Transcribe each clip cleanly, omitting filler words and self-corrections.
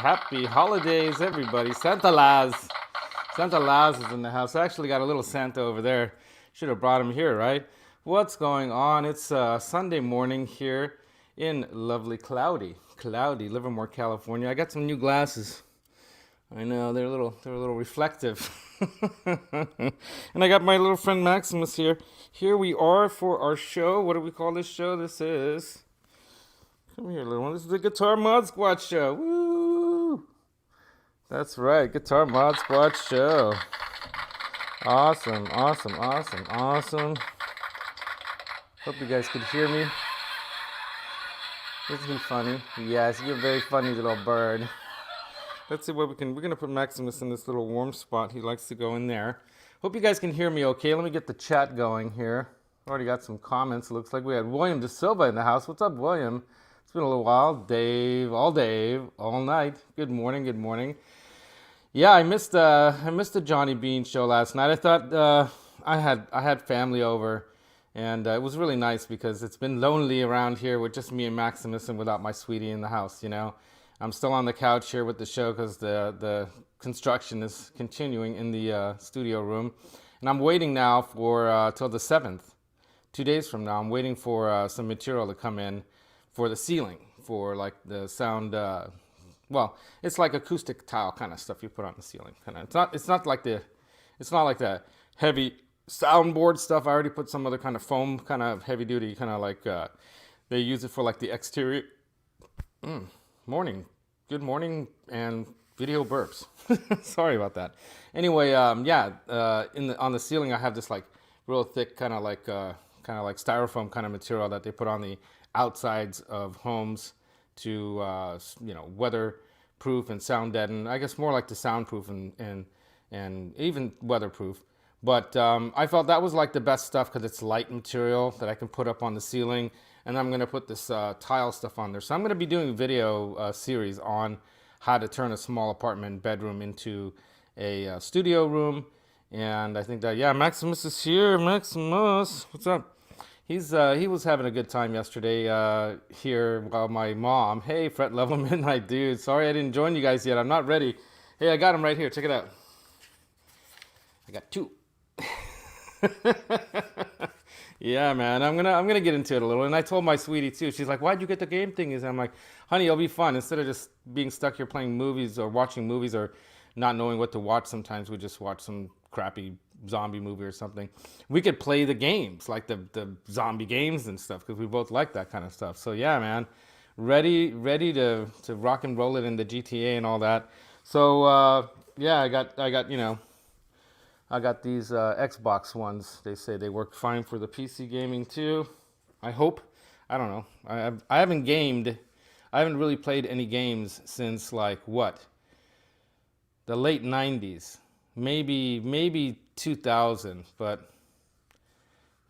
Happy holidays, everybody. Santa Laz. Santa Laz is in the house. I actually got a little Santa over there. Should have brought him here, right? What's going on? It's Sunday morning here in lovely cloudy Livermore, California. I got some new glasses. I know they're a little reflective. And I got my little friend Maximus here. Here we are for our show. What do we call this show? This is, come here, little one. This is the Guitar Mod Squad show. Woo! That's right, Guitar Mod Squad show. Awesome. Hope you guys could hear me. Isn't he funny? Yes, you're a very funny little bird. Let's see what we're gonna put Maximus in this little warm spot. He likes to go in there. Hope you guys can hear me okay. Let me get the chat going here. Already got some comments. Looks like we had William De Silva in the house. What's up, William? It's been a little while. Dave, all night. Good morning. Yeah, I missed the Johnny Beane show last night. I thought I had family over, and it was really nice because it's been lonely around here with just me and Maximus and without my sweetie in the house, you know. I'm still on the couch here with the show because the construction is continuing in the studio room. And I'm waiting now for till the 7th, 2 days from now. I'm waiting for some material to come in for the ceiling, for like the sound, well, it's like acoustic tile kind of stuff you put on the ceiling. It's not like the heavy soundboard stuff. I already put some other kind of foam, kind of heavy duty, kind of like they use it for like the exterior. Good morning and video burps. Sorry about that. Anyway, on the ceiling I have this like real thick kind of like styrofoam kind of material that they put on the outsides of homes to weatherproof and sound deaden. I guess more like to soundproof and even weatherproof. But I felt that was like the best stuff because it's light material that I can put up on the ceiling. And I'm going to put this tile stuff on there. So I'm going to be doing a video series on how to turn a small apartment bedroom into a studio room. And I think that, yeah, Maximus is here. Maximus, what's up? He was having a good time yesterday here while my mom, hey, Fret Level Midnight, dude. Sorry I didn't join you guys yet. I'm not ready. Hey, I got him right here. Check it out. I got two. Yeah, man, I'm gonna get into it a little. And I told my sweetie too. She's like, "Why'd you get the game thingies?" And I'm like, "Honey, it'll be fun. Instead of just being stuck here playing movies or watching movies or not knowing what to watch, sometimes we just watch some crappy zombie movie or something. We could play the games, like the zombie games and stuff, because we both like that kind of stuff. So yeah, man, ready to rock and roll it in the GTA and all that. So yeah, I got these Xbox ones. They say they work fine for the PC gaming too. I hope. I don't know. I haven't gamed. I haven't really played any games since like what? The late 90s. Maybe 2000. But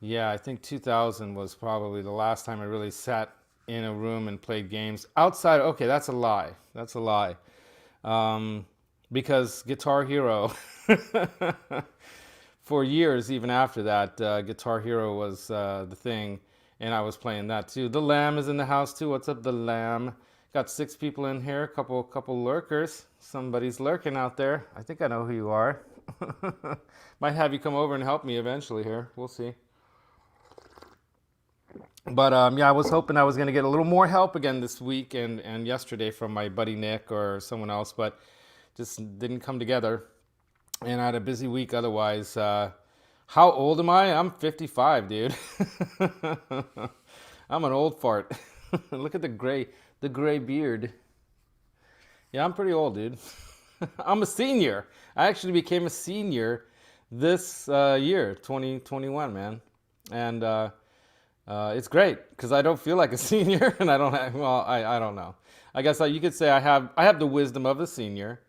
yeah, I think 2000 was probably the last time I really sat in a room and played games. Outside, okay, that's a lie. Because Guitar Hero, for years, even after that, Guitar Hero was the thing, and I was playing that too. The Lamb is in the house too. What's up, the Lamb? Got 6 people in here, couple lurkers. Somebody's lurking out there. I think I know who you are. Might have you come over and help me eventually here. We'll see. But yeah, I was hoping I was going to get a little more help again this week and yesterday from my buddy Nick or someone else, but just didn't come together, and I had a busy week otherwise. How old am I? I'm 55, dude. I'm an old fart. Look at the gray beard. Yeah, I'm pretty old, dude. I'm a senior. I actually became a senior this year, 2021, man. And it's great because I don't feel like a senior, and I don't have, well, I don't know. I guess you could say I have the wisdom of a senior.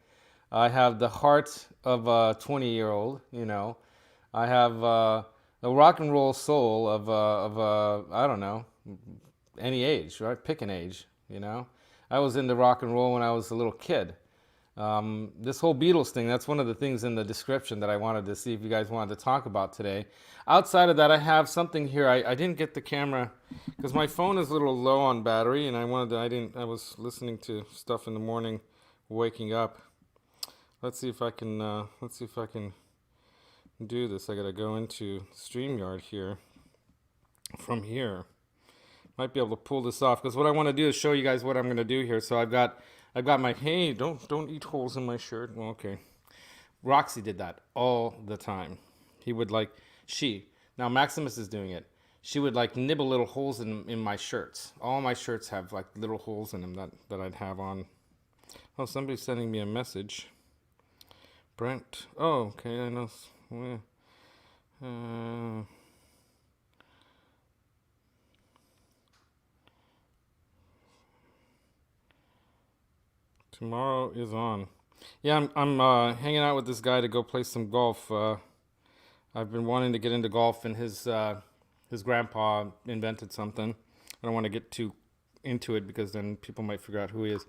I have the heart of a 20-year-old, you know. I have the rock and roll soul of I don't know, any age, right? Pick an age, you know. I was into rock and roll when I was a little kid. This whole Beatles thing, that's one of the things in the description that I wanted to see if you guys wanted to talk about today. Outside of that, I have something here. I didn't get the camera because my phone is a little low on battery, and I was listening to stuff in the morning waking up. Let's see if I can do this. I gotta go into StreamYard here. From here, might be able to pull this off because what I want to do is show you guys what I'm gonna do here. So I've got my, hey, don't eat holes in my shirt. Well, okay. Roxy did that all the time. He would now Maximus is doing it. She would like nibble little holes in my shirts. All my shirts have like little holes in them that I'd have on. Oh, somebody's sending me a message. Brent. Oh, okay, I know. Tomorrow is on. Yeah, I'm hanging out with this guy to go play some golf. I've been wanting to get into golf, and his grandpa invented something. I don't want to get too into it because then people might figure out who he is.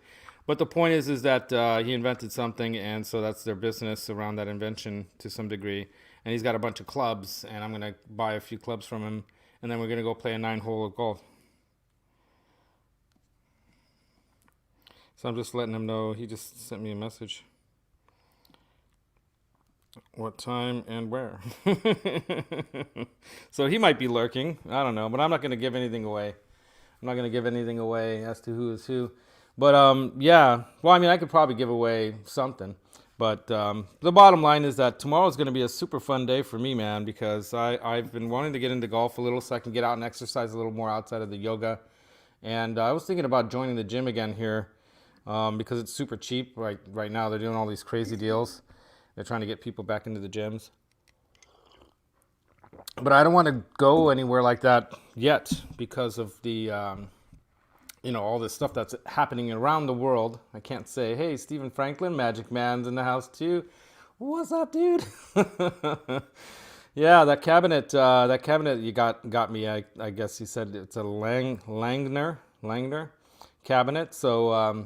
But the point is that he invented something, and so that's their business around that invention to some degree. And he's got a bunch of clubs, and I'm gonna buy a few clubs from him, and then we're gonna go play a 9-hole of golf. So I'm just letting him know. He just sent me a message. What time and where? So he might be lurking. I don't know, but I'm not going to give anything away. I'm not going to give anything away as to who is who. But yeah. Well, I mean, I could probably give away something. But the bottom line is that tomorrow is going to be a super fun day for me, man, because I've been wanting to get into golf a little so I can get out and exercise a little more outside of the yoga. And I was thinking about joining the gym again here. Because it's super cheap right now. They're doing all these crazy deals. They're trying to get people back into the gyms. But I don't want to go anywhere like that yet because of the, all this stuff that's happening around the world. I can't say, hey, Stephen Franklin, Magic Man's in the house too. What's up, dude? Yeah, that cabinet you got me. I guess you said it's a Langner cabinet. So,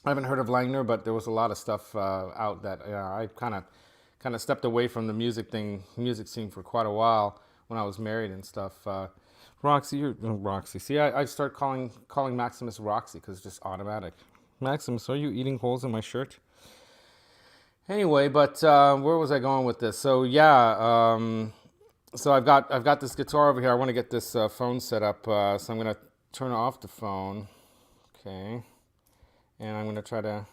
I haven't heard of Langner, but there was a lot of stuff out that I kind of stepped away from the music scene for quite a while when I was married and stuff. Roxy. See, I start calling Maximus Roxy because it's just automatic. Maximus, are you eating holes in my shirt? Anyway, but where was I going with this? So yeah, so I've got this guitar over here. I want to get this phone set up, so I'm gonna turn off the phone. Okay. And I'm gonna try to.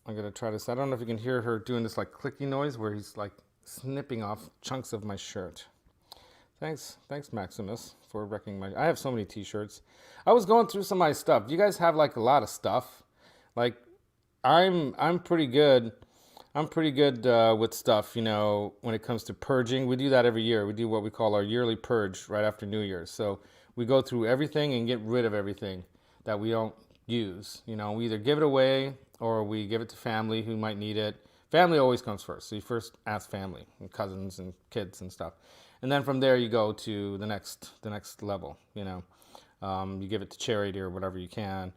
I don't know if you can hear her doing this like clicky noise where he's like snipping off chunks of my shirt. Thanks Maximus for wrecking my. I have so many T-shirts. I was going through some of my stuff. Do you guys have like a lot of stuff? Like, I'm pretty good. I'm pretty good with stuff. When it comes to purging, we do that every year. We do what we call our yearly purge right after New Year's. So we go through everything and get rid of everything that we don't use. We either give it away or we give it to family who might need it. Family always comes first. So you first ask family and cousins and kids and stuff. And then from there you go to the next level, you give it to charity or whatever you can.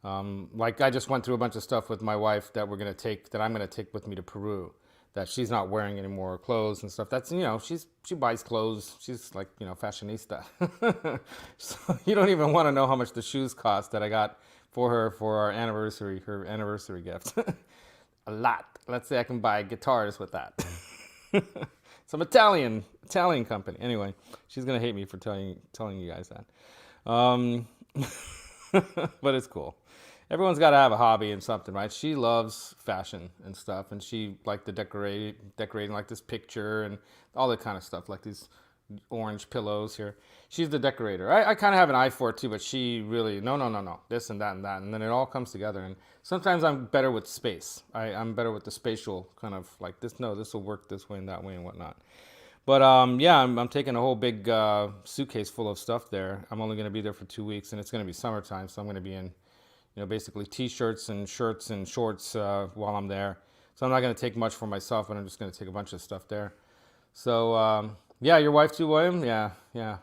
Like I just went through a bunch of stuff with my wife that I'm going to take with me to Peru, that she's not wearing any more clothes and stuff. That's, she buys clothes. She's like, fashionista. So you don't even want to know how much the shoes cost that I got for her for her anniversary gift. A lot. Let's say I can buy guitars with that. Some Italian company. Anyway, she's gonna hate me for telling you guys that. But it's cool. Everyone's got to have a hobby and something, right? She loves fashion and stuff, and she liked the decorating like this picture and all that kind of stuff, like these orange pillows here. She's the decorator. I kind of have an eye for it too, but she really, no, this and that and that. And then it all comes together. And sometimes I'm better with space. I'm better with the spatial kind of like this. No, this will work this way and that way and whatnot. But yeah, I'm taking a whole big suitcase full of stuff there. I'm only going to be there for 2 weeks, and it's going to be summertime. So I'm going to be in, basically T-shirts and shirts and shorts while I'm there. So I'm not going to take much for myself, but I'm just going to take a bunch of stuff there. So yeah, your wife too, William? Yeah.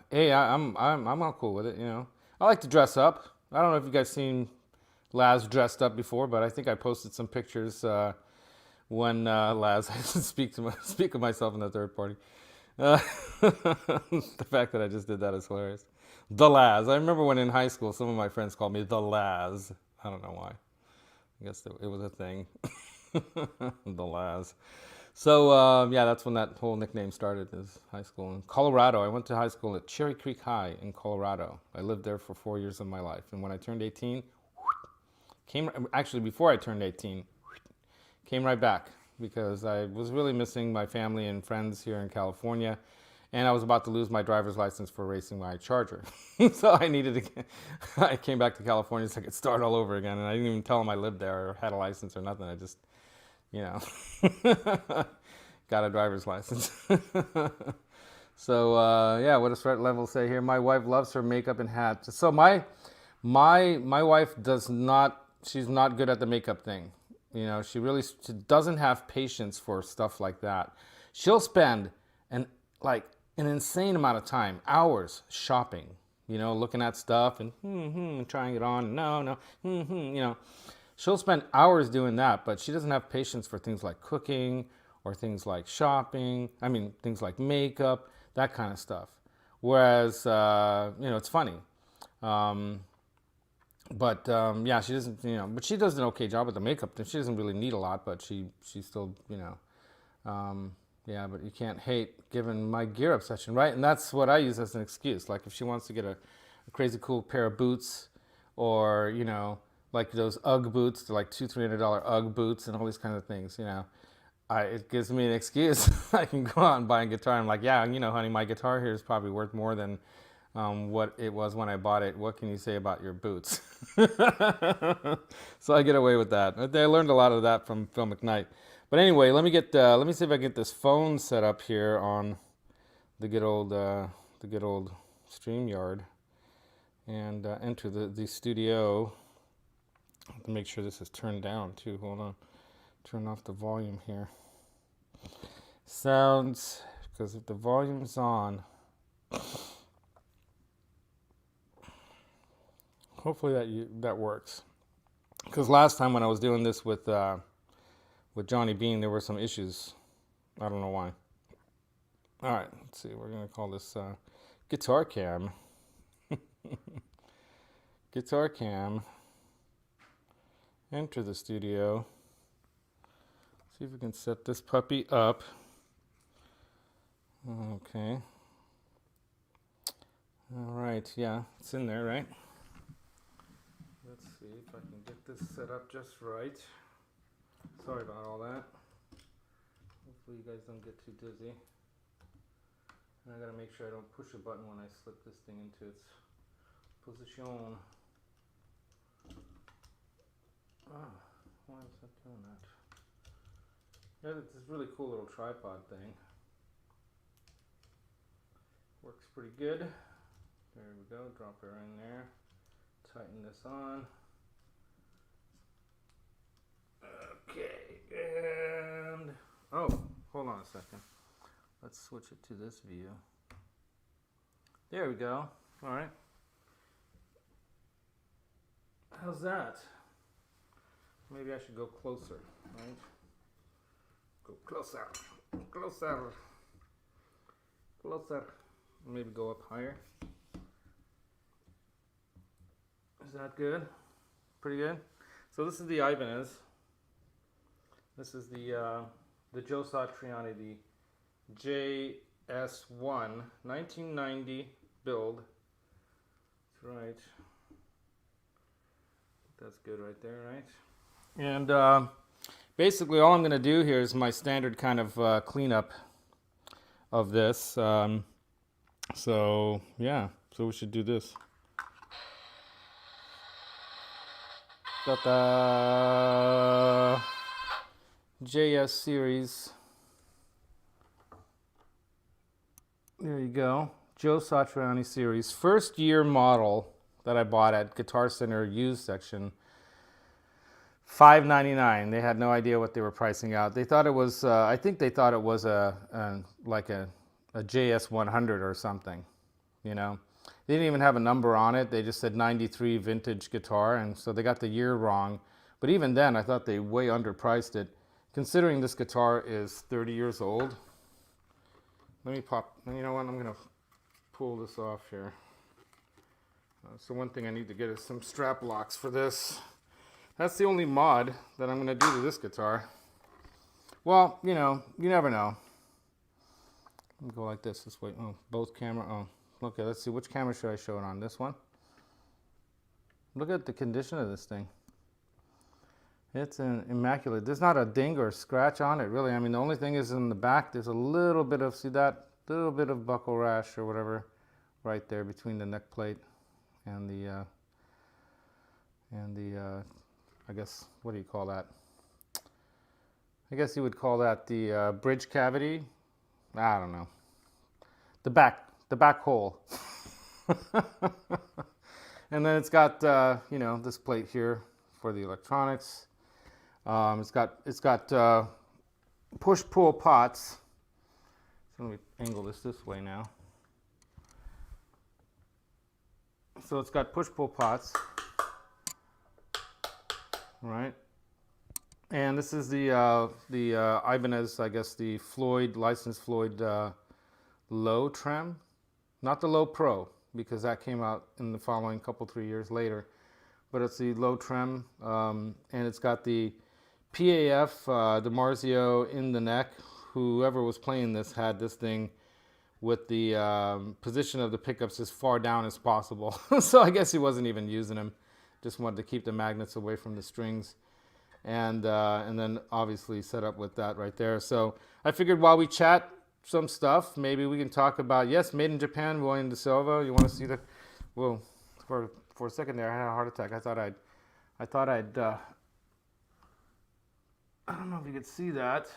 Hey, I'm all cool with it, I like to dress up. I don't know if you guys seen Laz dressed up before, but I think I posted some pictures when Laz, I speak of myself in the third party. The fact that I just did that is hilarious. The Laz. I remember when in high school, some of my friends called me the Laz. I don't know why. I guess it was a thing. The Laz. So yeah, that's when that whole nickname started, is high school in Colorado. I went to high school at Cherry Creek High in Colorado. I lived there for 4 years of my life. And when I turned 18, actually before I turned 18, came right back because I was really missing my family and friends here in California. And I was about to lose my driver's license for racing my Charger. So I needed to I came back to California so I could start all over again. And I didn't even tell them I lived there or had a license or nothing. I just, you know, got a driver's license. So yeah, what does Threat Level say here? My wife loves her makeup and hats. So my wife does not, she's not good at the makeup thing. You know, she doesn't have patience for stuff like that. She'll spend an insane amount of time, hours shopping, you know, looking at stuff and trying it on. No, you know, she'll spend hours doing that, but she doesn't have patience for things like cooking or things like shopping. I mean, things like makeup, that kind of stuff. Whereas, you know, it's funny. Yeah, she doesn't, you know, but she does an okay job with the makeup. She doesn't really need a lot, but she still, you know, yeah, but you can't hate given my gear obsession, right? And that's what I use as an excuse. Like if she wants to get a crazy cool pair of boots, or, you know, like those UGG boots, they're like $200-$300 UGG boots and all these kinds of things, you know, it gives me an excuse. I can go out and buy a guitar. I'm like, yeah, you know, honey, my guitar here is probably worth more than what it was when I bought it. What can you say about your boots? So I get away with that. I learned a lot of that from Phil Mcknight. But anyway, let me see if I can get this phone set up here on the good old StreamYard and enter the studio. I have to make sure this is turned down too. Hold on, turn off the volume here. Sounds, because if the volume's on, hopefully that works. Because last time when I was doing this with Johnny Beane, there were some issues. I don't know why. All right, let's see. We're gonna call this guitar cam. Guitar cam. Enter the studio. See if we can set this puppy up. Okay. All right. Yeah, it's in there, right? Let's see if I can get this set up just right. Sorry about all that. Hopefully you guys don't get too dizzy. And I gotta make sure I don't push a button when I slip this thing into its position. Ah, why is that doing that? Yeah, it's this really cool little tripod thing. Works pretty good. There we go, drop her in there. Tighten this on. Okay, and oh, hold on a second. Let's switch it to this view. There we go. All right. How's that? Maybe I should go closer, right? Go closer, closer, closer. Maybe go up higher. Is that good? Pretty good. So this is the Ibanez. This is the Joe Satriani, the JS1 1990 build. That's right. That's good right there, right? And basically all I'm going to do here is my standard kind of cleanup of this. So yeah, so we should do this. Ta-da! J.S series. There you go. Joe Satriani series. First year model that I bought at Guitar Center used section. $5.99. They had no idea what they were pricing out. They thought it was, I think they thought it was like a JS 100 or something, you know. They didn't even have a number on it. They just said 93 vintage guitar, and so they got the year wrong. But even then, I thought they way underpriced it. Considering this guitar is 30 years old. Let me pop, you know what, I'm gonna pull this off here. So one thing I need to get is some strap locks for this. That's the only mod that I'm going to do to this guitar. Well, you know, you never know. Let me go like this way. Oh, both camera. Oh, okay, let's see. Which camera should I show it on? This one? Look at the condition of this thing. It's immaculate. There's not a ding or scratch on it, really. I mean, the only thing is in the back, there's a little bit of, see that? Little bit of buckle rash or whatever right there between the neck plate and the I guess, what do you call that? I guess you would call that the bridge cavity. I don't know. The back hole. And then it's got you know, this plate here for the electronics. It's got push-pull pots. So let me angle this way now. So it's got push-pull pots, right? And this is the Ibanez, I guess the licensed Floyd low trem, not the low pro, because that came out in the following 3 years later. But it's the low trem, and it's got the PAF DiMarzio in the neck. Whoever was playing this had this thing with the position of the pickups as far down as possible. So I guess he wasn't even using them. Just wanted to keep the magnets away from the strings. And then obviously set up with that right there. So I figured while we chat some stuff, maybe we can talk about, yes, made in Japan, William De Silva. You want to see the, well, for a second there, I had a heart attack. I thought I'd I don't know if you could see that.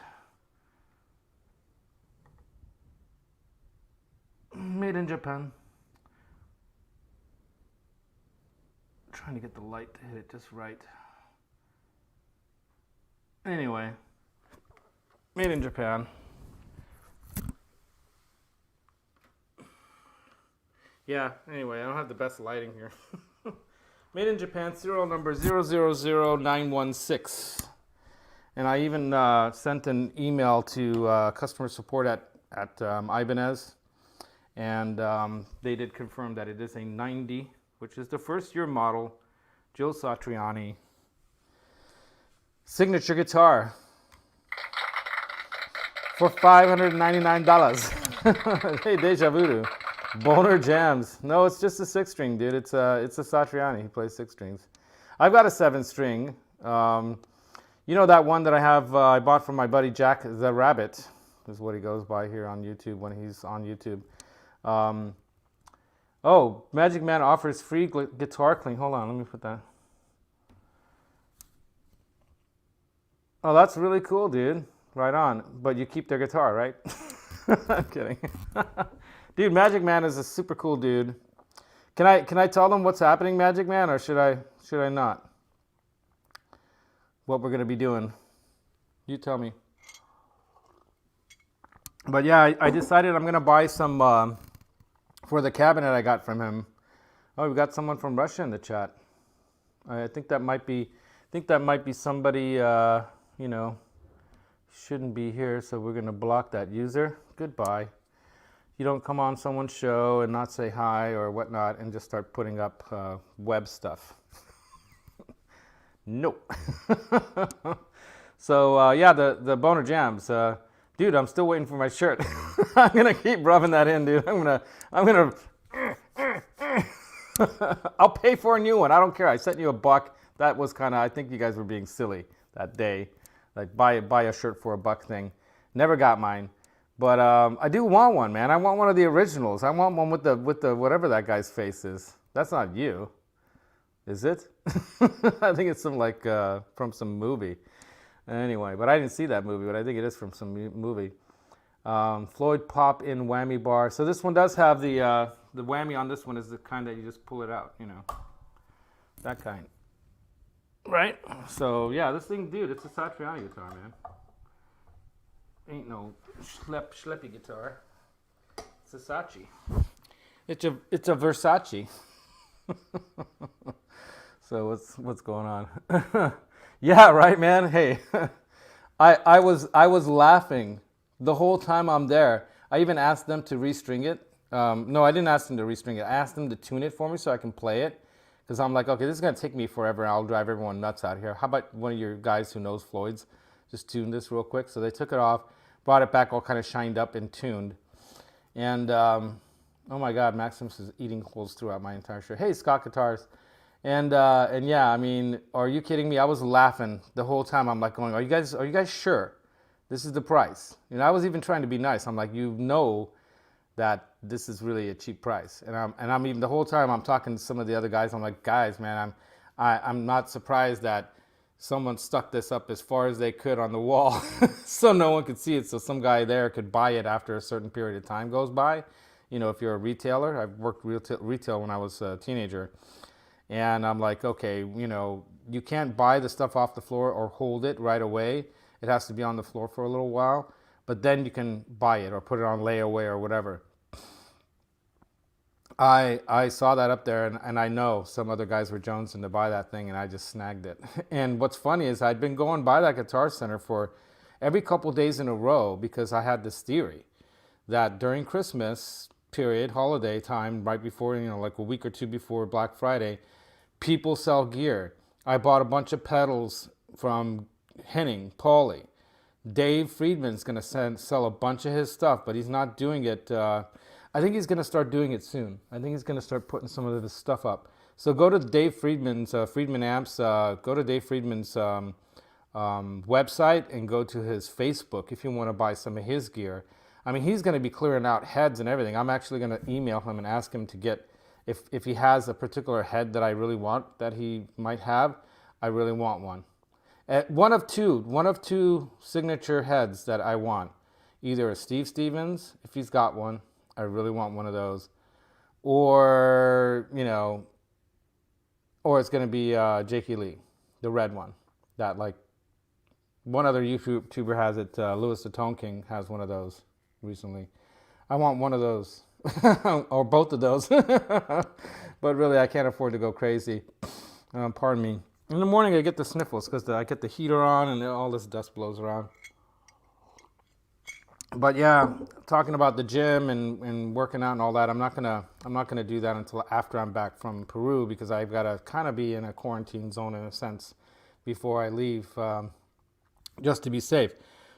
Made in Japan. Trying to get the light to hit it just right. Anyway, made in Japan. Yeah, anyway, I don't have the best lighting here. Made in Japan, serial number 000916. And I even sent an email to customer support at Ibanez. And they did confirm that it is a 90, which is the first year model, Joe Satriani signature guitar for $599. Hey, Deja Voodoo. Boner Jams. No, it's just a 6-string, dude. It's a Satriani. He plays 6 strings. I've got a 7-string. You know that one that I have, I bought from my buddy Jack the Rabbit, is what he goes by here on YouTube when he's on YouTube. Oh, Magic Man offers free guitar clean. Hold on, let me put that. Oh, that's really cool, dude. Right on. But you keep their guitar, right? I'm kidding. Dude, Magic Man is a super cool dude. Can I tell them what's happening, Magic Man, or should I not? What we're gonna be doing? You tell me. But yeah, I decided I'm gonna buy some for the cabinet I got from him. Oh, we got someone from Russia in the chat. I think that might be somebody. You know, shouldn't be here, so we're gonna block that user. Goodbye. You don't come on someone's show and not say hi or whatnot and just start putting up web stuff. Nope. So yeah, the Boner Jams. Dude, I'm still waiting for my shirt. I'm gonna keep rubbing that in, dude. I'm gonna I'll pay for a new one. I don't care. I sent you $1. That was kind of, I think you guys were being silly that day. Like buy a shirt for $1 thing. Never got mine. But I do want one, man. I want one of the originals. I want one with the whatever that guy's face is. That's not you. Is it? I think it's some like from some movie. Anyway, but I didn't see that movie, but I think it is from some movie. Floyd Pop in whammy bar. So this one does have the whammy on this one is the kind that you just pull it out, you know. That kind. Right? So yeah, this thing, dude, it's a Satriani guitar, man. Ain't no schleppy guitar. It's a Sachi. It's a Versace. So what's going on? Yeah, right, man. Hey, I was laughing the whole time I'm there. I even asked them to restring it. No, I didn't ask them to restring it. I asked them to tune it for me so I can play it. because I'm like, okay, this is gonna take me forever. I'll drive everyone nuts out here. How about one of your guys who knows Floyd's just tune this real quick? So they took it off, brought it back all kind of shined up and tuned. And oh my God, Maximus is eating holes throughout my entire shirt. Hey, Scott Guitars. And yeah, I mean, are you kidding me? I was laughing the whole time. I'm like going, are you guys sure this is the price? You know, I was even trying to be nice. I'm like, you know that this is really a cheap price. And I'm even the whole time I'm talking to some of the other guys. I'm like, guys, man, I'm not surprised that someone stuck this up as far as they could on the wall so no one could see it, so some guy there could buy it after a certain period of time goes by. You know, if you're a retailer, I've worked retail when I was a teenager, and I'm like, okay, you know, you can't buy the stuff off the floor or hold it right away. It has to be on the floor for a little while, but then you can buy it or put it on layaway or whatever. I saw that up there, and I know some other guys were jonesing to buy that thing, and I just snagged it. And what's funny is I'd been going by that Guitar Center for every couple days in a row because I had this theory that during Christmas period, holiday time, right before, you know, like a week or two before Black Friday, people sell gear. I bought a bunch of pedals from Henning, Pauly. Dave Friedman's going to sell a bunch of his stuff, but he's not doing it. I think he's going to start doing it soon. I think he's going to start putting some of this stuff up. So go to Dave Friedman's, Friedman Amps, go to Dave Friedman's website and go to his Facebook if you want to buy some of his gear. I mean, he's going to be clearing out heads and everything. I'm actually going to email him and ask him to get, if he has a particular head that I really want, that he might have, I really want one. One of two signature heads that I want. Either a Steve Stevens, if he's got one, I really want one of those, or, you know, or it's going to be Jakey Lee, the red one, that, like, one other YouTuber has it. Louis the Tone King has one of those recently. I want one of those, or both of those, but really I can't afford to go crazy. Pardon me. In the morning I get the sniffles because I get the heater on and all this dust blows around. But yeah, talking about the gym and working out and all that, I'm not gonna do that until after I'm back from Peru, because I've got to kind of be in a quarantine zone in a sense before I leave, just to be safe.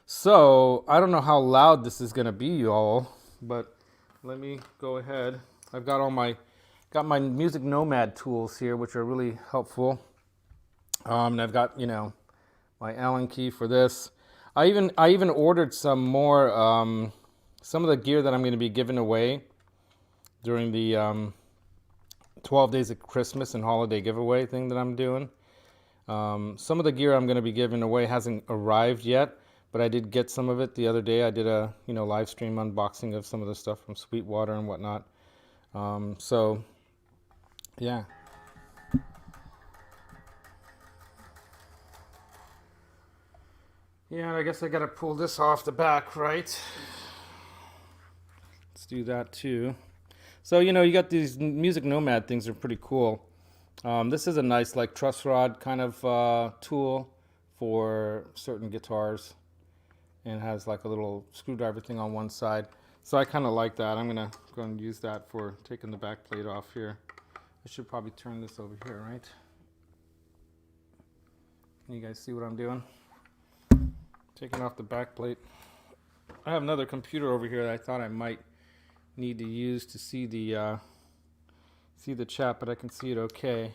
So I don't know how loud this is gonna be, y'all, but let me go ahead. I've got my Music Nomad tools here, which are really helpful. And I've got, you know, my Allen key for this. I even ordered some more, some of the gear that I'm going to be giving away during the 12 days of Christmas and holiday giveaway thing that I'm doing. Some of the gear I'm going to be giving away hasn't arrived yet, but I did get some of it the other day. I did a, you know, live stream unboxing of some of the stuff from Sweetwater and whatnot. So, yeah. Yeah, I guess I gotta pull this off the back, right? Let's do that too. So, you know, you got these Music Nomad things are pretty cool. This is a nice, like, truss rod kind of tool for certain guitars, and has like a little screwdriver thing on one side. So I kind of like that. I'm gonna go and use that for taking the back plate off here. I should probably turn this over here, right? Can you guys see what I'm doing? Taking off the back plate. I have another computer over here that I thought I might need to use to see the chat, but I can see it okay.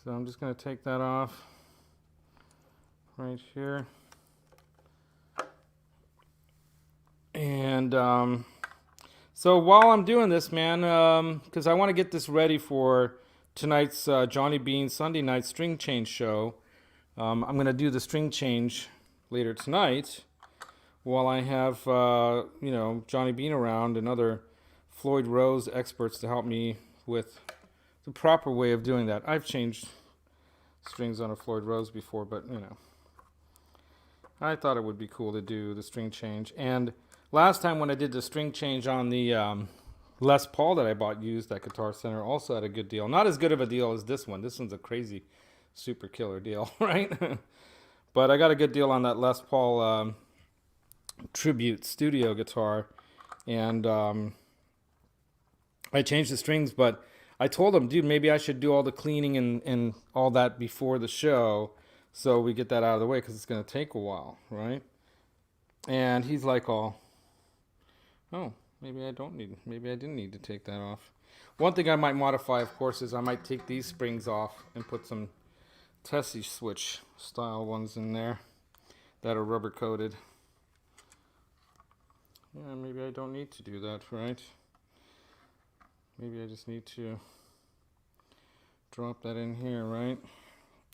So I'm just going to take that off right here. And so while I'm doing this, man, because I want to get this ready for tonight's Johnny Beane Sunday night string change show. I'm going to do the string change later tonight while I have, you know, Johnny Beane around and other Floyd Rose experts to help me with the proper way of doing that. I've changed strings on a Floyd Rose before, but, you know, I thought it would be cool to do the string change. And last time when I did the string change on the Les Paul that I bought used at Guitar Center, also had a good deal. Not as good of a deal as this one. This one's a crazy super killer deal, right? But I got a good deal on that Les Paul Tribute studio guitar, and I changed the strings, but I told him, dude, maybe I should do all the cleaning and all that before the show, so we get that out of the way, because it's going to take a while, right? And he's like, oh, maybe I didn't need to take that off. One thing I might modify, of course, is I might take these springs off and put some Tessie switch style ones in there that are rubber coated. Yeah, maybe I don't need to do that, right? Maybe I just need to drop that in here, right?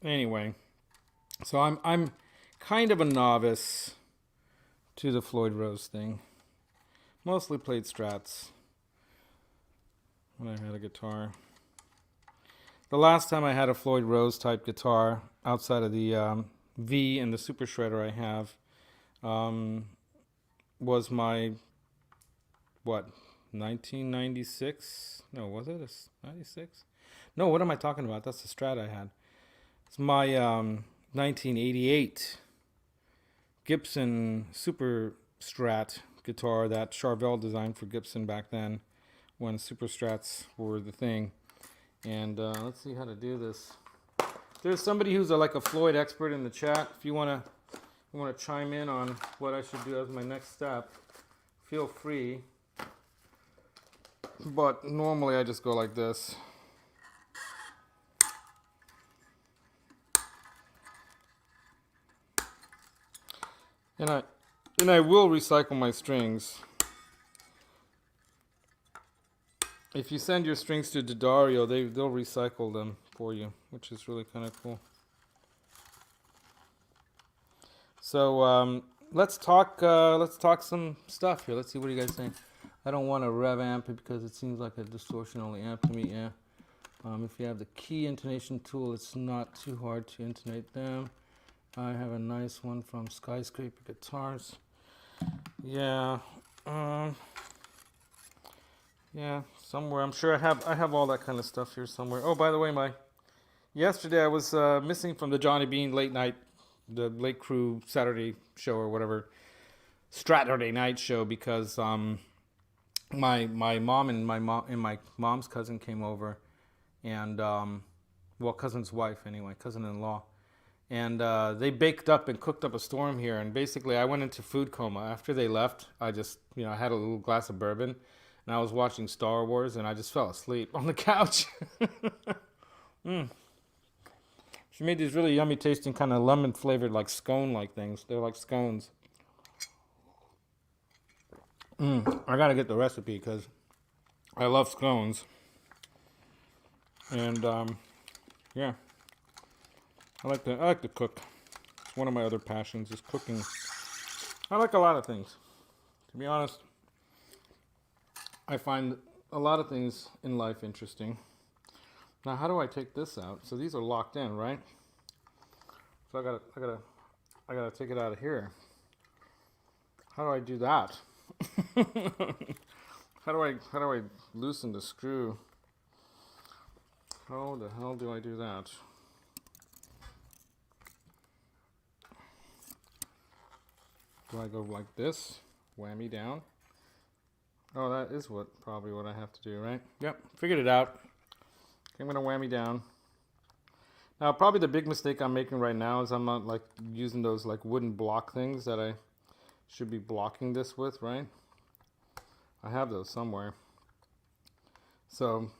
Anyway, so I'm kind of a novice to the Floyd Rose thing. Mostly played Strats when I had a guitar. The last time I had a Floyd Rose type guitar, outside of the V and the Super Shredder I have, was my, 1996? No, was it a 96? No, what am I talking about? That's the Strat I had. It's my 1988 Gibson Super Strat guitar that Charvel designed for Gibson back then, when Super Strats were the thing. And let's see how to do this. There's somebody who's like a Floyd expert in the chat. If you wanna chime in on what I should do as my next step, feel free. But normally I just go like this. And I will recycle my strings. If you send your strings to D'Addario, they'll recycle them for you, which is really kind of cool. So let's talk some stuff here. Let's see, what do you guys think? I don't want to rev amp it because it seems like a distortion only amp to me. Yeah. If you have the key intonation tool, it's not too hard to intonate them. I have a nice one from Skyscraper Guitars. Yeah. Yeah, somewhere. I'm sure I have all that kind of stuff here somewhere. Oh, by the way, yesterday I was missing from the Johnny Beane the late crew Saturday show or whatever, Saturday night show, because my mom and my mom's cousin came over, and cousin's wife anyway, cousin-in-law, and they baked up and cooked up a storm here, and basically I went into food coma after they left. I just I had a little glass of bourbon, and I was watching Star Wars, and I just fell asleep on the couch. She made these really yummy tasting kind of lemon flavored like scone like things. They're like scones. I gotta get the recipe because I love scones. And yeah, I like to cook. It's one of my other passions is cooking. I like a lot of things. To be honest, I find a lot of things in life interesting. Now, how do I take this out? So these are locked in, right? So I gotta take it out of here. How do I do that? How do I loosen the screw? How the hell do I do that? Do I go like this? Whammy down? Oh, that is probably what I have to do, right? Yep, figured it out. I'm gonna whammy down. Now, probably the big mistake I'm making right now is I'm not like using those like wooden block things that I should be blocking this with, right? I have those somewhere. So,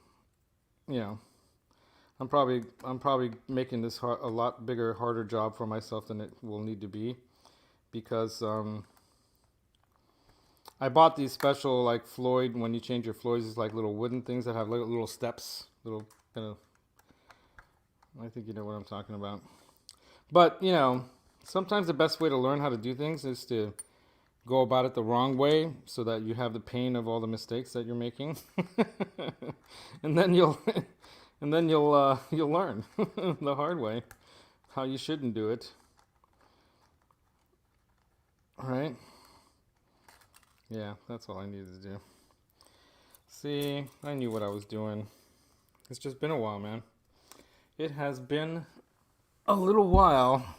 I'm probably making this a lot bigger, harder job for myself than it will need to be, because I bought these special like Floyd, when you change your Floyds, these like little wooden things that have little steps, little kind of. I think you know what I'm talking about. But, sometimes the best way to learn how to do things is to go about it the wrong way, so that you have the pain of all the mistakes that you're making. and then you'll learn the hard way how you shouldn't do it. All right? Yeah, that's all I needed to do. See, I knew what I was doing. It's just been a while, man. It has been a little while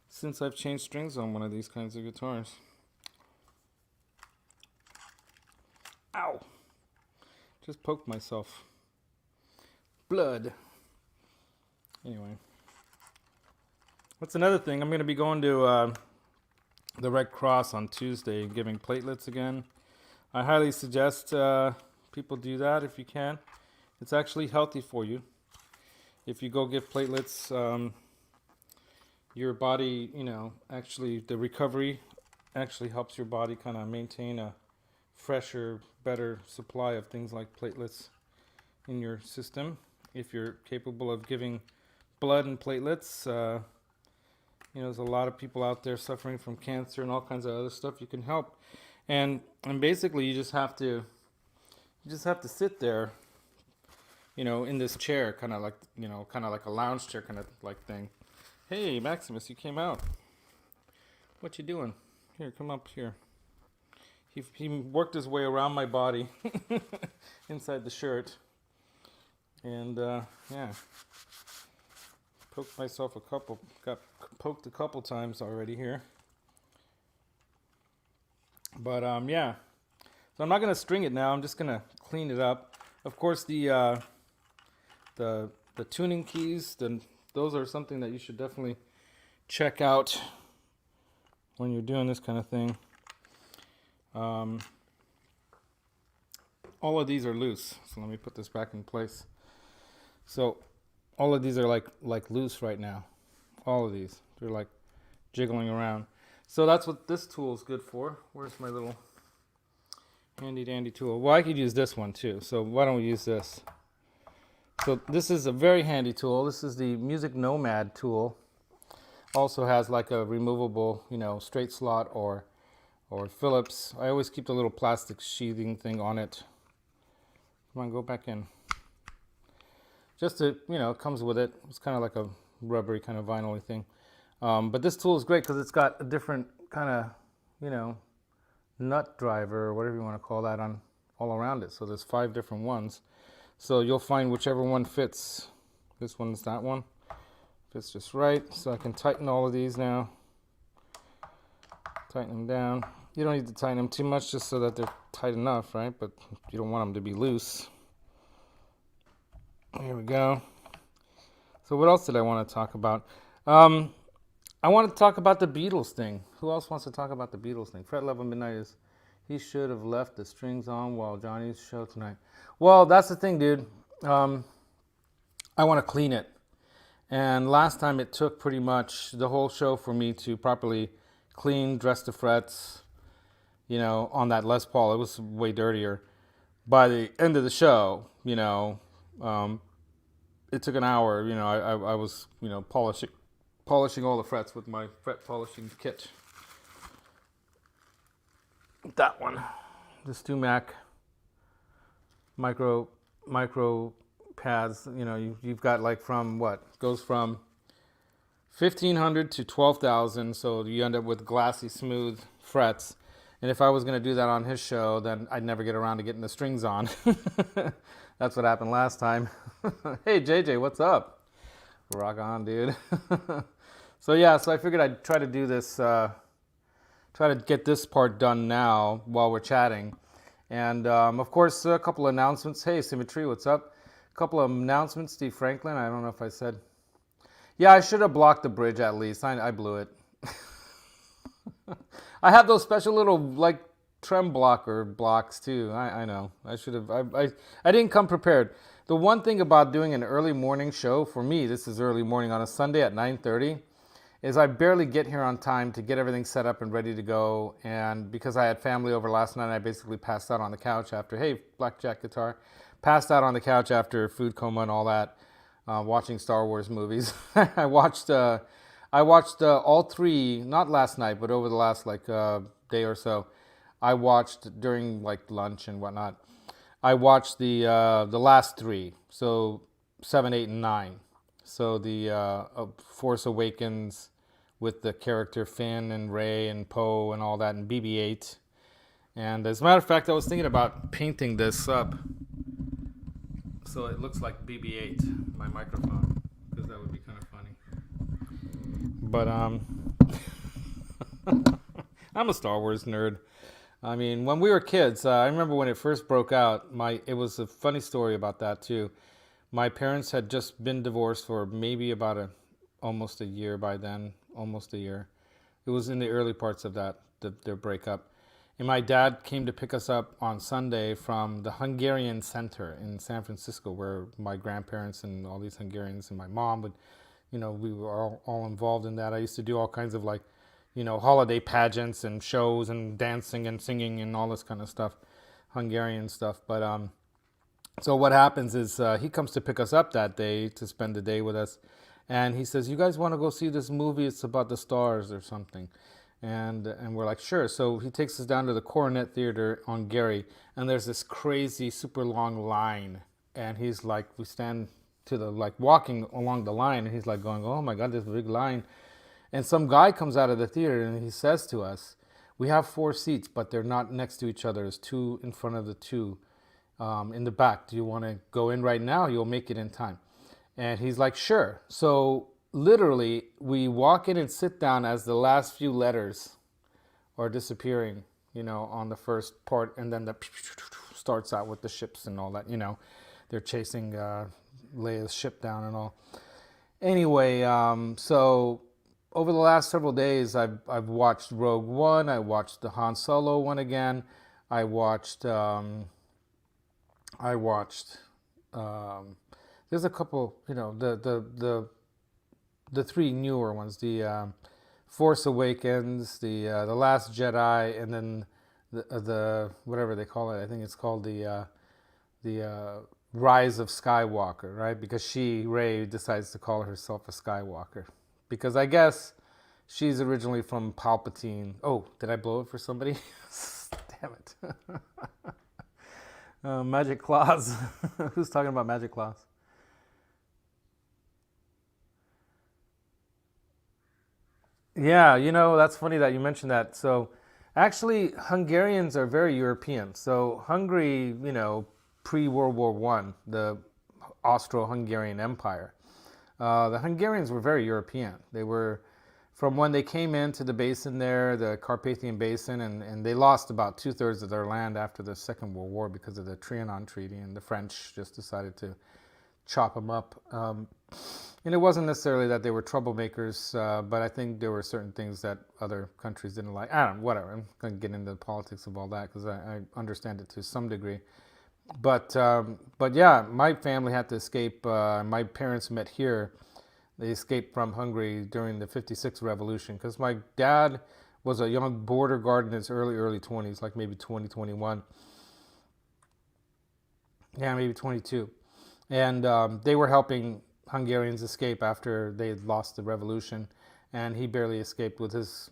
since I've changed strings on one of these kinds of guitars. Ow! Just poked myself. blood. Anyway, what's another thing? I'm going to be going to the Red Cross on Tuesday, giving platelets again. I highly suggest people do that if you can. It's actually healthy for you. If you go give platelets, your body, actually the recovery actually helps your body kind of maintain a fresher, better supply of things like platelets in your system. If you're capable of giving blood and platelets, there's a lot of people out there suffering from cancer and all kinds of other stuff you can help. And basically you just have to sit there, in this chair, kind of like a lounge chair kind of like thing. Hey, Maximus, you came out. What you doing? Here, come up here. He worked his way around my body inside the shirt. And, yeah. Poked myself got poked a couple times already here. But, yeah. So I'm not going to string it now. I'm just going to clean it up. Of course, the tuning keys, those are something that you should definitely check out when you're doing this kind of thing. All of these are loose, so let me put this back in place. So all of these are like loose right now. All of these, they're like jiggling around. So that's what this tool is good for. Where's my little handy dandy tool? Well, I could use this one too, so why don't we use this? So this is a very handy tool. This is the Music Nomad tool. Also has like a removable, straight slot or Phillips. I always keep the little plastic sheathing thing on it. Come on, go back in. Just to, it comes with it. It's kind of like a rubbery kind of vinyl-y thing. But this tool is great because it's got a different kind of, nut driver or whatever you want to call that on all around it. So there's 5 different ones. So you'll find whichever one fits. This one's that one. Fits just right. So I can tighten all of these now. Tighten them down. You don't need to tighten them too much just so that they're tight enough, right? But you don't want them to be loose. Here we go. So what else did I want to talk about? I want to talk about the Beatles thing. Who else wants to talk about the Beatles thing? Fred Love Mcknight is... He should have left the strings on while Johnny's show tonight. Well, that's the thing, dude. I want to clean it. And last time it took pretty much the whole show for me to properly clean, dress the frets, on that Les Paul. It was way dirtier. By the end of the show, it took an hour. I was, polishing all the frets with my fret polishing kit. That one, the Stumac micro pads. You've got like goes from 1,500 to 12,000. So you end up with glassy smooth frets. And if I was going to do that on his show, then I'd never get around to getting the strings on. That's what happened last time. Hey JJ, what's up? Rock on, dude. So yeah, so I figured I'd try to do this. Try to get this part done now while we're chatting. And of course, a couple of announcements. Hey, Symmetry, what's up? A couple of announcements. Steve Franklin, I don't know if I said. Yeah, I should have blocked the bridge at least. I blew it. I have those special little, trem blocker blocks too. I know. I should have. I didn't come prepared. The one thing about doing an early morning show, for me, this is early morning on a Sunday at 9:30, is I barely get here on time to get everything set up and ready to go. And because I had family over last night, I basically passed out on the couch after, hey, Blackjack Guitar, passed out on the couch after food coma and all that, watching Star Wars movies. I watched all 3, not last night, but over the last day or so. I watched during lunch and whatnot. I watched the last 3, so 7, 8, and 9. So the Force Awakens with the character Finn and Rey and Poe and all that, and BB-8. And as a matter of fact, I was thinking about painting this up so it looks like BB-8, my microphone, because that would be kind of funny. But I'm a Star Wars nerd. I mean, when we were kids, I remember when it first broke out, it was a funny story about that too. My parents had just been divorced for maybe about almost a year by then, almost a year. It was in the early parts of their breakup. And my dad came to pick us up on Sunday from the Hungarian Center in San Francisco, where my grandparents and all these Hungarians and my mom would, we were all involved in that. I used to do all kinds of holiday pageants and shows and dancing and singing and all this kind of stuff, Hungarian stuff. But so what happens is he comes to pick us up that day to spend the day with us. And he says, you guys want to go see this movie? It's about the stars or something. And we're like, sure. So he takes us down to the Coronet Theater on Gary, and there's this crazy, super long line. And he's like, we stand to the, walking along the line, and he's like going, oh my God, this big line. And some guy comes out of the theater, and he says to us, we have 4 seats, but they're not next to each other. There's 2 in front of the 2 in the back. Do you want to go in right now? You'll make it in time. And he's like, sure. So literally, we walk in and sit down as the last few letters are disappearing, on the first part. And then the starts out with the ships and all that, they're chasing Leia's ship down and all. Anyway, so over the last several days, I've watched Rogue One. I watched the Han Solo one again. I watched there's a couple, the 3 newer ones, the Force Awakens, the Last Jedi, and then the whatever they call it. I think it's called the Rise of Skywalker, right? Because Rey decides to call herself a Skywalker. Because I guess she's originally from Palpatine. Oh, did I blow it for somebody? Damn it. Magic Claws. Who's talking about Magic Claws? Yeah, that's funny that you mentioned that. So actually, Hungarians are very European. So Hungary, pre-World War One, the Austro-Hungarian Empire, the Hungarians were very European. They were, from when they came into the basin there, the Carpathian Basin, and they lost about 2/3 of their land after the Second World War because of the Trianon Treaty, and the French just decided to chop them up. And it wasn't necessarily that they were troublemakers, but I think there were certain things that other countries didn't like. I don't know, whatever. I'm going to get into the politics of all that because I understand it to some degree. But yeah, my family had to escape. My parents met here. They escaped from Hungary during the '56 revolution because my dad was a young border guard in his early 20s, like maybe 20, 21. Yeah, maybe 22. And they were helping Hungarians escape after they had lost the revolution, and he barely escaped with his,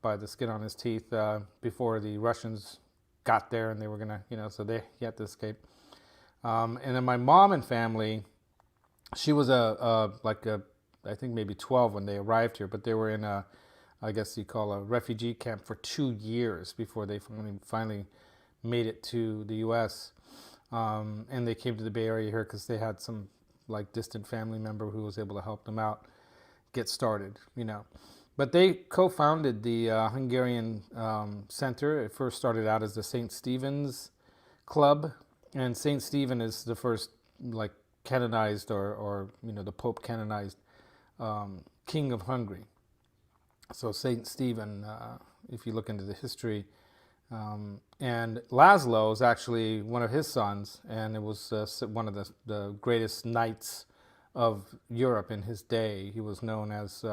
by the skin on his teeth before the Russians got there, and they were gonna, so he had to escape. And then my mom and family, she was I think maybe 12 when they arrived here, but they were in I guess you call a refugee camp for 2 years before they finally made it to the U.S. And they came to the Bay Area here because they had some distant family member who was able to help them out get started, But they co-founded the Hungarian Center. It first started out as the St. Stephen's Club, and St. Stephen is the first canonized or the Pope canonized King of Hungary. So St. Stephen, if you look into the history, and Laszlo is actually one of his sons, and it was one of the greatest knights of Europe in his day. He was known as,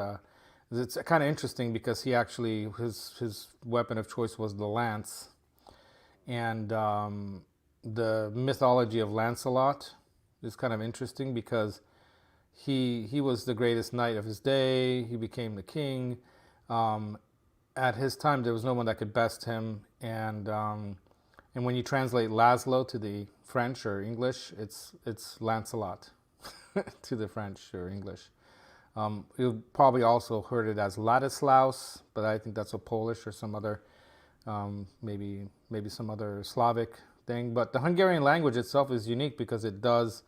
it's kind of interesting because he actually, his weapon of choice was the lance. And the mythology of Lancelot is kind of interesting because he was the greatest knight of his day. He became the king. At his time, there was no one that could best him, and when you translate Laszlo to the French or English, it's Lancelot to the French or English. You probably also heard it as Ladislaus, but I think that's a Polish or some other, maybe some other Slavic thing. But the Hungarian language itself is unique because it does.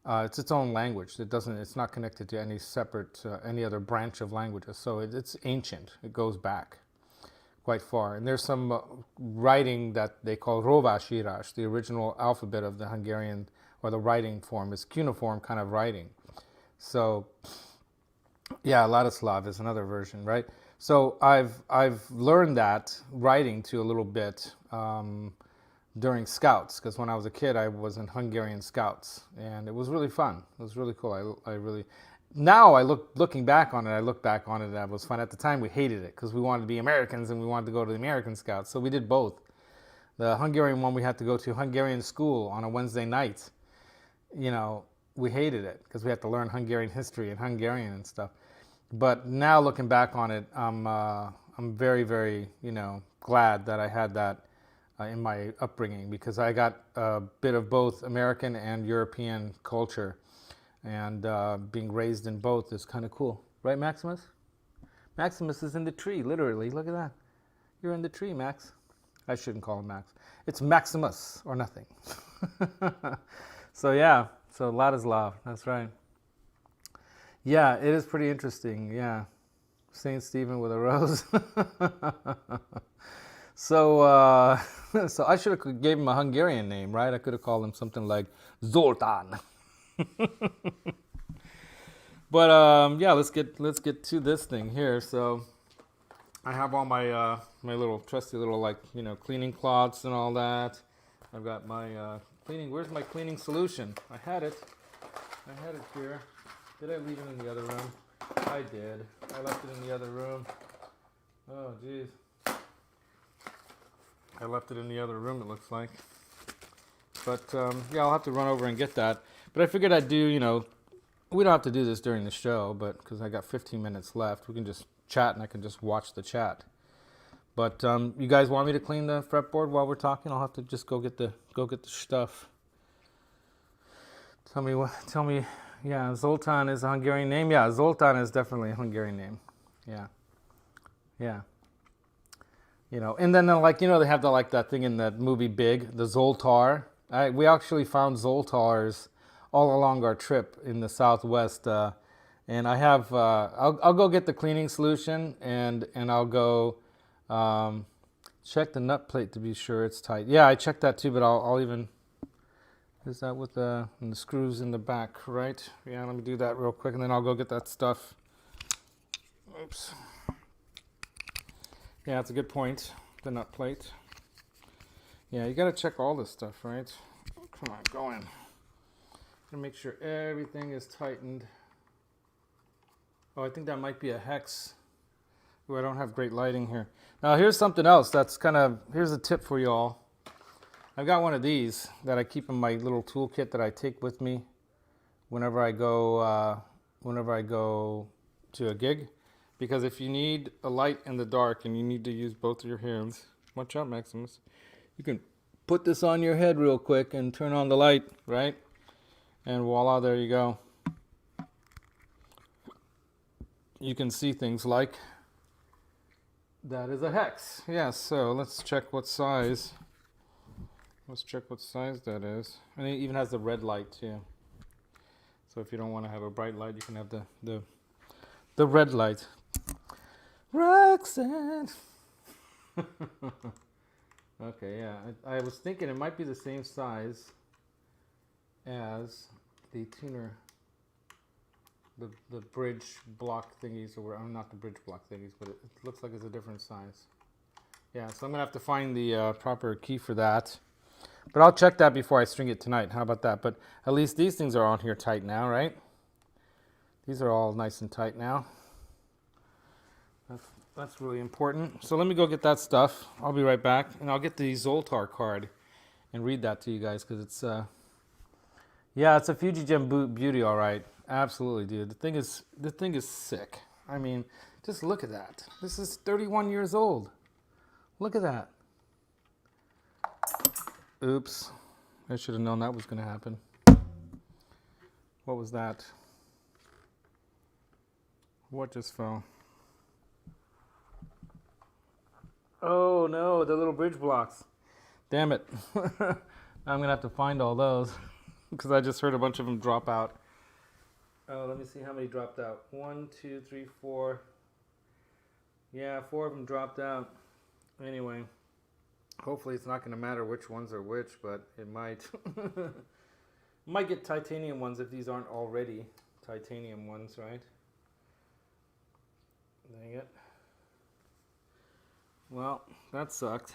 It's its own language. It's not connected to any separate, any other branch of languages. So it's ancient. It goes back quite far. And there's some writing that they call Rovásírás, the original alphabet of the Hungarian, or the writing form is cuneiform kind of writing. So yeah, Ladislav is another version, right? So I've learned that writing to a little bit during Scouts, because when I was a kid I was in Hungarian Scouts, and it was really fun. It was really cool. I really, now I looking back on it, I look back on it and that was fun. At the time we hated it because we wanted to be Americans and we wanted to go to the American Scouts, so we did both. The Hungarian one, we had to go to Hungarian school on a Wednesday night. You know, we hated it because we had to learn Hungarian history and Hungarian and stuff. But now looking back on it, I'm very, very, you know, glad that I had that in my upbringing, because I got a bit of both American and European culture, and being raised in both is kind of cool. Right, Maximus? Maximus is in the tree, literally. Look at that. You're in the tree, Max. I shouldn't call him Max. It's Maximus or nothing. So yeah, so Ladislav, that's right. Yeah, it is pretty interesting, yeah. Saint Stephen with a rose. So so I should have gave him a Hungarian name, right? I could have called him something like Zoltán. But yeah, let's get to this thing here. So I have all my my little trusty little, like, you know, cleaning cloths and all that. I've got my cleaning. Where's my cleaning solution? I had it here. Did I leave it in the other room? I did. I left it in the other room. Oh geez, I left it in the other room, it looks like. But yeah, I'll have to run over and get that. But I figured I'd do, you know, we don't have to do this during the show, but because I got 15 minutes left, we can just chat and I can just watch the chat. But you guys want me to clean the fretboard while we're talking? I'll have to just go get the stuff. Tell me. Yeah, Zoltán is a Hungarian name. Yeah, Zoltán is definitely a Hungarian name. Yeah. You know, and then like, you know, they have that thing in that movie Big, the Zoltar. We actually found Zoltars all along our trip in the Southwest, and I have I'll go get the cleaning solution, and I'll go check the nut plate to be sure it's tight. Yeah, I checked that too, but I'll even, is that with the screws in the back, right? Yeah, let me do that real quick, and then I'll go get that stuff. Oops. Yeah, that's a good point, the nut plate. Yeah, you gotta check all this stuff, right? Come on, go in. Gonna make sure everything is tightened. Oh, I think that might be a hex. Oh, I don't have great lighting here. Now here's something else that's here's a tip for you all. I've got one of these that I keep in my little toolkit that I take with me whenever I go to a gig. Because if you need a light in the dark and you need to use both of your hands, watch out, Maximus, you can put this on your head real quick and turn on the light, right? And voila, there you go. You can see things like that is a hex. Yeah, so let's check what size. Let's check what size that is. And it even has the red light too. So if you don't want to have a bright light, you can have the red light. Roxanne. Okay, yeah. I was thinking it might be the same size as the tuner, the bridge block thingies, or not the bridge block thingies, but it looks like it's a different size. Yeah, so I'm gonna have to find the proper key for that. But I'll check that before I string it tonight. How about that? But at least these things are on here tight now, right? These are all nice and tight now. That's really important. So let me go get that stuff. I'll be right back, and I'll get the Zoltar card and read that to you guys, because it's yeah, it's a Fujigem beauty, all right. Absolutely, dude. The thing is sick. I mean, just look at that. This is 31 years old. Look at that. Oops. I should have known that was going to happen. What was that? What just fell? Oh no, the little bridge blocks. Damn it. I'm going to have to find all those because I just heard a bunch of them drop out. Oh, let me see how many dropped out. 1, 2, 3, 4. Yeah, 4 of them dropped out. Anyway, hopefully it's not going to matter which ones are which, but it might. Might get titanium ones if these aren't already titanium ones, right? Dang it. Well, that sucked.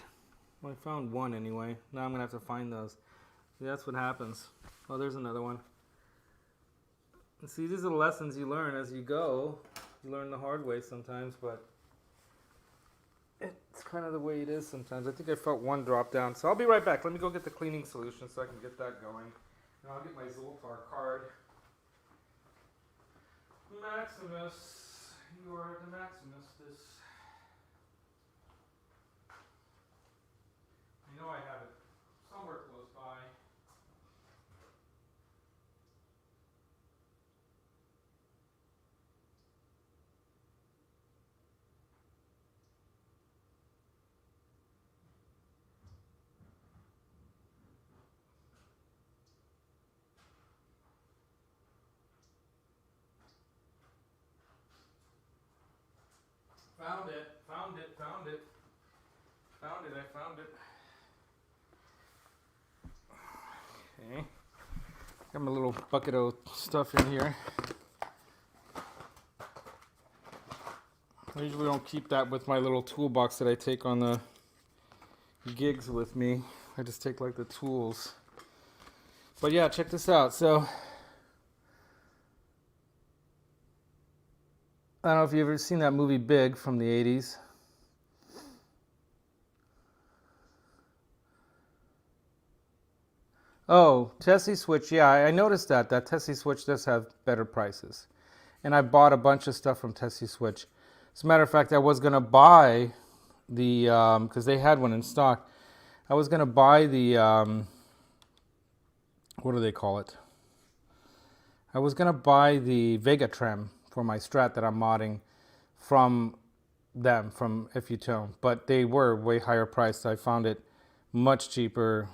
Well, I found one anyway. Now I'm going to have to find those. See, that's what happens. Oh, there's another one. And see, these are the lessons you learn as you go. You learn the hard way sometimes, but it's kind of the way it is sometimes. I think I felt one drop down. So I'll be right back. Let me go get the cleaning solution so I can get that going. And I'll get my Zoltar card. Maximus, you are the Maximus. I know I have it somewhere close by. Found it, found it, found it. Found it, I found it. Okay. Got my little bucket of stuff in here. I usually don't keep that with my little toolbox that I take on the gigs with me. I just take like the tools. But yeah, check this out. So I don't know if you've ever seen that movie Big from the 80s. Oh, Tessie Switch. Yeah, I noticed that Tessie Switch does have better prices. And I bought a bunch of stuff from Tessie Switch. As a matter of fact, I was going to buy the, because they had one in stock. I was going to buy the, what do they call it? I was going to buy the Vega Trem for my Strat that I'm modding from them, from Ifutone. But they were way higher priced. I found it much cheaper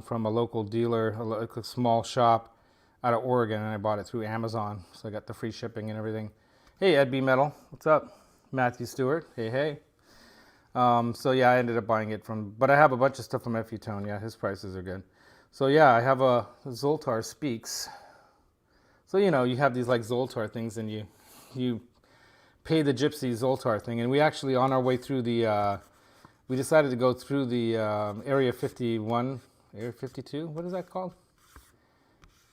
from a local dealer, a small shop out of Oregon, and I bought it through Amazon. So I got the free shipping and everything. Hey, Ed B. Metal, what's up? Matthew Stewart, hey, hey. So yeah, I ended up buying it from, but I have a bunch of stuff from Ifutone. Yeah, his prices are good. So yeah, I have a Zoltar Speaks. So you know, you have these like Zoltar things, and you pay the gypsy Zoltar thing. And we actually, on our way through the, we decided to go through the Area 51, Area 52, what is that called?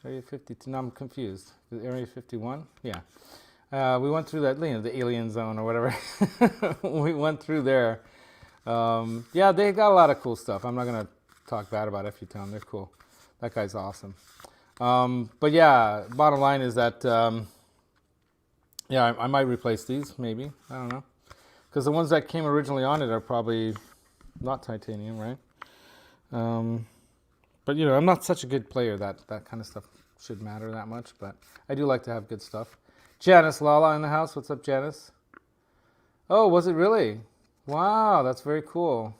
Area 52, no, I'm confused. Area 51? Yeah. We went through that, you know, the alien zone or whatever. We went through there. Yeah, they got a lot of cool stuff. I'm not going to talk bad about Ifutone. They're cool. That guy's awesome. But yeah, bottom line is that, yeah, I might replace these, maybe. I don't know. Because the ones that came originally on it are probably not titanium, right? But, you know, I'm not such a good player that kind of stuff should matter that much. But I do like to have good stuff. Janice Lala in the house. What's up, Janice? Oh, was it really? Wow, that's very cool.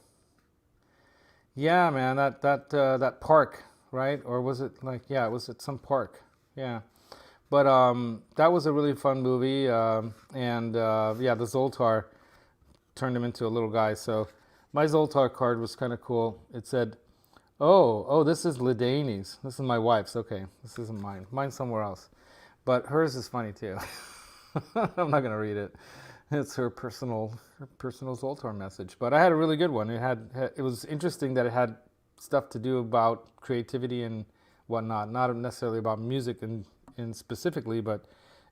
Yeah, man, that park, right? Or was it like, yeah, it was at some park. Yeah. But that was a really fun movie. Yeah, the Zoltar turned him into a little guy. So my Zoltar card was kind of cool. It said, oh, this is Ladani's. This is my wife's. Okay, this isn't mine. Mine's somewhere else. But hers is funny too. I'm not gonna read it. It's her personal Zoltar message. But I had a really good one. It was interesting that it had stuff to do about creativity and whatnot. Not necessarily about music and specifically, but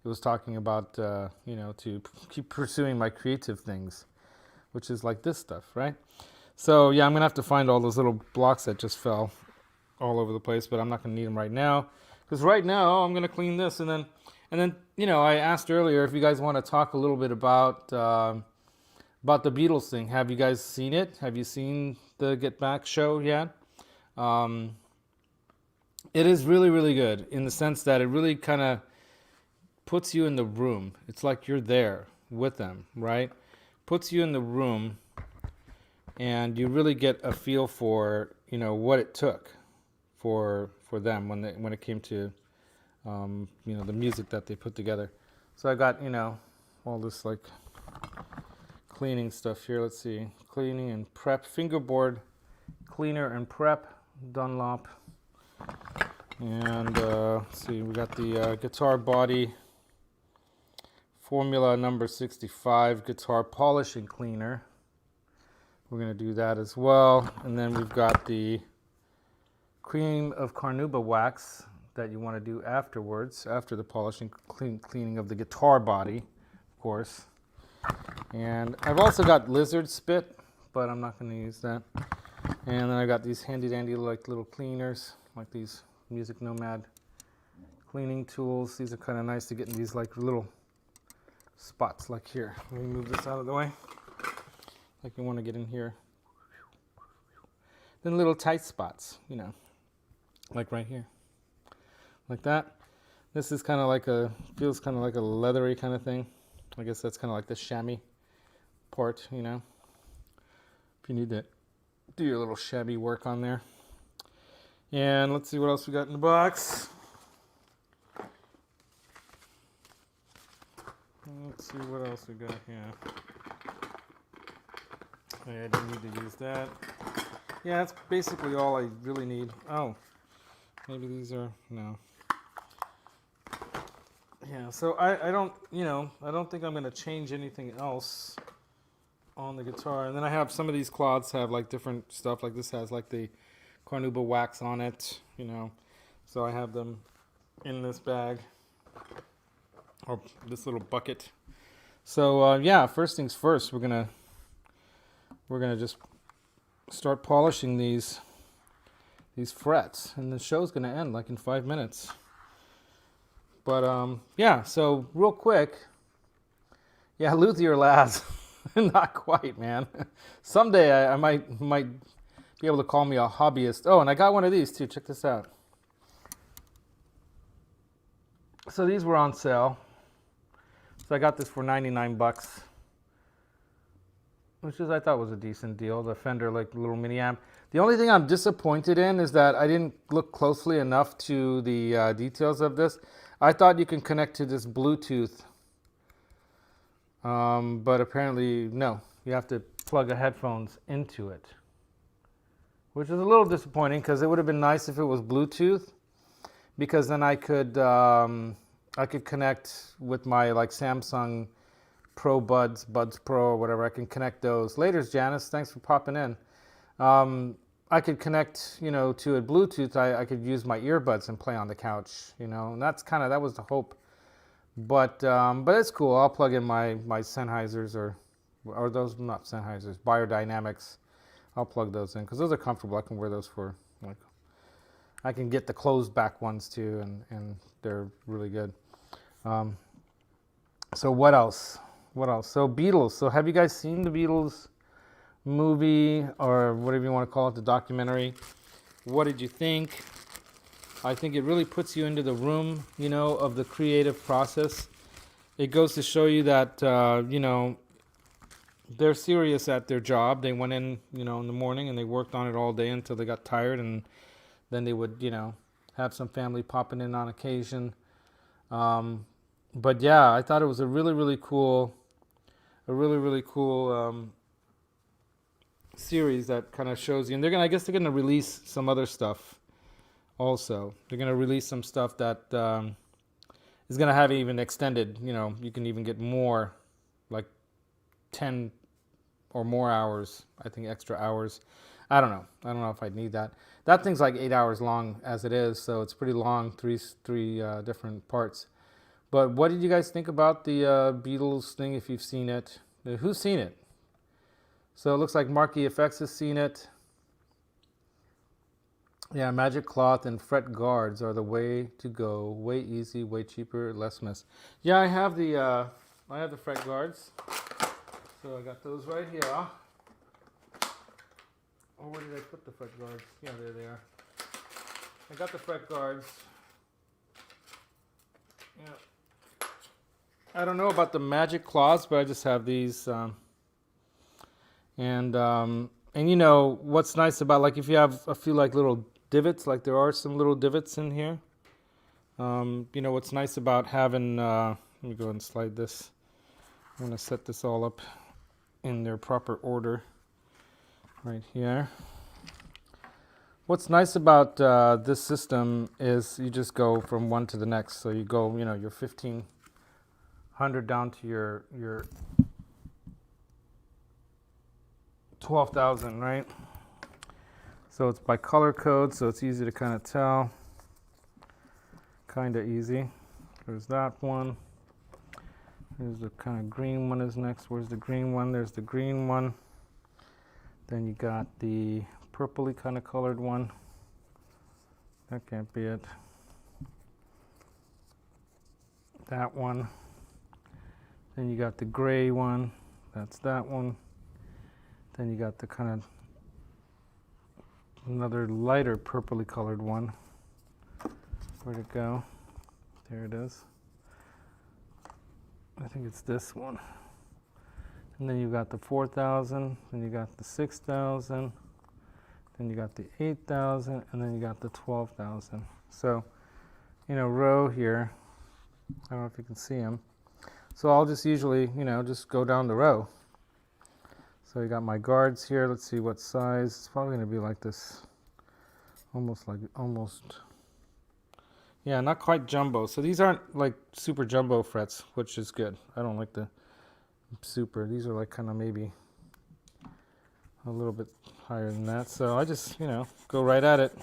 it was talking about you know, to keep pursuing my creative things, which is like this stuff, right? So yeah, I'm gonna have to find all those little blocks that just fell all over the place, but I'm not gonna need them right now. Because right now I'm gonna clean this, and then you know, I asked earlier if you guys want to talk a little bit about the Beatles thing. Have you guys seen it? Have you seen the Get Back show yet? It is really, really good in the sense that it really kind of puts you in the room. It's like you're there with them, right? Puts you in the room, and you really get a feel for, you know, what it took for them when it came to you know, the music that they put together. So I got, you know, all this like cleaning stuff here. Let's see, cleaning and prep, fingerboard cleaner and prep, Dunlop. And let's see, we got the guitar body formula number 65 guitar polishing cleaner. We're going to do that as well. And then we've got the cream of carnauba wax that you want to do afterwards, after the polishing cleaning of the guitar body, of course. And I've also got lizard spit, but I'm not going to use that. And then I got these handy dandy like little cleaners, like these Music Nomad cleaning tools. These are kind of nice to get in these like little spots like here. Let me move this out of the way. Like you want to get in here. Then little tight spots, you know, like right here. Like that. This is kind of like feels kind of like a leathery kind of thing. I guess that's kind of like the chamois part, you know. If you need to do your little chamois work on there. And let's see what else we got in the box. Let's see what else we got here. Okay, I didn't need to use that. Yeah, that's basically all I really need. Oh, maybe these are, no. Yeah, so I don't, you know, I don't think I'm going to change anything else on the guitar. And then I have some of these cloths have like different stuff. Like this has like the carnauba wax on it, you know. So I have them in this bag or this little bucket. So yeah, first things first, we're gonna just start polishing these frets, and the show's gonna end like in 5 minutes. But yeah, so real quick, yeah, Luthier Laz, not quite, man. Someday I might be able to call me a hobbyist. Oh, and I got one of these too. Check this out. So these were on sale. So I got this for 99 bucks, which is, I thought was a decent deal. The Fender like little mini amp. The only thing I'm disappointed in is that I didn't look closely enough to the details of this. I thought you can connect to this Bluetooth, but apparently no. You have to plug the headphones into it, which is a little disappointing because it would have been nice if it was Bluetooth, because then I could connect with my like Samsung Pro Buds Pro or whatever. I can connect those. Laters, Janice. Thanks for popping in. I could connect, you know, to a Bluetooth. I could use my earbuds and play on the couch, you know, and that was the hope. But it's cool. I'll plug in my Sennheisers or those, not Sennheisers, Biodynamics. I'll plug those in because those are comfortable. I can wear those for, like, I can get the closed back ones too, and they're really good. So what else? So Beatles. So have you guys seen the Beatles movie, or whatever you want to call it, the documentary? What did you think? I think it really puts you into the room, you know, of the creative process. It goes to show you that, you know, they're serious at their job. They went in, you know, in the morning and they worked on it all day until they got tired, and then they would, you know, have some family popping in on occasion. But yeah, I thought it was a really cool series that kind of shows you. And I guess they're gonna release some other stuff also. They're gonna release some stuff that is gonna have even extended. You know, you can even get more, like 10 or more hours. I think extra hours. I don't know if I'd need that. That thing's like 8 hours long as it is, so it's pretty long. Three different parts. But what did you guys think about the Beatles thing? If you've seen it, who's seen it? So it looks like Marky FX has seen it. Yeah, magic cloth and fret guards are the way to go. Way easy, way cheaper, less mess. Yeah, I have the fret guards. So I got those right here. Oh, where did I put the fret guards? Yeah, there they are. I got the fret guards. Yeah. I don't know about the magic cloths, but I just have these. And you know what's nice about, like, if you have a few like little divots, like there are some little divots in here. You know what's nice about having. Let me go ahead and slide this. I'm gonna set this all up in their proper order right here. What's nice about this system is you just go from one to the next. So you go, you know, your 1500 down to your 12,000, right? So it's by color code, so it's easy to kind of tell. Kind of easy. There's that one. There's the kind of green one is next. Where's the green one? There's the green one. Then you got the purpley kind of colored one. That can't be it. That one. Then you got the gray one. That's that one. Then you got the kind of another lighter purpley colored one. Where'd it go? There it is. I think it's this one. And then you got the 4,000, then you got the 6,000, then you got the 8,000, and then you got the 12,000. So, you know, row here, I don't know if you can see them. So I'll just usually, you know, just go down the row. So you got my guards here. Let's see what size. It's probably going to be like this, almost, yeah, not quite jumbo. So these aren't like super jumbo frets, which is good. I don't like the super. These are like kind of maybe a little bit higher than that. So I just, you know, go right at it,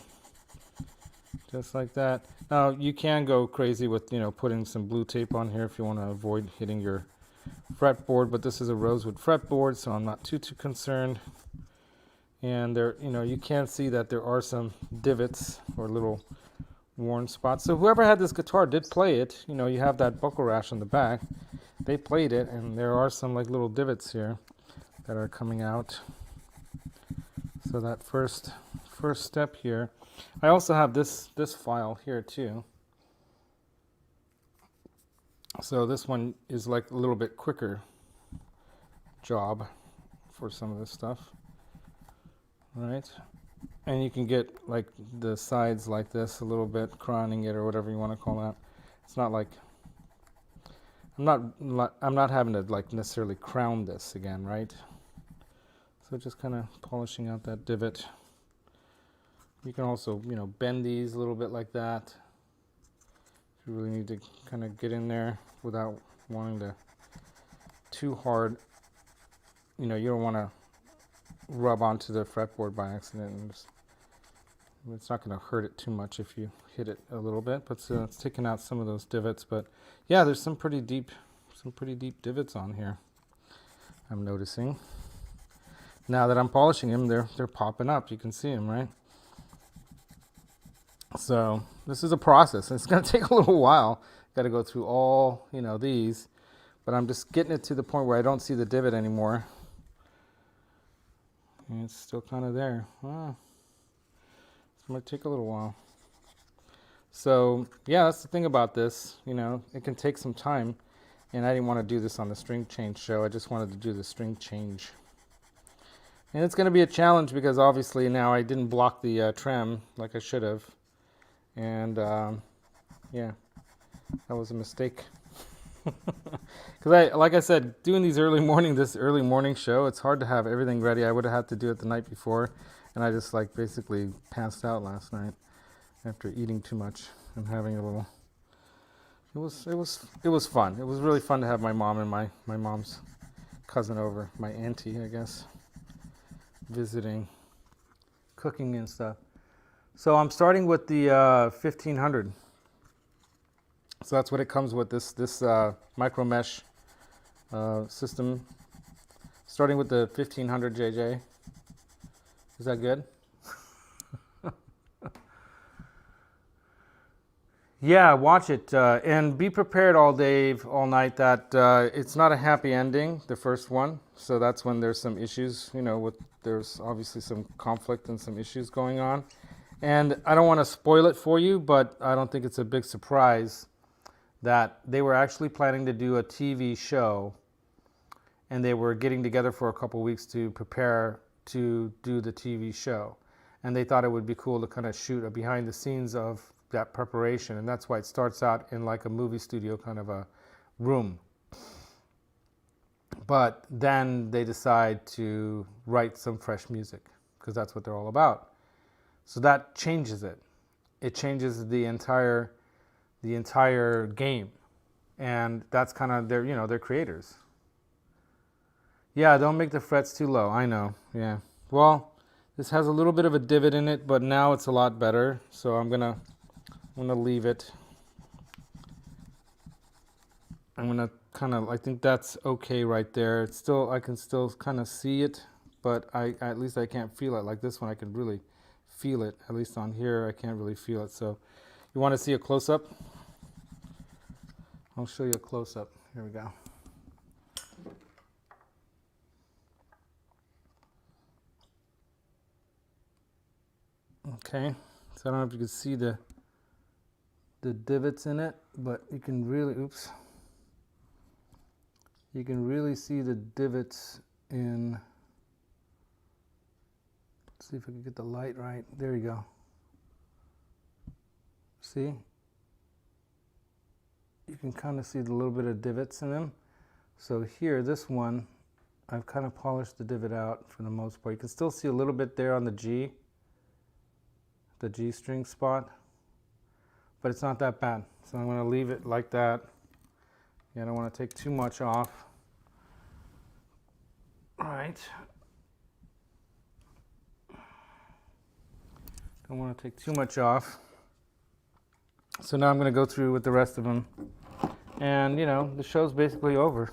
just like that. Now you can go crazy with, you know, putting some blue tape on here if you want to avoid hitting your fretboard, but this is a rosewood fretboard, so I'm not too concerned. And there, you know, you can see that there are some divots or little worn spots. So whoever had this guitar did play it. You know, you have that buckle rash on the back. They played it, and there are some like little divots here that are coming out. So that first step here. I also have this file here too. So this one is like a little bit quicker job for some of this stuff. All right. And you can get like the sides like this a little bit, crowning it or whatever you want to call that. It's not like I'm not having to like necessarily crown this again, right? So just kind of polishing out that divot. You can also, you know, bend these a little bit like that. You really need to kind of get in there without wanting to too hard. You know, you don't want to rub onto the fretboard by accident. And just, it's not going to hurt it too much if you hit it a little bit, but so it's taking out some of those divots. But yeah, there's some pretty deep divots on here, I'm noticing. Now that I'm polishing them, they're popping up. You can see them, right? So this is a process. It's going to take a little while. Got to go through all, you know, these, but I'm just getting it to the point where I don't see the divot anymore. And it's still kind of there. It's going to take a little while. So yeah, that's the thing about this. You know, it can take some time, and I didn't want to do this on the string change show. I just wanted to do the string change. And it's going to be a challenge because obviously now I didn't block the trem like I should have. And yeah, that was a mistake. Because like I said, doing this early morning show, it's hard to have everything ready. I would have had to do it the night before, and I just like basically passed out last night after eating too much and having a little. It was fun. It was really fun to have my mom and my mom's cousin over, my auntie, I guess, visiting, cooking and stuff. So I'm starting with the 1500. So that's what it comes with, this micro mesh system. Starting with the 1500 JJ. Is that good? Yeah, watch it and be prepared all day, all night that it's not a happy ending, the first one. So that's when there's some issues, you know, there's obviously some conflict and some issues going on. And I don't want to spoil it for you, but I don't think it's a big surprise that they were actually planning to do a TV show, and they were getting together for a couple weeks to prepare to do the TV show. And they thought it would be cool to kind of shoot a behind the scenes of that preparation, and that's why it starts out in like a movie studio kind of a room. But then they decide to write some fresh music, because that's what they're all about. So that changes it. It changes the entire game. And that's kind of their, they're creators. Yeah, don't make the frets too low. I know. Yeah. Well, this has a little bit of a divot in it, but now it's a lot better. So I'm gonna leave it. I'm gonna I think that's okay right there. It's still, I can still kind of see it, but at least I can't feel it. Like this one, I can really feel it. At least on here, I can't really feel it. So you want to see a close-up? I'll show you a close-up. Here we go. Okay, so I don't know if you can see the divots in it, but you can really, oops. You can really see the divots in, let's see if I can get the light right. There you go. See? You can kind of see the little bit of divots in them. So here, this one, I've kind of polished the divot out for the most part. You can still see a little bit there on the G string spot, but it's not that bad. So I'm going to leave it like that. Yeah, I don't want to take too much off. All right. Don't want to take too much off. So now I'm going to go through with the rest of them. And, the show's basically over.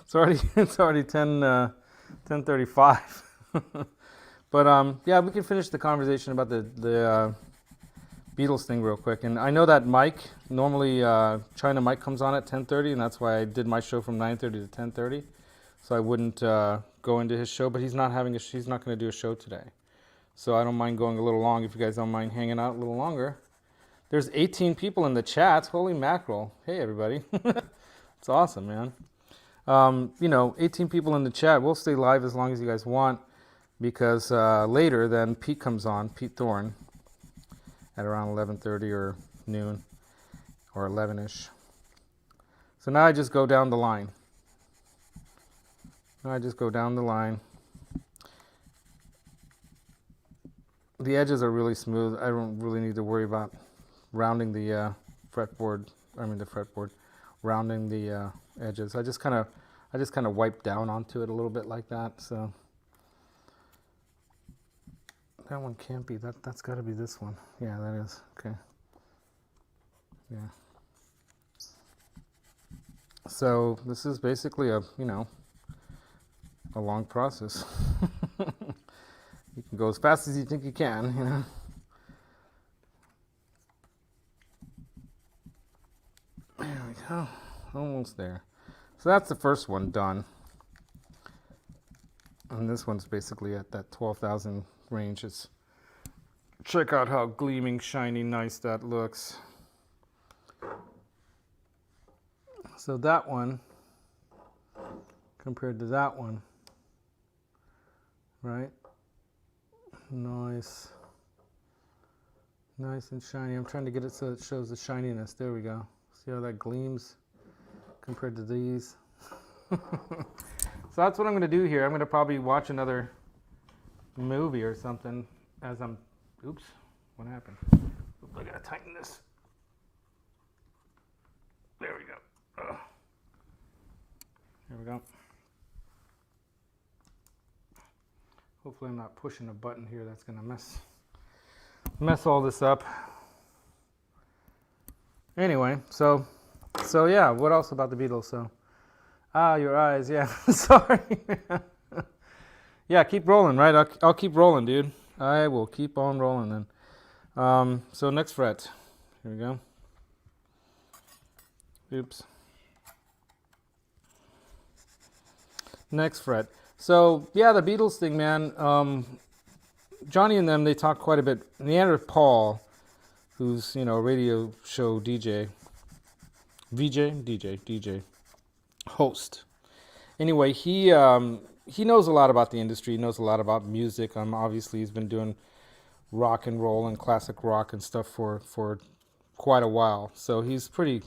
It's already 10:35. But yeah, we can finish the conversation about the Beatles thing real quick. And I know that Mike, normally China Mike comes on at 10:30, and that's why I did my show from 9:30 to 10:30. So I wouldn't go into his show, but he's not going to do a show today. So I don't mind going a little long if you guys don't mind hanging out a little longer. There's 18 people in the chat. Holy mackerel. Hey, everybody. It's awesome, man. 18 people in the chat. We'll stay live as long as you guys want, because later then Pete comes on, Pete Thorne, at around 11:30 or noon or 11-ish. So now I just go down the line. The edges are really smooth. I don't really need to worry about rounding the rounding the edges. I just kind of wipe down onto it a little bit like that. So that one can't be, that's got to be this one. Yeah, that is. Okay. Yeah. So this is basically a long process. You can go as fast as you think you can, There we go. Almost there. So that's the first one done. And this one's basically at that 12,000 range. Check out how gleaming, shiny, nice that looks. So that one, compared to that one, right? Nice and shiny. I'm trying to get it so it shows the shininess. There we go. See how that gleams compared to these? So that's what I'm going to do here. I'm going to probably watch another movie or something as I'm... Oops, what happened? Oops, I got to tighten this. There we go. There we go. Hopefully I'm not pushing a button here that's going to mess all this up. Anyway, so yeah, what else about the Beatles? So, your eyes, yeah. Sorry. Yeah, keep rolling, right? I'll keep rolling, dude. I will keep on rolling then. So next fret. Here we go. Oops. Next fret. So yeah, the Beatles thing, man. Johnny and them, they talk quite a bit. Paul, who's a radio show DJ, host. Anyway, he knows a lot about the industry. He knows a lot about music. Obviously, he's been doing rock and roll and classic rock and stuff for quite a while. So he's pretty,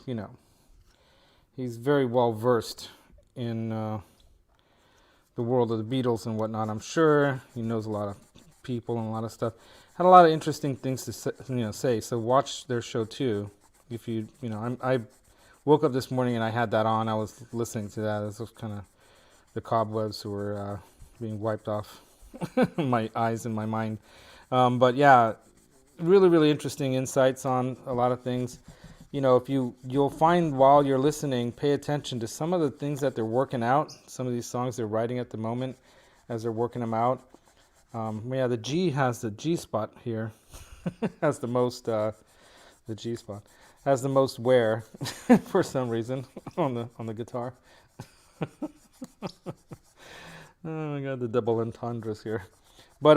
he's very well versed in the world of the Beatles and whatnot. I'm sure he knows a lot of people and a lot of stuff. had a lot of interesting things to say. So watch their show too. If I woke up this morning and I had that on. I was listening to that. It was kind of the cobwebs were being wiped off my eyes and my mind. But yeah, really, really interesting insights on a lot of things. If you'll find while you're listening, pay attention to some of the things that they're working out. Some of these songs they're writing at the moment as they're working them out. The G has the G spot here. Has the most, the G spot has the most wear for some reason on the guitar. Oh my God, the double entendres here. But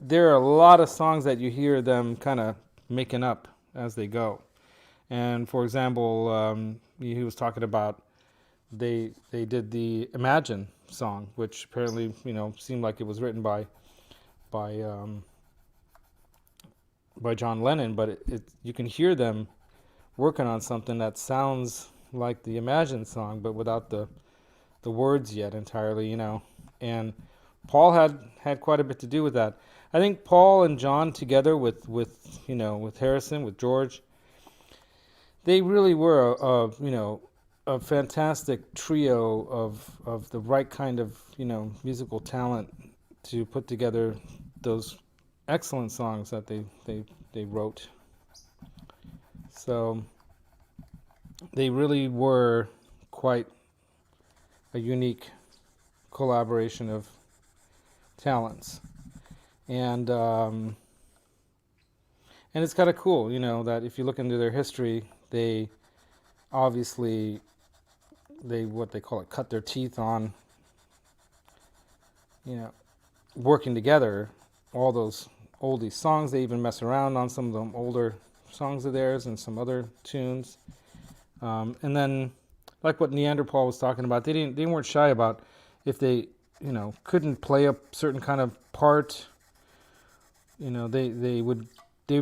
there are a lot of songs that you hear them kind of making up as they go. And for example, he was talking about they did the Imagine song, which apparently seemed like it was written by John Lennon, but you can hear them working on something that sounds like the Imagine song, but without the words yet entirely, And Paul had quite a bit to do with that. I think Paul and John together with Harrison, with George, they really were a fantastic trio of the right kind of musical talent to put together those excellent songs that they wrote. So they really were quite a unique collaboration of talents. And it's kind of cool, that if you look into their history, they obviously what they call it, cut their teeth on, working together, all those oldie songs. They even mess around on some of the older songs of theirs and some other tunes. And then, like what Neanderthal was talking about, they weren't shy about if they, couldn't play a certain kind of part. They would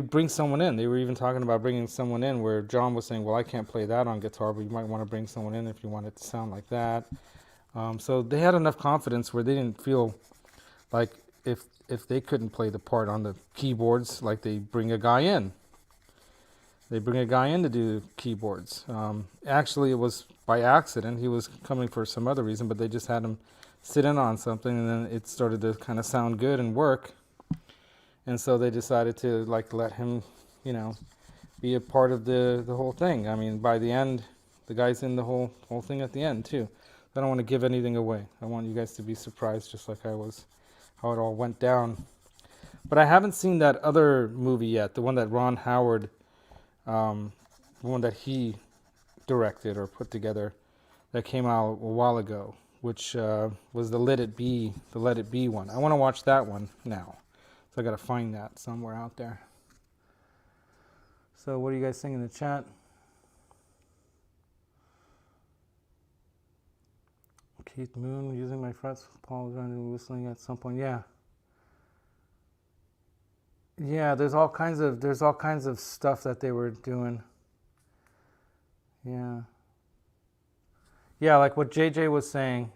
bring someone in. They were even talking about bringing someone in where John was saying, well, I can't play that on guitar, but you might want to bring someone in if you want it to sound like that. So they had enough confidence where they didn't feel like if they couldn't play the part on the keyboards, like they bring a guy in. They bring a guy in to do keyboards. Actually, it was by accident. He was coming for some other reason, but they just had him sit in on something, and then it started to kind of sound good and work. And so they decided to let him, be a part of the whole thing. I mean, by the end, the guy's in the whole thing at the end too. I don't want to give anything away. I want you guys to be surprised, just like I was, how it all went down. But I haven't seen that other movie yet, the one that Ron Howard, the one that he directed or put together, that came out a while ago, which was the Let It Be one. I want to watch that one now. So I got to find that somewhere out there. So what are you guys saying in the chat? Keith Moon, using my frets. Paul was whistling at some point. Yeah. Yeah, there's all kinds of stuff that they were doing. Yeah. Yeah, like what JJ was saying,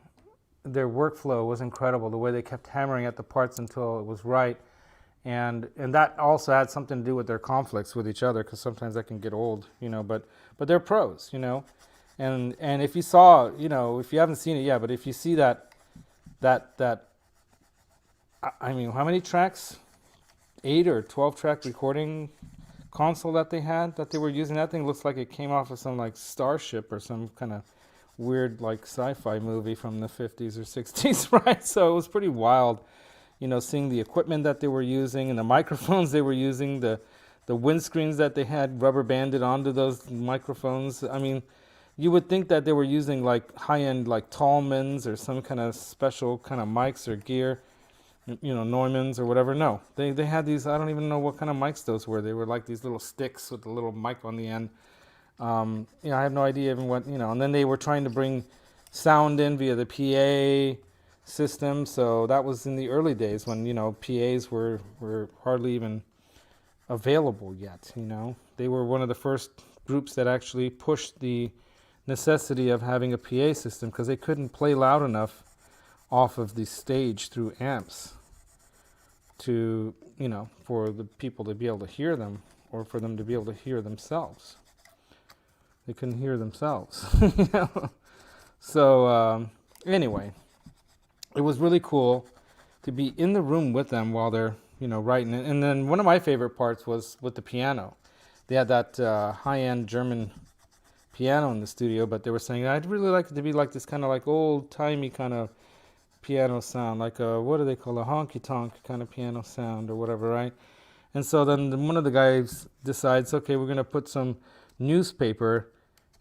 their workflow was incredible. The way they kept hammering at the parts until it was right. And that also had something to do with their conflicts with each other, because sometimes that can get old, but they're pros, and if you saw, if you haven't seen it yet, but if you see that I mean, how many tracks, 8 or 12 track recording console that they were using, that thing looks like it came off of some Starship or some kind of weird sci-fi movie from the 50s or 60s, right? So it was pretty wild. Seeing the equipment that they were using and the microphones they were using, the windscreens that they had rubber banded onto those microphones. I mean, you would think that they were using high-end Tallmans or some kind of special kind of mics or gear, Neumanns or whatever. No, they had these, I don't even know what kind of mics those were. They were like these little sticks with a little mic on the end. I have no idea even what, and then they were trying to bring sound in via the PA system. So that was in the early days when PAs were hardly even available yet. They were one of the first groups that actually pushed the necessity of having a PA system, because they couldn't play loud enough off of the stage through amps. to, you know, for the people to be able to hear them, or for them to be able to hear themselves. They couldn't hear themselves. You know? So anyway, it was really cool to be in the room with them while they're, you know, writing it. And then one of my favorite parts was with the piano. They had that high-end German piano in the studio, but they were saying, I'd really like it to be like this kind of like old-timey kind of piano sound, like a, what do they call, a honky-tonk kind of piano sound or whatever, right? And so then one of the guys decides, okay, we're going to put some newspaper,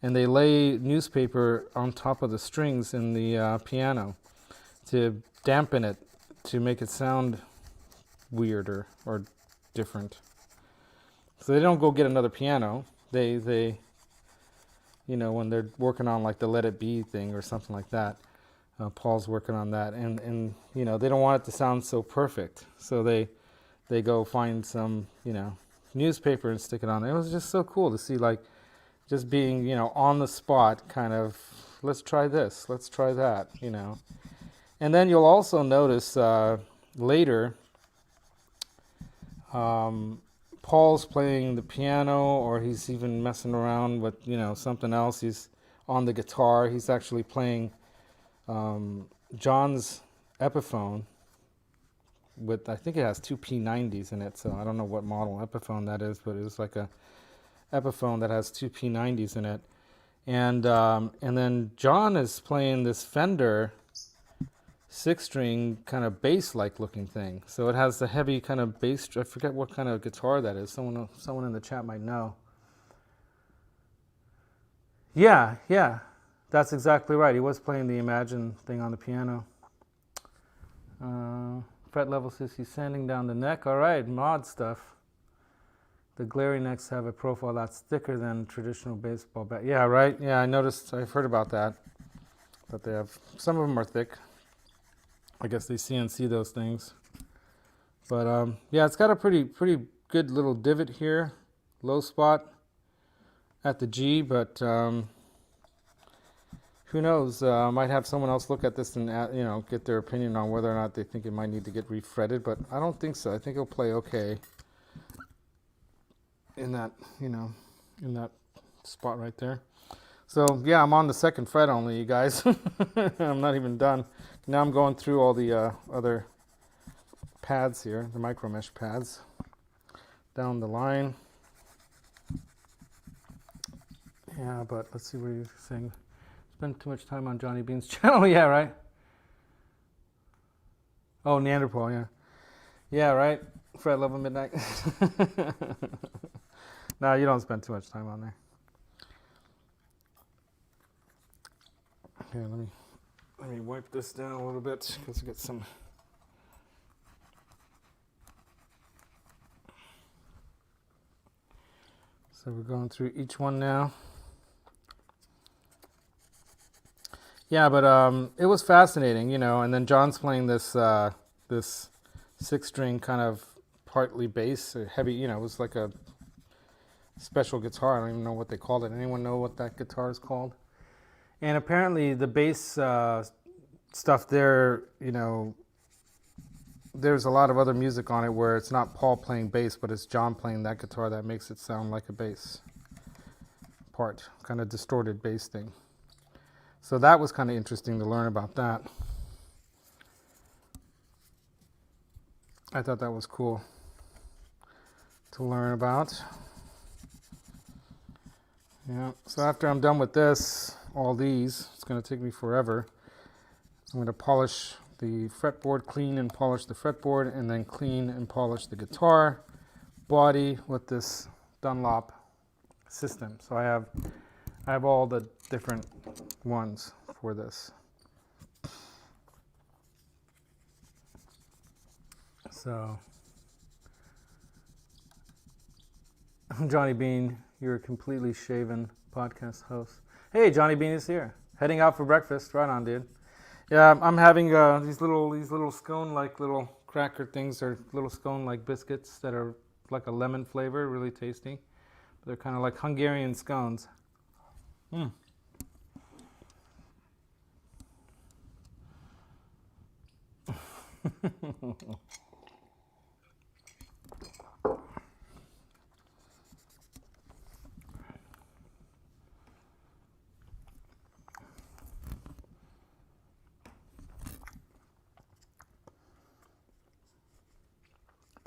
and they lay newspaper on top of the strings in the piano to dampen it, to make it sound weirder or different. So they don't go get another piano. They you know, when they're working on like the Let It Be thing or something like that, Paul's working on that, and you know, they don't want it to sound so perfect, so they go find some, you know, newspaper and stick it on there. It was just so cool to see, like, just being, you know, on the spot, kind of, let's try this, let's try that, you know. And then you'll also notice later, Paul's playing the piano, or he's even messing around with, you know, something else. He's on the guitar. He's actually playing John's Epiphone with, I think it has two P90s in it, so I don't know what model Epiphone that is, but it was like a Epiphone that has two P90s in it. And then John is playing this Fender 6-string kind of bass-like looking thing. So it has the heavy kind of bass. I forget what kind of guitar that is. Someone in the chat might know. Yeah, that's exactly right. He was playing the Imagine thing on the piano. Fret level says he's sanding down the neck. All right, mod stuff. The glary necks have a profile that's thicker than traditional baseball bat. Yeah, right. Yeah, I noticed. I've heard about that. But they have, some of them are thick. I guess they CNC those things. But yeah, it's got a pretty good little divot here, low spot at the G, but who knows? I might have someone else look at this and you know, get their opinion on whether or not they think it might need to get refretted, but I don't think so. I think it'll play okay in that, you know, in that spot right there. So yeah, I'm on the 2nd fret only, you guys. I'm not even done. Now I'm going through all the other pads here, the micro mesh pads, down the line. Yeah, but let's see what you're saying. Spend too much time on Johnny Beane's channel. Yeah, right. Oh, Neanderthal, yeah. Yeah, right. Fret level midnight. No, you don't spend too much time on there. Here, let me wipe this down a little bit because I got some. So we're going through each one now. Yeah, but it was fascinating, you know. And then John's playing this this 6-string kind of partly bass, heavy. You know, it was like a special guitar. I don't even know what they called it. Anyone know what that guitar is called? And apparently the bass stuff there, you know, there's a lot of other music on it where it's not Paul playing bass, but it's John playing that guitar that makes it sound like a bass part, kind of distorted bass thing. So that was kind of interesting to learn about that. I thought that was cool to learn about. Yeah, so after I'm done with this, all these, it's going to take me forever. I'm going to polish the fretboard, clean and polish the fretboard, and then clean and polish the guitar body with this Dunlop system. So I have all the different ones for this. So Johnny Beane, you're a completely shaven podcast host. Hey, Johnny Beane is here. Heading out for breakfast. Right on, dude. Yeah, I'm having these little scone-like little cracker things, or little scone-like biscuits that are like a lemon flavor, really tasty. They're kind of like Hungarian scones.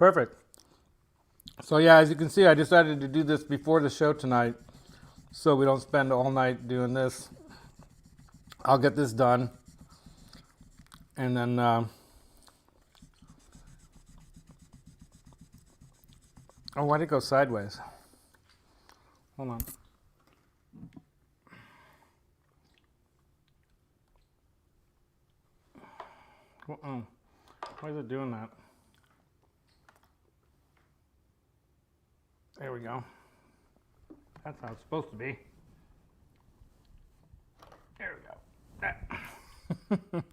Perfect. So yeah, as you can see, I decided to do this before the show tonight, so we don't spend all night doing this. I'll get this done, and then oh, why'd it go sideways? Hold on. Why is it doing that? There we go. That's how it's supposed to be. There we go.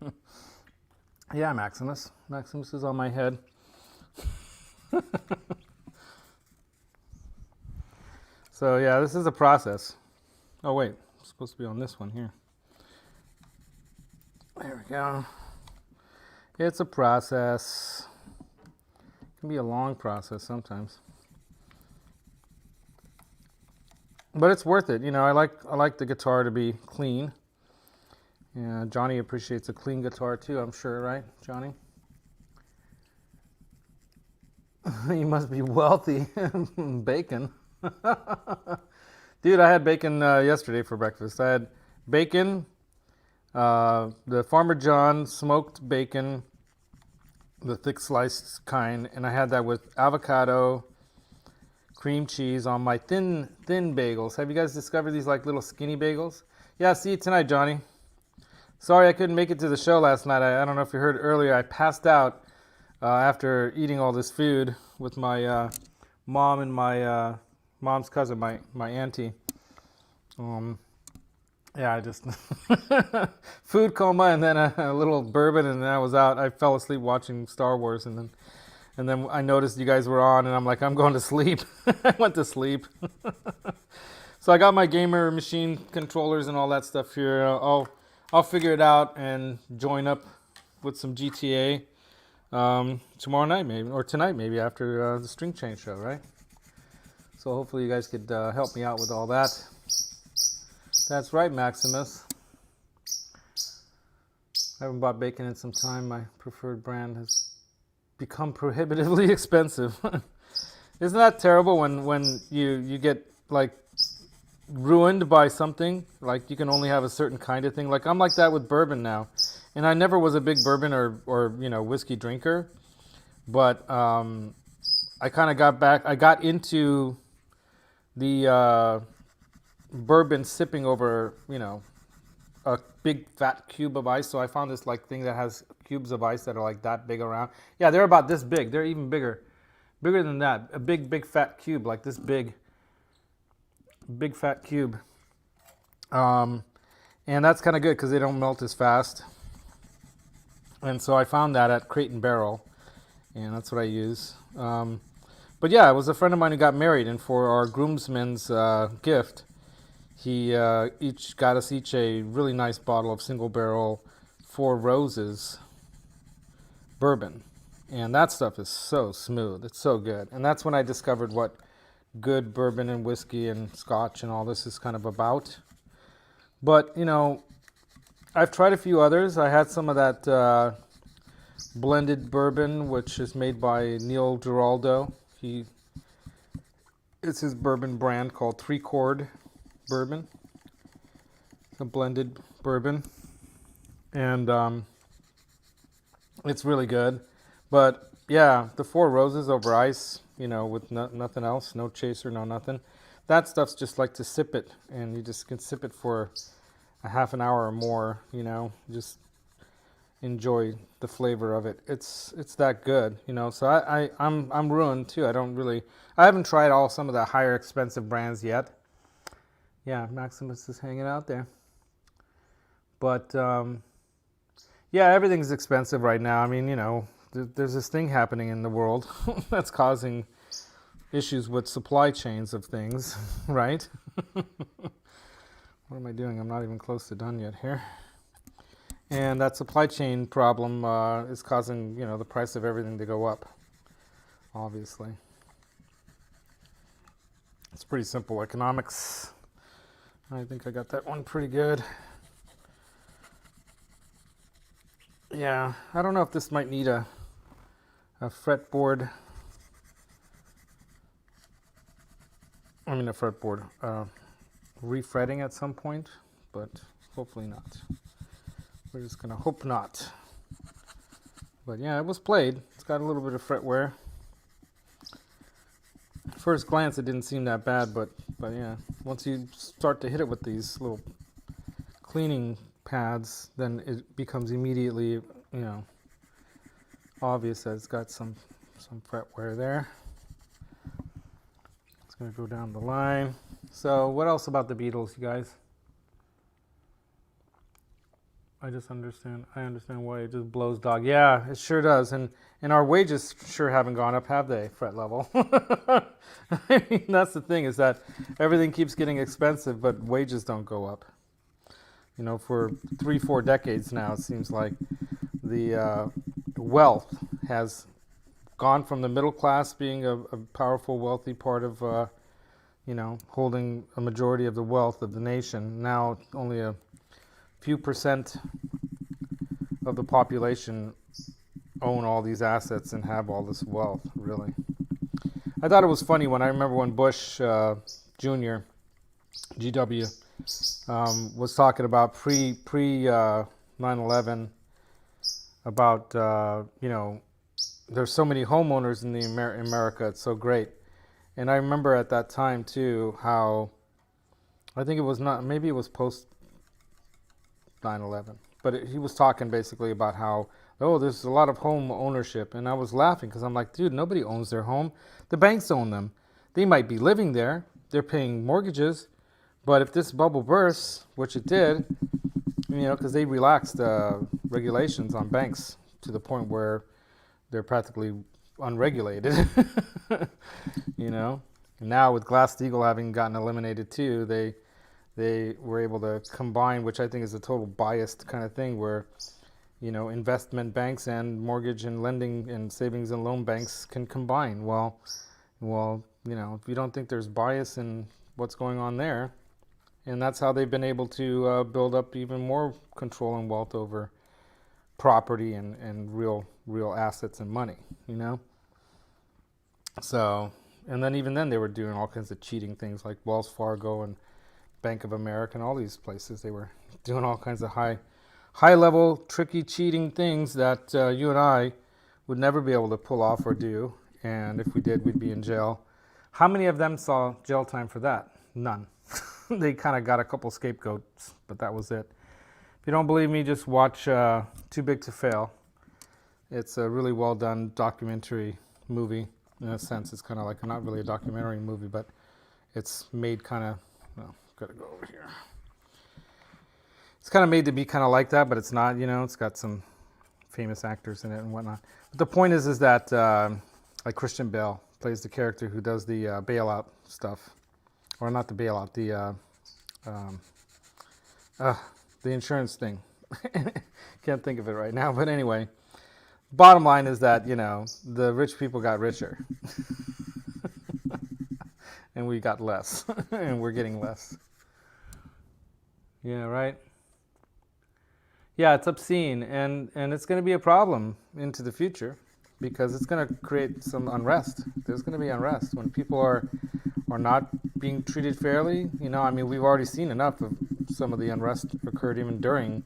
Yeah, Maximus. Maximus is on my head. So yeah, this is a process. Oh wait, it's supposed to be on this one here. There we go. It's a process. It can be a long process sometimes. But it's worth it. You know, I like the guitar to be clean. Yeah, Johnny appreciates a clean guitar too, I'm sure, right, Johnny? You must be wealthy. Bacon. Dude, I had bacon yesterday for breakfast. I had bacon, the Farmer John smoked bacon, the thick sliced kind, and I had that with avocado, cream cheese on my thin bagels. Have you guys discovered these like little skinny bagels? Yeah, see you tonight, Johnny. Sorry I couldn't make it to the show last night. I don't know if you heard earlier, I passed out after eating all this food with my mom and my mom's cousin, my auntie. Yeah, I just food coma and then a little bourbon and then I was out. I fell asleep watching Star Wars and then I noticed you guys were on and I'm like, I'm going to sleep. I went to sleep. So I got my gamer machine controllers and all that stuff here. I'll figure it out and join up with some GTA tomorrow night maybe, or tonight maybe after the string change show, right? So hopefully you guys could help me out with all that. That's right, Maximus. I haven't bought bacon in some time. My preferred brand has become prohibitively expensive. Isn't that terrible when you get like ruined by something? Like you can only have a certain kind of thing. Like I'm like that with bourbon now. And I never was a big bourbon or you know, whiskey drinker. But I kind of got back. I got into the bourbon sipping over, you know, a big fat cube of ice. So I found this like thing that has cubes of ice that are like that big around. Yeah, they're about this big. They're even bigger than that. A big fat cube, like this big fat cube. And that's kind of good because they don't melt as fast. And so I found that at Crate and Barrel, and that's what I use. But yeah, it was a friend of mine who got married, and for our groomsmen's gift, he each got us each a really nice bottle of single barrel Four Roses bourbon. And that stuff is so smooth. It's so good. And that's when I discovered what good bourbon and whiskey and scotch and all this is kind of about. But, you know, I've tried a few others. I had some of that blended bourbon, which is made by Neil Giraldo. It's his bourbon brand called Three Chord Bourbon. It's a blended bourbon. And it's really good. But yeah, the Four Roses over ice, you know, with nothing else, no chaser, no nothing. That stuff's just like to sip it, and you just can sip it for a half an hour or more, you know, just enjoy the flavor of it. It's that good, you know. So I'm ruined too. I haven't tried some of the higher expensive brands yet. Yeah, Maximus is hanging out there. But yeah, everything's expensive right now. I mean, you know, there's this thing happening in the world that's causing issues with supply chains of things, right? What am I doing? I'm not even close to done yet here. And that supply chain problem is causing, you know, the price of everything to go up, obviously. It's pretty simple economics. I think I got that one pretty good. Yeah, I don't know if this might need a fretboard I mean a fretboard, refretting at some point, but hopefully not. We're just gonna hope not. But yeah, it was played. It's got a little bit of fret wear. First glance, it didn't seem that bad, but yeah, once you start to hit it with these little cleaning pads, then it becomes immediately, you know, obvious that it's got some fret wear there. It's gonna go down the line. So what else about the Beatles, you guys? I understand why it just blows dog. Yeah, it sure does. And our wages sure haven't gone up, have they, fret level? I mean, that's the thing, is that everything keeps getting expensive, but wages don't go up. You know, for 3-4 decades now, it seems like the wealth has gone from the middle class being a powerful, wealthy part of, you know, holding a majority of the wealth of the nation. Now only a few percent of the population own all these assets and have all this wealth, really. I thought it was funny when I remember when Bush Jr., GW, was talking about pre 9/11 about, you know, there's so many homeowners in the America, it's so great. And I remember at that time too how, I think it was not, maybe it was post 9/11, but he was talking basically about how, oh, there's a lot of home ownership, and I was laughing because I'm like, dude, nobody owns their home. The banks own them. They might be living there, they're paying mortgages, but if this bubble bursts, which it did, you know, because they relaxed regulations on banks to the point where they're practically unregulated, you know. Now with Glass-Steagall having gotten eliminated too, they were able to combine, which I think is a total biased kind of thing, where, you know, investment banks and mortgage and lending and savings and loan banks can combine. Well, you know, if you don't think there's bias in what's going on there, and that's how they've been able to build up even more control and wealth over property and real assets and money, you know. So, and then even then they were doing all kinds of cheating things like Wells Fargo and Bank of America and all these places. They were doing all kinds of high level tricky cheating things that you and I would never be able to pull off or do, and if we did, we'd be in jail. How many of them saw jail time for that? None. They kind of got a couple scapegoats, but that was it. If you don't believe me, just watch Too Big to Fail. It's a really well done documentary movie. In a sense, it's kind of like, not really a documentary movie, but it's made kind of, well, gotta go over here. It's kind of made to be kind of like that, but it's not, you know. It's got some famous actors in it and whatnot. But the point is that like Christian Bale plays the character who does the bailout stuff, or not the bailout, the insurance thing. Can't think of it right now, but anyway, bottom line is that, you know, the rich people got richer and we got less and we're getting less. Yeah, right. Yeah, it's obscene, and it's going to be a problem into the future because it's going to create some unrest. There's going to be unrest when people are not being treated fairly. You know, I mean, we've already seen enough of some of the unrest occurred even during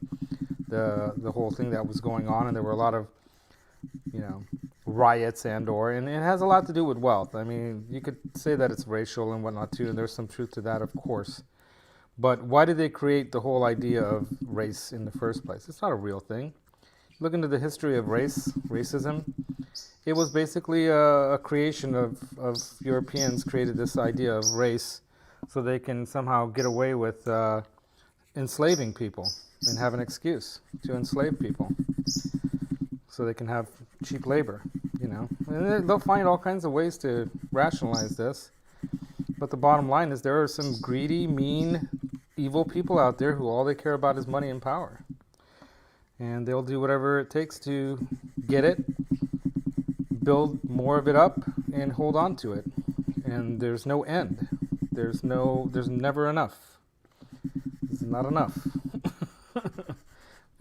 the whole thing that was going on, and there were a lot of, you know, riots and it has a lot to do with wealth. I mean, you could say that it's racial and whatnot too, and there's some truth to that, of course. But why did they create the whole idea of race in the first place? It's not a real thing. Look into the history of racism. It was basically a creation of Europeans created this idea of race so they can somehow get away with enslaving people and have an excuse to enslave people so they can have cheap labor, you know. And they'll find all kinds of ways to rationalize this. But the bottom line is there are some greedy, mean, evil people out there who all they care about is money and power. And they'll do whatever it takes to get it, build more of it up, and hold on to it. And there's no end. There's never enough. There's not enough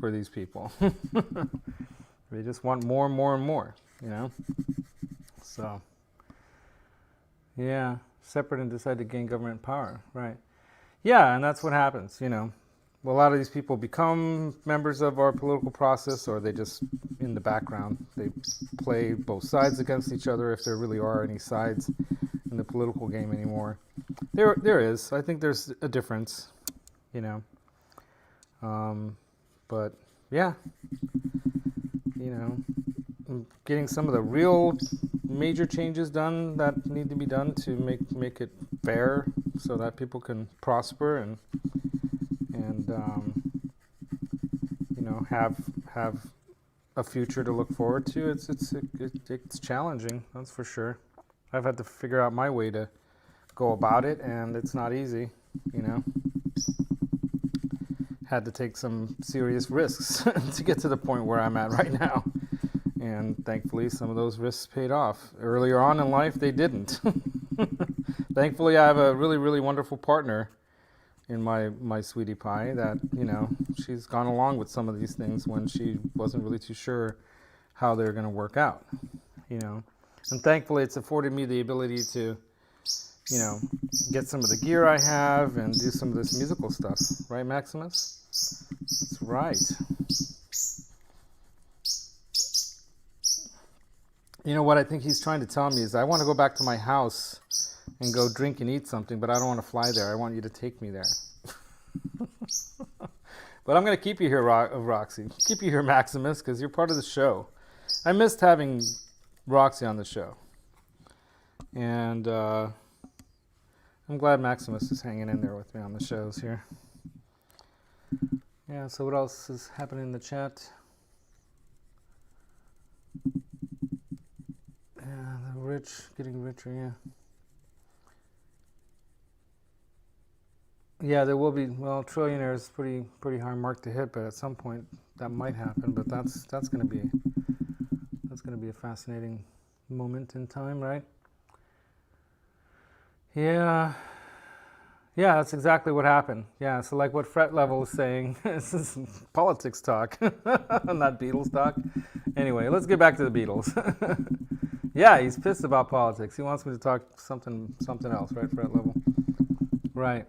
for these people. They just want more and more and more, you know? So, yeah. separate and decide to gain government power, right? Yeah, and that's what happens, you know. Well, a lot of these people become members of our political process, or they just, in the background, they play both sides against each other, if there really are any sides in the political game anymore. There is. I think there's a difference, you know. But, yeah, you know, getting some of the real major changes done that need to be done to make it fair so that people can prosper and you know, have a future to look forward to. It's challenging, that's for sure. I've had to figure out my way to go about it, and it's not easy, you know. Had to take some serious risks to get to the point where I'm at right now. And thankfully, some of those risks paid off. Earlier on in life, they didn't. Thankfully, I have a really, really wonderful partner in my sweetie pie that, you know, she's gone along with some of these things when she wasn't really too sure how they're going to work out, you know. And thankfully, it's afforded me the ability to, you know, get some of the gear I have and do some of this musical stuff. Right, Maximus? That's right. You know what I think he's trying to tell me is I want to go back to my house and go drink and eat something, but I don't want to fly there. I want you to take me there. But I'm going to keep you here, Roxy. Keep you here, Maximus, because you're part of the show. I missed having Roxy on the show. And I'm glad Maximus is hanging in there with me on the shows here. Yeah, so what else is happening in the chat? Yeah, the rich getting richer, yeah. Yeah, there will be, well, trillionaire is pretty hard mark to hit, but at some point that might happen, but that's going to be a fascinating moment in time, right? Yeah. Yeah, that's exactly what happened. Yeah, so like what Fret Level is saying, this is politics talk, not Beatles talk. Anyway, let's get back to the Beatles. Yeah, he's pissed about politics. He wants me to talk something else, right, Fret Level? Right.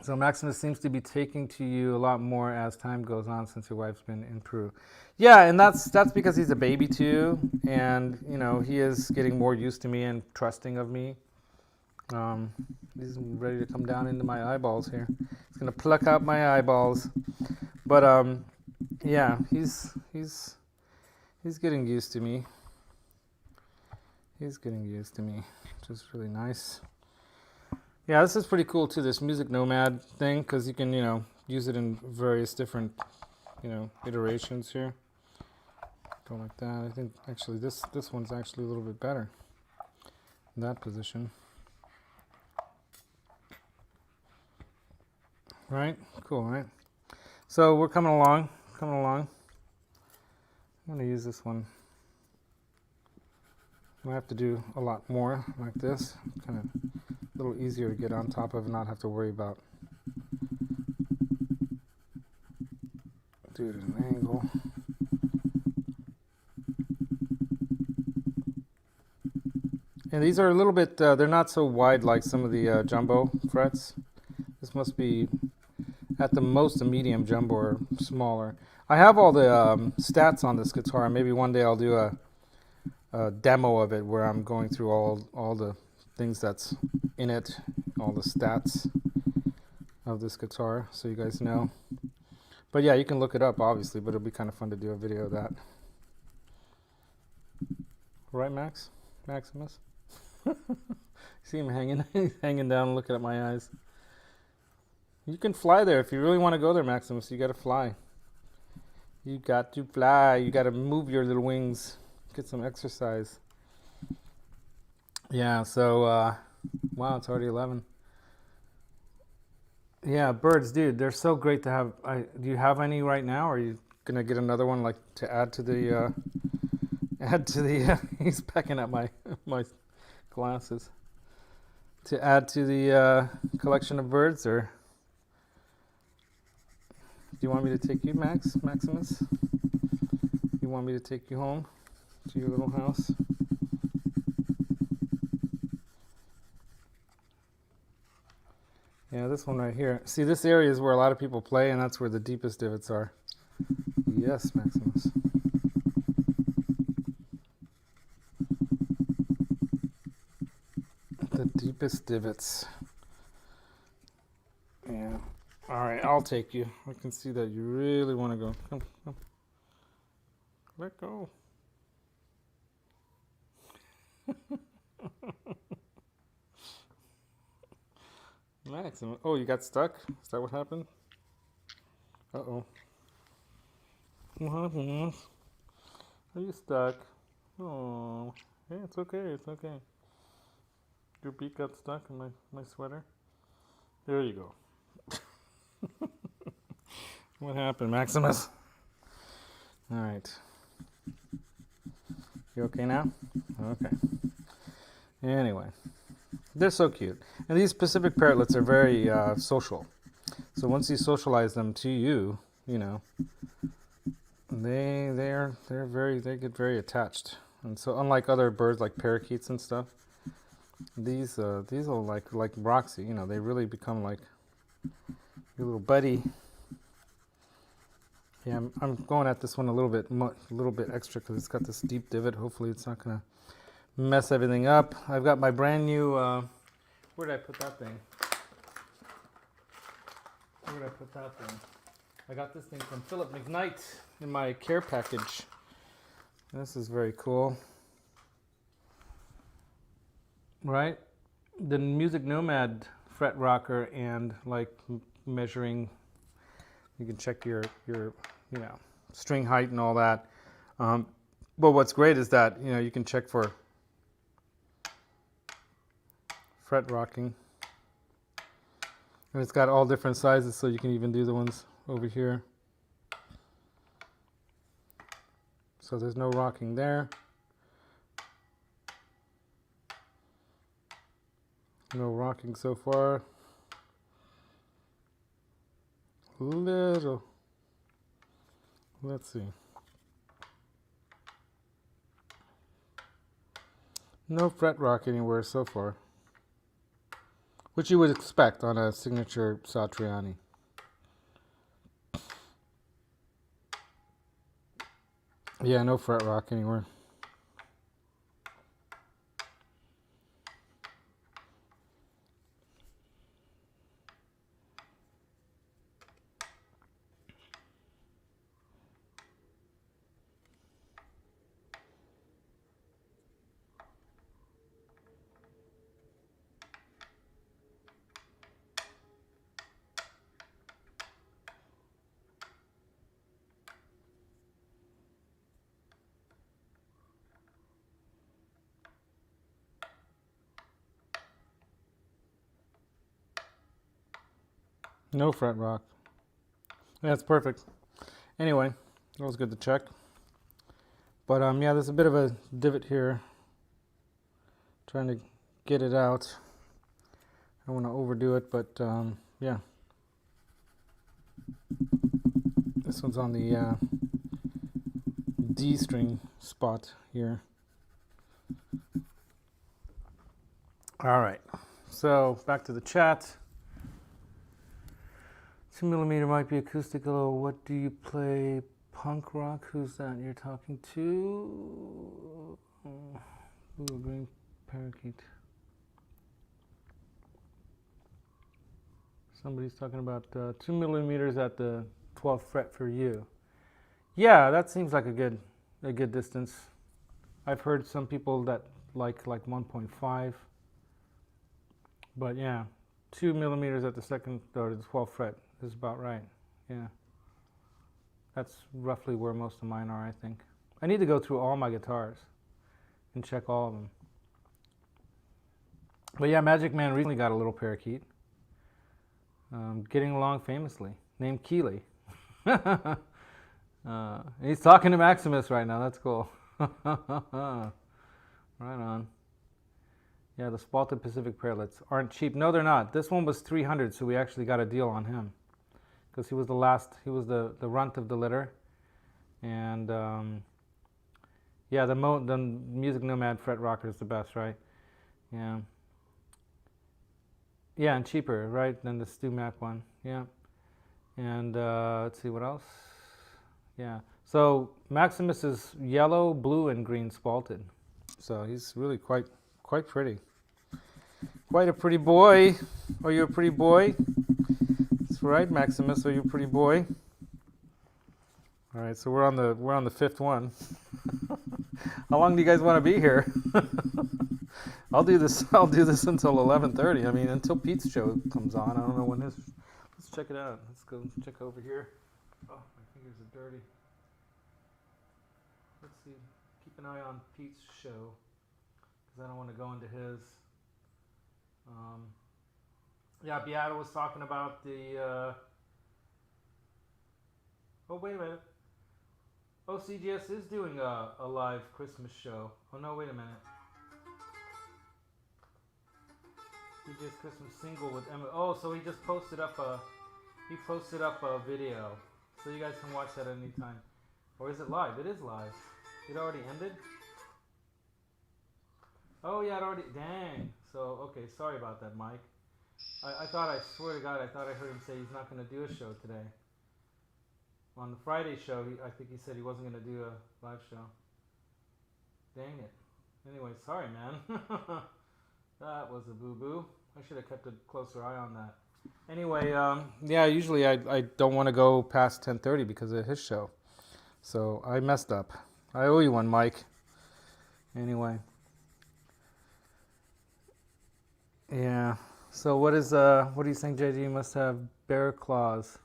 So Maximus seems to be taking to you a lot more as time goes on since your wife's been in Peru. Yeah, and that's because he's a baby too, and you know, he is getting more used to me and trusting of me. He's ready to come down into my eyeballs here. He's gonna pluck out my eyeballs. But yeah, he's getting used to me. He's getting used to me, which is really nice. Yeah, this is pretty cool too, this music Nomad thing, because you can, you know, use it in various different, you know, iterations here. Go like that. I think actually this one's actually a little bit better in that position. Right? Cool, right? So we're coming along. I'm going to use this one. I have to do a lot more like this. Kind of a little easier to get on top of and not have to worry about do it at an angle. And these are a little bit, they're not so wide like some of the jumbo frets. This must be at the most a medium jumbo or smaller. I have all the stats on this guitar. Maybe one day I'll do a demo of it where I'm going through all the things that's in it, all the stats of this guitar, so you guys know. But yeah, you can look it up obviously, but it'll be kind of fun to do a video of that. Right, Maximus? See him hanging down, looking at my eyes. You can fly there if you really want to go there, Maximus. You got to fly. You got to fly. You got to move your little wings. Get some exercise. Yeah, so, wow, it's already 11. Yeah, birds, dude, they're so great to have. Do you have any right now, or are you going to get another one, like, to add to the, he's pecking at my glasses. To add to the collection of birds, or do you want me to take you, Maximus? You want me to take you home to your little house? Yeah, this one right here. See, this area is where a lot of people play, and that's where the deepest divots are. Yes, Maximus. The deepest divots. Yeah. All right, I'll take you. I can see that you really want to go. Come, come. Let go. Maximus. Oh, you got stuck? Is that what happened? Uh-oh. What happened? Are you stuck? Oh. Yeah, it's okay. It's okay. Your beak got stuck in my sweater? There you go. What happened, Maximus? All right. You okay now? Okay. Anyway, they're so cute. And these Pacific parrotlets are very social. So once you socialize them to you, you know, they get very attached. And so unlike other birds like parakeets and stuff, these will like Roxy, you know, they really become like your little buddy. Yeah, I'm going at this one a little bit extra because it's got this deep divot. Hopefully it's not gonna mess everything up. I've got my brand new, where did I put that thing? Where did I put that thing? I got this thing from Mcknight in my care package. This is very cool. Right? The Music Nomad fret rocker and like measuring, you can check your you know, string height and all that. But what's great is that, you know, you can check for fret rocking. And it's got all different sizes, so you can even do the ones over here. So there's no rocking there. No rocking so far. Little. Let's see. No fret rock anywhere so far. Which you would expect on a signature Satriani. Yeah, no fret rock anywhere. No fret rock. That's perfect. Anyway, that was good to check. But yeah, there's a bit of a divot here. Trying to get it out. I don't want to overdo it, but yeah. This one's on the D string spot here. All right, so back to the chat. 2mm might be acoustical. What do you play? Punk rock? Who's that you're talking to? Ooh, green parakeet. Somebody's talking about 2mm at the 12th fret for you. Yeah, that seems like a good distance. I've heard some people that like 1.5, but yeah, 2mm at the second or the 12th fret is about right. Yeah, that's roughly where most of mine are, I think. I need to go through all my guitars and check all of them. But yeah, Magic Man recently got a little parakeet. Getting along famously, named Keeley. He's talking to Maximus right now. That's cool. Right on. Yeah, the spalted Pacific parrotlets aren't cheap. No, they're not. This one was 300, so we actually got a deal on him because he was the last. He was the runt of the litter, and yeah, the Music Nomad fret rocker is the best, right? Yeah. Yeah, and cheaper, right, than the Stu Mac one. Yeah. And let's see what else. Yeah. So Maximus is yellow, blue, and green spalted. So he's really quite pretty. Quite a pretty boy. Are you a pretty boy? That's right, Maximus. Are you a pretty boy? All right. So we're on the fifth one. How long do you guys want to be here? I'll do this until 11:30. I mean, until Pete's show comes on. I don't know when his. Let's check it out. Let's go check over here. Oh, my fingers are dirty. Let's see. Keep an eye on Pete's show because I don't want to go into his. Yeah, Beato was talking about the. Oh, wait a minute. Oh, G.A.S is doing a live Christmas show. Oh no, wait a minute. G.A.S Christmas single with Emma. Oh, so he just posted up a video, so you guys can watch that at any time. Or is it live? It is live. It already ended. Oh yeah, it already. Dang. So okay, sorry about that, Mike. I thought, I swear to God, I thought I heard him say he's not going to do a show today. On the Friday show, I think he said he wasn't going to do a live show. Dang it. Anyway, sorry, man. That was a boo-boo. I should have kept a closer eye on that. Anyway, yeah, usually I don't want to go past 10:30 because of his show. So I messed up. I owe you one, Mike. Anyway. Yeah. So what do you think JJ must have? Bear claws.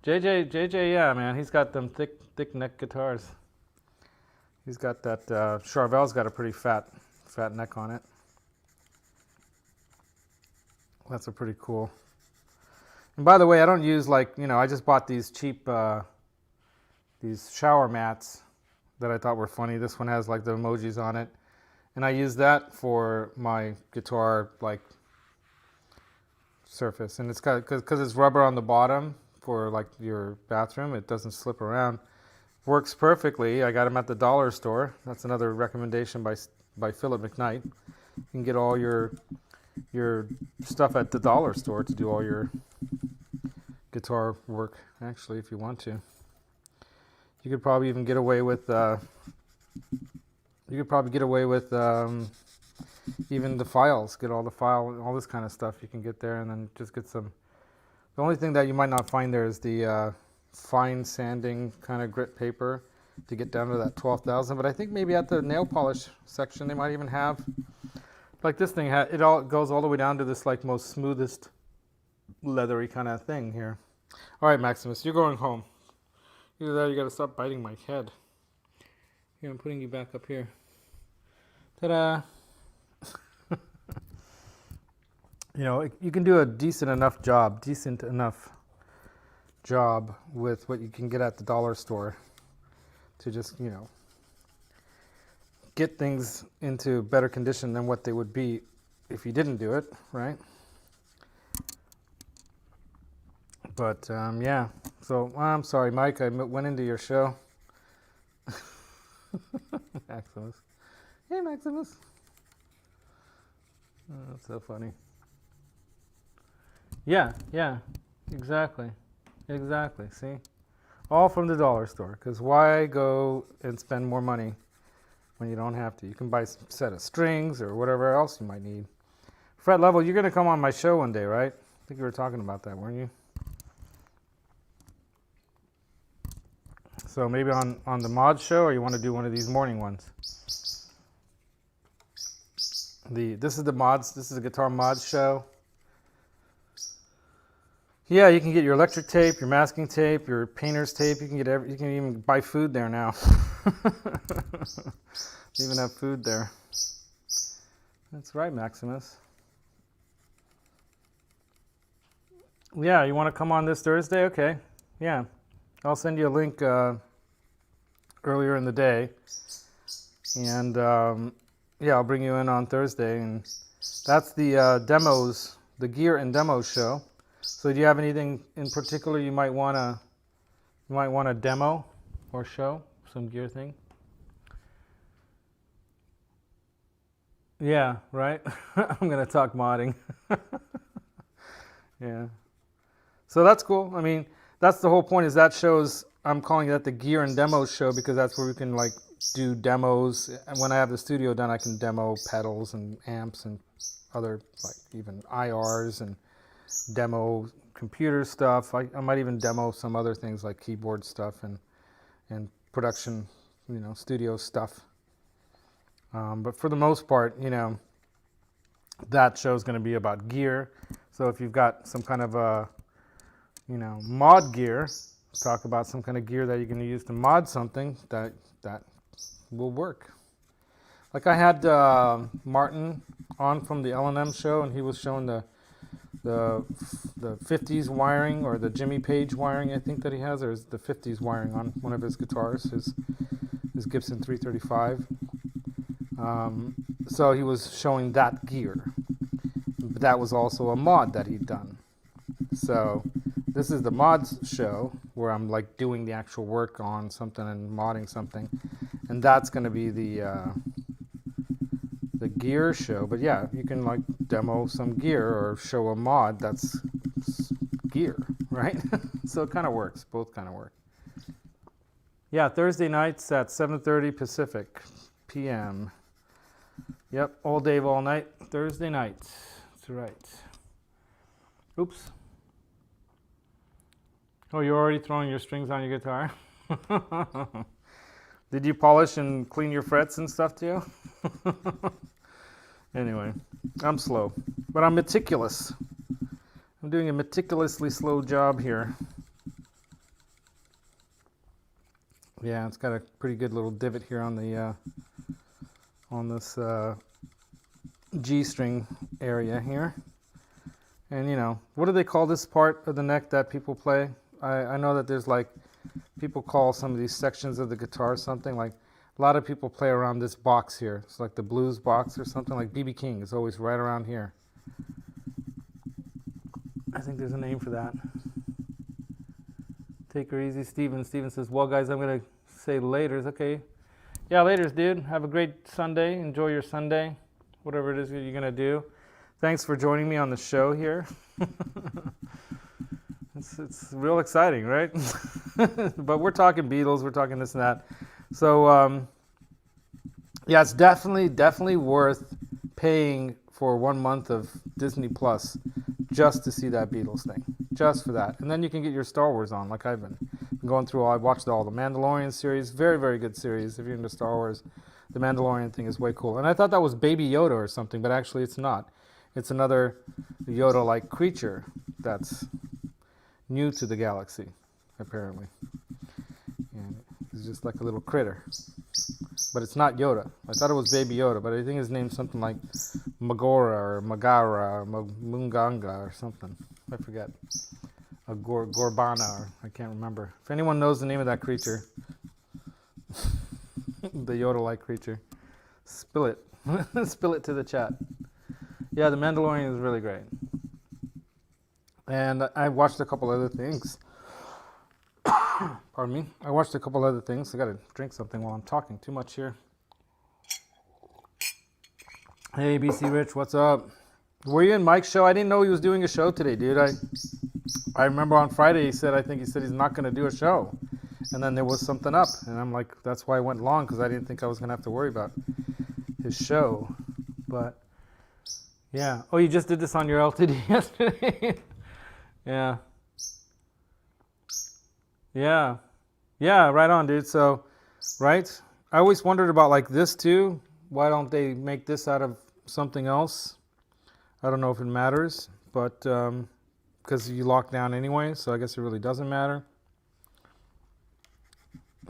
JJ, yeah, man, he's got them thick neck guitars. He's got that. Charvel's got a pretty fat neck on it. That's a pretty cool. And by the way, I don't use I just bought these cheap these shower mats that I thought were funny. This one has like the emojis on it, and I use that for my guitar surface, and it's got because it's rubber on the bottom for like your bathroom. It doesn't slip around. Works perfectly. I got them at the dollar store. That's another recommendation by Philip Mcknight. You can get all your stuff at the dollar store to do all your guitar work. Actually, if you want to, you could probably even get away with. Even the files. Get all this kind of stuff you can get there, and then just get some. The only thing that you might not find there is the fine sanding kind of grit paper to get down to that 12,000. But I think maybe at the nail polish section they might even have, like this thing. It all goes all the way down to this like most smoothest leathery kind of thing here. All right, Maximus, you're going home. Either that, or you got to stop biting my head. Here, I'm putting you back up here. Ta-da! You can do a decent enough job with what you can get at the dollar store to just, get things into better condition than what they would be if you didn't do it, right? But, yeah. So, I'm sorry, Mike, I went into your show. Maximus. Hey, Maximus. Oh, that's so funny. Yeah, exactly. See, all from the dollar store. Because why go and spend more money when you don't have to? You can buy a set of strings or whatever else you might need. Fred Level, you're going to come on my show one day, right? I think you were talking about that, weren't you? So maybe on the mod show, or you want to do one of these morning ones? This is the mods. This is a guitar mods show. Yeah, you can get your electric tape, your masking tape, your painter's tape. You can get you can even buy food there now. You even have food there. That's right, Maximus. Yeah, you want to come on this Thursday? Okay. Yeah, I'll send you a link earlier in the day, and yeah, I'll bring you in on Thursday, and that's the demos, the gear and demos show. So do you have anything in particular you might want to demo or show? Some gear thing? Yeah, right? I'm going to talk modding. Yeah. So that's cool. I mean, that's the whole point is that shows, I'm calling that the gear and demos show because that's where we can like do demos. And when I have the studio done, I can demo pedals and amps and other like even IRs and demo computer stuff. I might even demo some other things like keyboard stuff and production, you know, studio stuff. But for the most part, you know, that show is going to be about gear. So if you've got some kind of a, you know, mod gear, talk about some kind of gear that you're going to use to mod something that will work. Like I had Martin on from the L&M show, and he was showing the 50s wiring, or the Jimmy Page wiring, I think that he has, or is the 50s wiring on one of his guitars, his Gibson 335. So he was showing that gear. But that was also a mod that he'd done. So this is the mods show where I'm like doing the actual work on something and modding something, and that's going to be the gear show. But yeah, you can like demo some gear or show a mod that's gear, right? So it kind of works. Both kind of work. Yeah, Thursday nights at 7:30 Pacific p.m. Yep, all day, all night, Thursday nights. That's right. Oops. Oh, you're already throwing your strings on your guitar? Did you polish and clean your frets and stuff too? Anyway, I'm slow, but I'm meticulous. I'm doing a meticulously slow job here. Yeah, it's got a pretty good little divot here on the on this G string area here. And you know, what do they call this part of the neck that people play? I know that there's like, people call some of these sections of the guitar something, like a lot of people play around this box here. It's like the blues box or something, like B.B. King is always right around here. I think there's a name for that. Take her easy, Steven. Steven says, well guys, I'm going to say laters. Okay. Yeah, laters, dude. Have a great Sunday. Enjoy your Sunday, whatever it is you're going to do. Thanks for joining me on the show here. It's real exciting, right? But we're talking Beatles, we're talking this and that. So, yeah, it's definitely worth paying for 1 month of Disney Plus just to see that Beatles thing, just for that. And then you can get your Star Wars on, like I've been going through. I watched all the Mandalorian series, very, very good series. If you're into Star Wars, the Mandalorian thing is way cool. And I thought that was Baby Yoda or something, but actually it's not. It's another Yoda-like creature that's new to the galaxy, apparently. And it's just like a little critter. But it's not Yoda. I thought it was Baby Yoda, but I think his name's something like Magora or Magara or Munganga or something. I forget. A Gorbana, or I can't remember. If anyone knows the name of that creature, the Yoda-like creature, spill it. Spill it to the chat. Yeah, The Mandalorian is really great. And I watched a couple other things. Pardon me. I watched a couple other things. I got to drink something while I'm talking. Too much here. Hey, BC Rich, what's up? Were you in Mike's show? I didn't know he was doing a show today, dude. I remember on Friday he said he's not going to do a show. And then there was something up. And I'm like, that's why I went long, because I didn't think I was going to have to worry about his show. But, yeah. Oh, you just did this on your LTD yesterday? Yeah. Yeah. Yeah, right on, dude. So, right? I always wondered about like this too. Why don't they make this out of something else? I don't know if it matters, but because you lock down anyway, so I guess it really doesn't matter.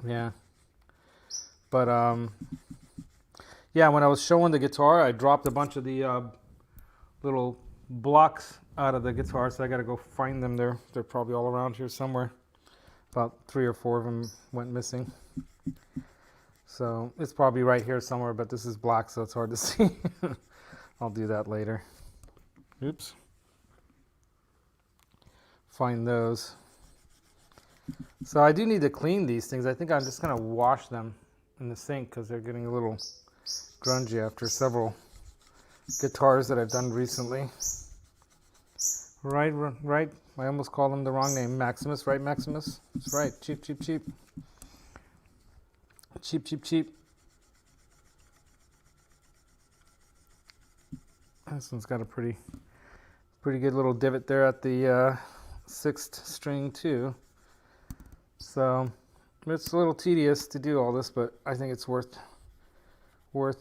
Yeah. But yeah, when I was showing the guitar, I dropped a bunch of the little blocks out of the guitar, so I got to go find them. They're probably all around here somewhere. About 3 or 4 of them went missing. So it's probably right here somewhere, but this is black, so it's hard to see. I'll do that later. Oops. Find those. So I do need to clean these things. I think I'm just going to wash them in the sink because they're getting a little grungy after several guitars that I've done recently. Right. I almost called him the wrong name. Maximus, right, Maximus? That's right. Cheap. Cheap. This one's got a pretty good little divot there at the 6th string too. So it's a little tedious to do all this, but I think it's worth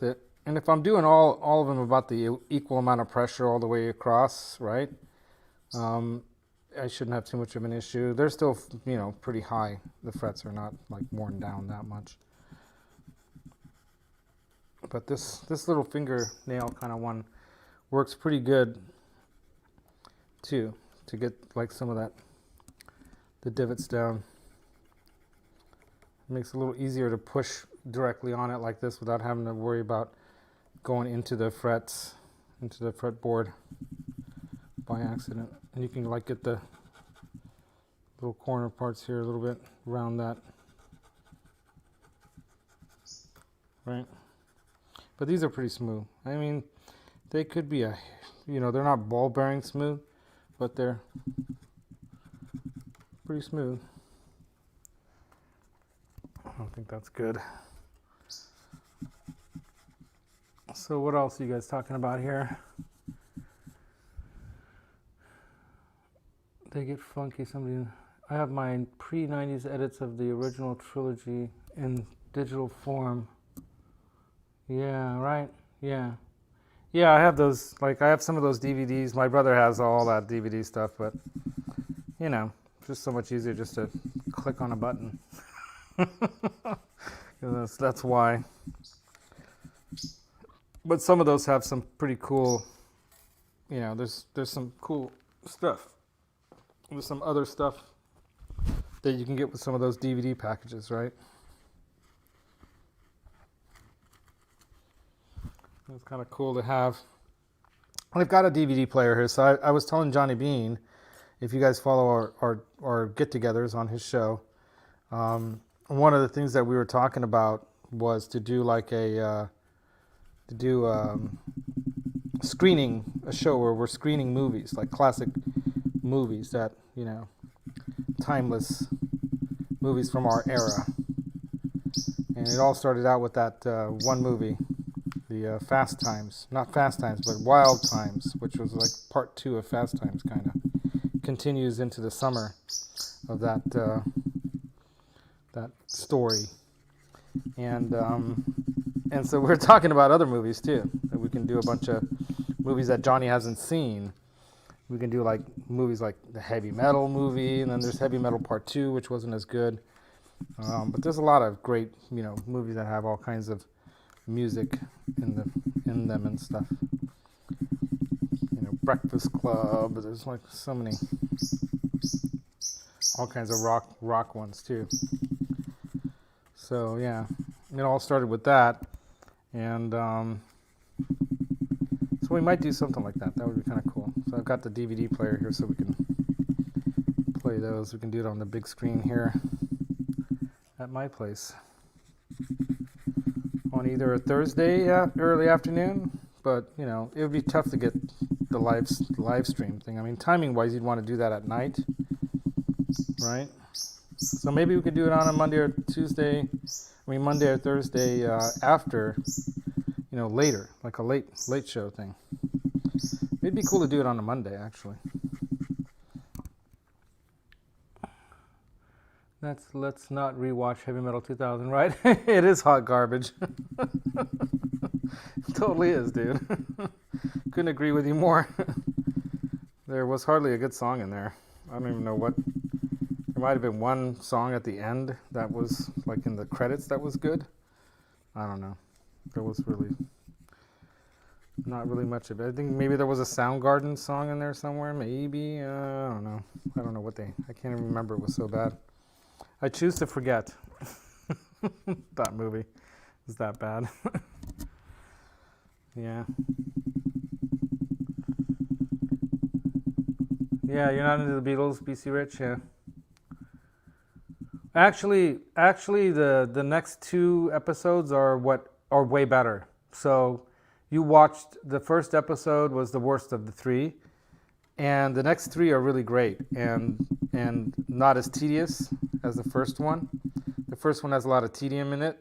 it. And if I'm doing all of them about the equal amount of pressure all the way across, right? I shouldn't have too much of an issue. They're still, pretty high. The frets are not like worn down that much. But this little fingernail kind of one works pretty good too, to get like some of the divots down. It makes it a little easier to push directly on it like this without having to worry about going into the frets, into the fretboard by accident. And you can like get the little corner parts here a little bit around that, right? But these are pretty smooth. I mean, they could be they're not ball bearing smooth, but they're pretty smooth. I don't think that's good. So what else are you guys talking about here? They get funky. I have my pre-90s edits of the original trilogy in digital form. Yeah, right. Yeah, I have those. Like, I have some of those DVDs. My brother has all that DVD stuff, but just so much easier just to click on a button. That's why. But some of those have some pretty cool. There's some cool stuff. There's some other stuff that you can get with some of those DVD packages, right? It's kind of cool to have. I've got a DVD player here, so I was telling Johnny Beane, if you guys follow our get-togethers on his show, one of the things that we were talking about was to do like a screening, a show where we're screening movies, like classic movies that, timeless movies from our era. And it all started out with that one movie, the Fast Times, not Fast Times, but Wild Times, which was like part 2 of Fast Times, kind of continues into the summer of that story. And so we're talking about other movies too, that we can do a bunch of movies that Johnny hasn't seen. We can do like movies like the Heavy Metal movie, and then there's Heavy Metal Part 2, which wasn't as good. But there's a lot of great, movies that have all kinds of music in them and stuff. Breakfast Club. There's like so many, all kinds of rock ones too. So yeah, it all started with that, and so we might do something like that. That would be kind of cool. So I've got the DVD player here, so we can play those. We can do it on the big screen here at my place on either a Thursday early afternoon, but it would be tough to get the live stream thing. I mean, timing wise, you'd want to do that at night, right? So maybe we could do it on a Monday or Monday or Thursday after, later, like a late show thing. It'd be cool to do it on a Monday, actually. Let's not rewatch Heavy Metal 2000, right? It is hot garbage. It totally is, dude. Couldn't agree with you more. There was hardly a good song in there. I don't even know what. There might have been one song at the end that was like in the credits that was good. I don't know. There was really not really much of it. I think maybe there was a Soundgarden song in there somewhere. Maybe. I don't know. I don't know what I can't even remember. It was so bad. I choose to forget. That movie is that bad. Yeah. Yeah, you're not into the Beatles, BC Rich? Yeah. Actually, the next 2 episodes are way better. So you watched the first episode was the worst of the three, and the next three are really great and not as tedious as the first one. The first one has a lot of tedium in it,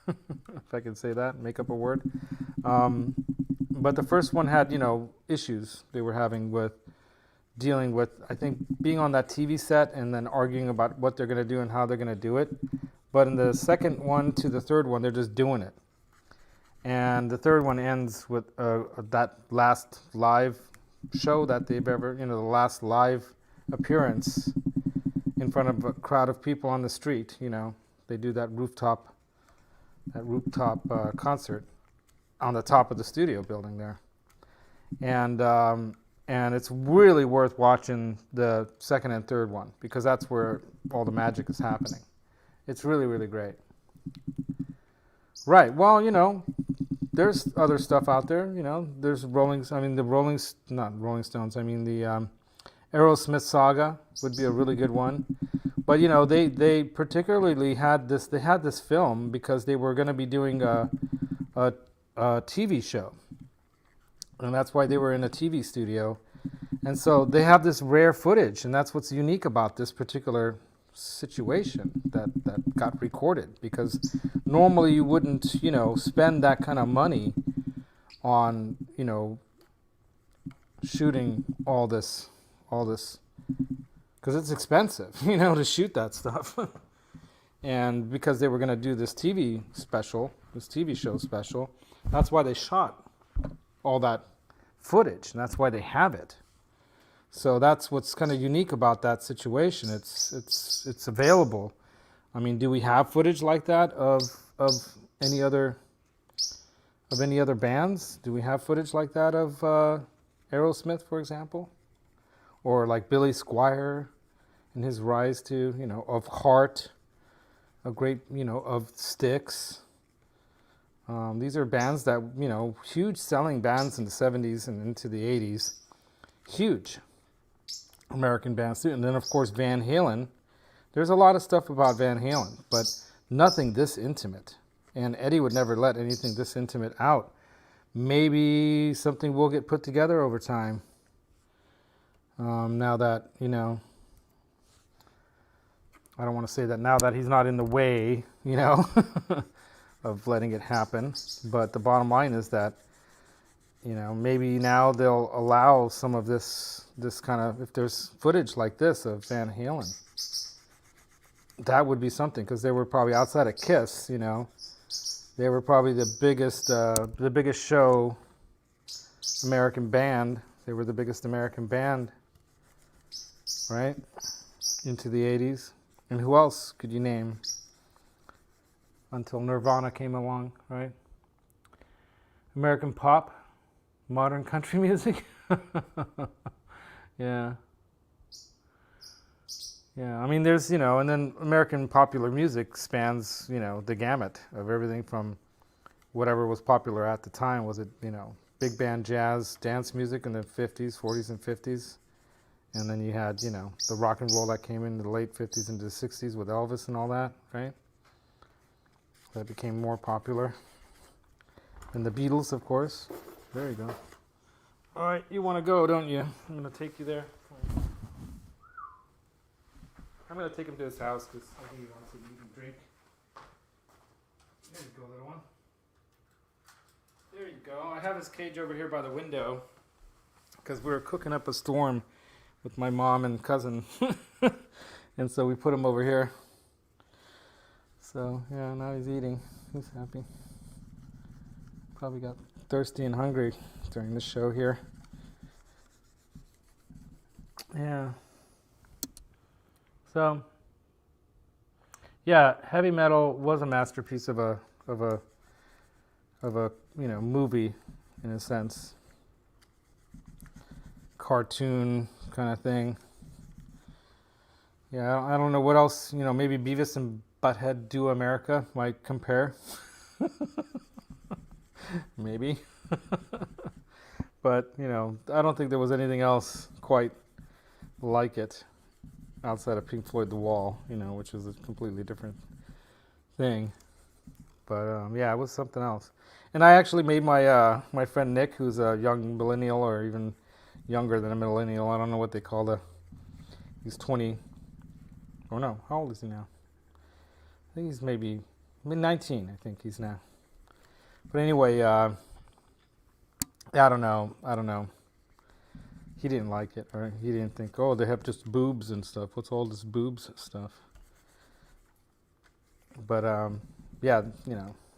if I can say that, make up a word. But the first one had, issues they were having with dealing with, I think, being on that TV set and then arguing about what they're going to do and how they're going to do it. But in the second one to the third one, they're just doing it. And the third one ends with that last live show that they've ever, the last live appearance in front of a crowd of people on the street. They do that rooftop concert on the top of the studio building there. And it's really worth watching the second and third one because that's where all the magic is happening. It's really, really great. Right. Well, there's other stuff out there. There's the Aerosmith saga would be a really good one. But they particularly had this film because they were going to be doing a TV show, and that's why they were in a TV studio. And so they have this rare footage, and that's what's unique about this particular situation that got recorded, because normally you wouldn't spend that kind of money on shooting all this because it's expensive to shoot that stuff. And because they were going to do this TV show special, that's why they shot all that footage, and that's why they have it. So that's what's kind of unique about that situation. It's available. I mean, do we have footage like that of any other bands? Do we have footage like that of Aerosmith, for example, or like Billy Squier and his rise to of Heart, a great of Styx? These are bands that huge selling bands in the 70s and into the 80s, huge American bands too. And then of course Van Halen. There's a lot of stuff about Van Halen, but nothing this intimate. And Eddie would never let anything this intimate out. Maybe something will get put together over time. Now that I don't want to say that now that he's not in the way, of letting it happen. But the bottom line is that, maybe now they'll allow some of this kind of, if there's footage like this of Van Halen, that would be something, because they were probably outside of Kiss, they were probably the biggest show, American band. They were the biggest American band, right, into the 80s. And who else could you name? Until Nirvana came along, right? American pop, modern country music. Yeah. I mean, there's, and then American popular music spans, the gamut of everything from whatever was popular at the time. Was it, big band jazz, dance music in the 50s, 40s and 50s? And then you had, the rock and roll that came into the late 50s into the 60s with Elvis and all that, right? That became more popular. And the Beatles, of course. There you go. All right, you want to go, don't you? I'm going to take you there. I'm going to take him to his house because I think he wants to eat and drink. There you go, little one. There you go. I have his cage over here by the window because we were cooking up a storm with my mom and cousin. And so we put him over here. So, yeah, now he's eating. He's happy. Probably got thirsty and hungry during the show here. Yeah. So, yeah, heavy metal was a masterpiece of a movie, in a sense. Cartoon kind of thing. Yeah, I don't know what else, maybe Beavis and Butthead Do America might compare. Maybe. But, I don't think there was anything else quite like it outside of Pink Floyd The Wall, which was a completely different thing. But yeah, it was something else. And I actually made my my friend Nick, who's a young millennial or even younger than a millennial. I don't know what they call the. He's 20. Oh no, how old is he now? I think he's maybe mid-19. I think he's now. But anyway, I don't know. He didn't like it, or he didn't think, oh, they have just boobs and stuff. What's all this boobs stuff? But yeah,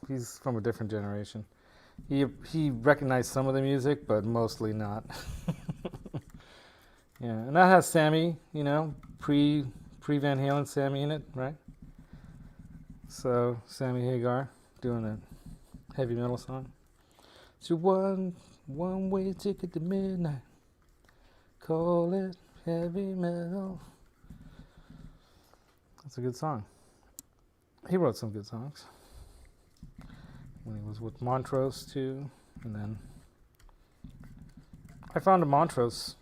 he's from a different generation. He recognized some of the music, but mostly not. Yeah, and that has Sammy, pre Van Halen Sammy in it, right? So Sammy Hagar doing a heavy metal song. It's your one way ticket to midnight. Call it heavy metal. That's a good song. He wrote some good songs. When he was with Montrose too, and then I found a Montrose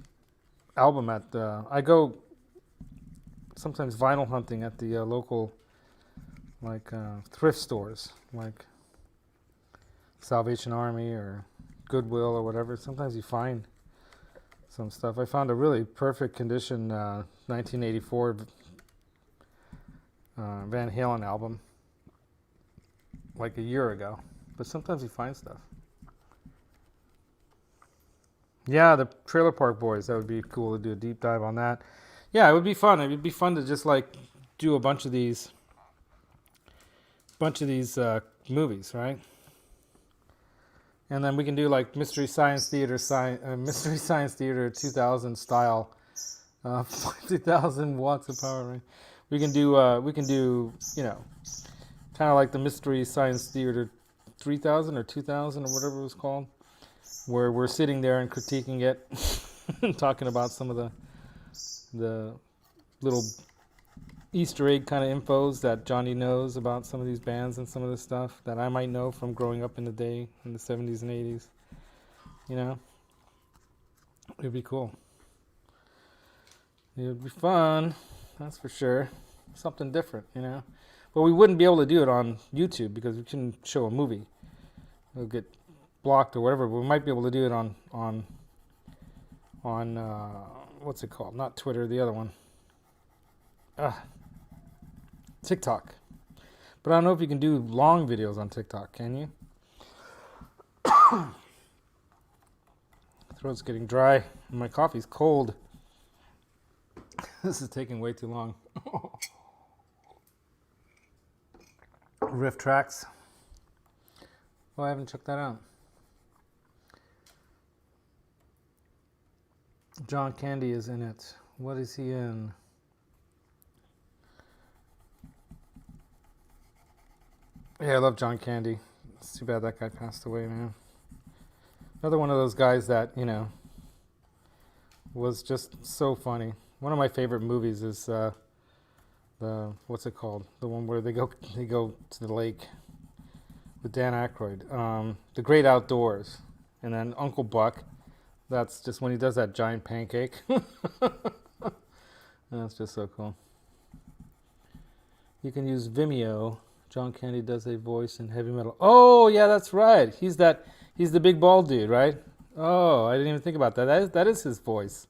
album at I go sometimes vinyl hunting at the local thrift stores like Salvation Army or Goodwill or whatever. Sometimes you find some stuff. I found a really perfect condition 1984 Van Halen album like a year ago. But sometimes you find stuff. Yeah, the Trailer Park Boys. That would be cool to do a deep dive on that. Yeah, it would be fun. It would be fun to just do a bunch of these movies, right? And then we can do Mystery Science Theater 2000 style, 50,000 watts of power. Right? We can do kind of like the Mystery Science Theater 3000 or 2000 or whatever it was called, where we're sitting there and critiquing it, and talking about some of the little Easter egg kind of infos that Johnny knows about some of these bands and some of the stuff that I might know from growing up in the day in the 70s and 80s. It'd be cool. It would be fun, that's for sure. Something different, But we wouldn't be able to do it on YouTube because we couldn't show a movie. It'll get blocked or whatever. But we might be able to do it on what's it called? Not Twitter, the other one. TikTok. But I don't know if you can do long videos on TikTok, can you? Throat's getting dry and my coffee's cold. This is taking way too long. Riff Tracks. Oh, I haven't checked that out. John Candy is in it. What is he in? Yeah, I love John Candy. It's too bad that guy passed away, man. Another one of those guys that, was just so funny. One of my favorite movies is what's it called? The one where they go to the lake with Dan Aykroyd. The Great Outdoors. And then Uncle Buck. That's just when he does that giant pancake. That's just so cool. You can use Vimeo. John Candy does a voice in heavy metal. Oh, yeah, that's right. He's the big bald dude, right? Oh, I didn't even think about that. That is his voice.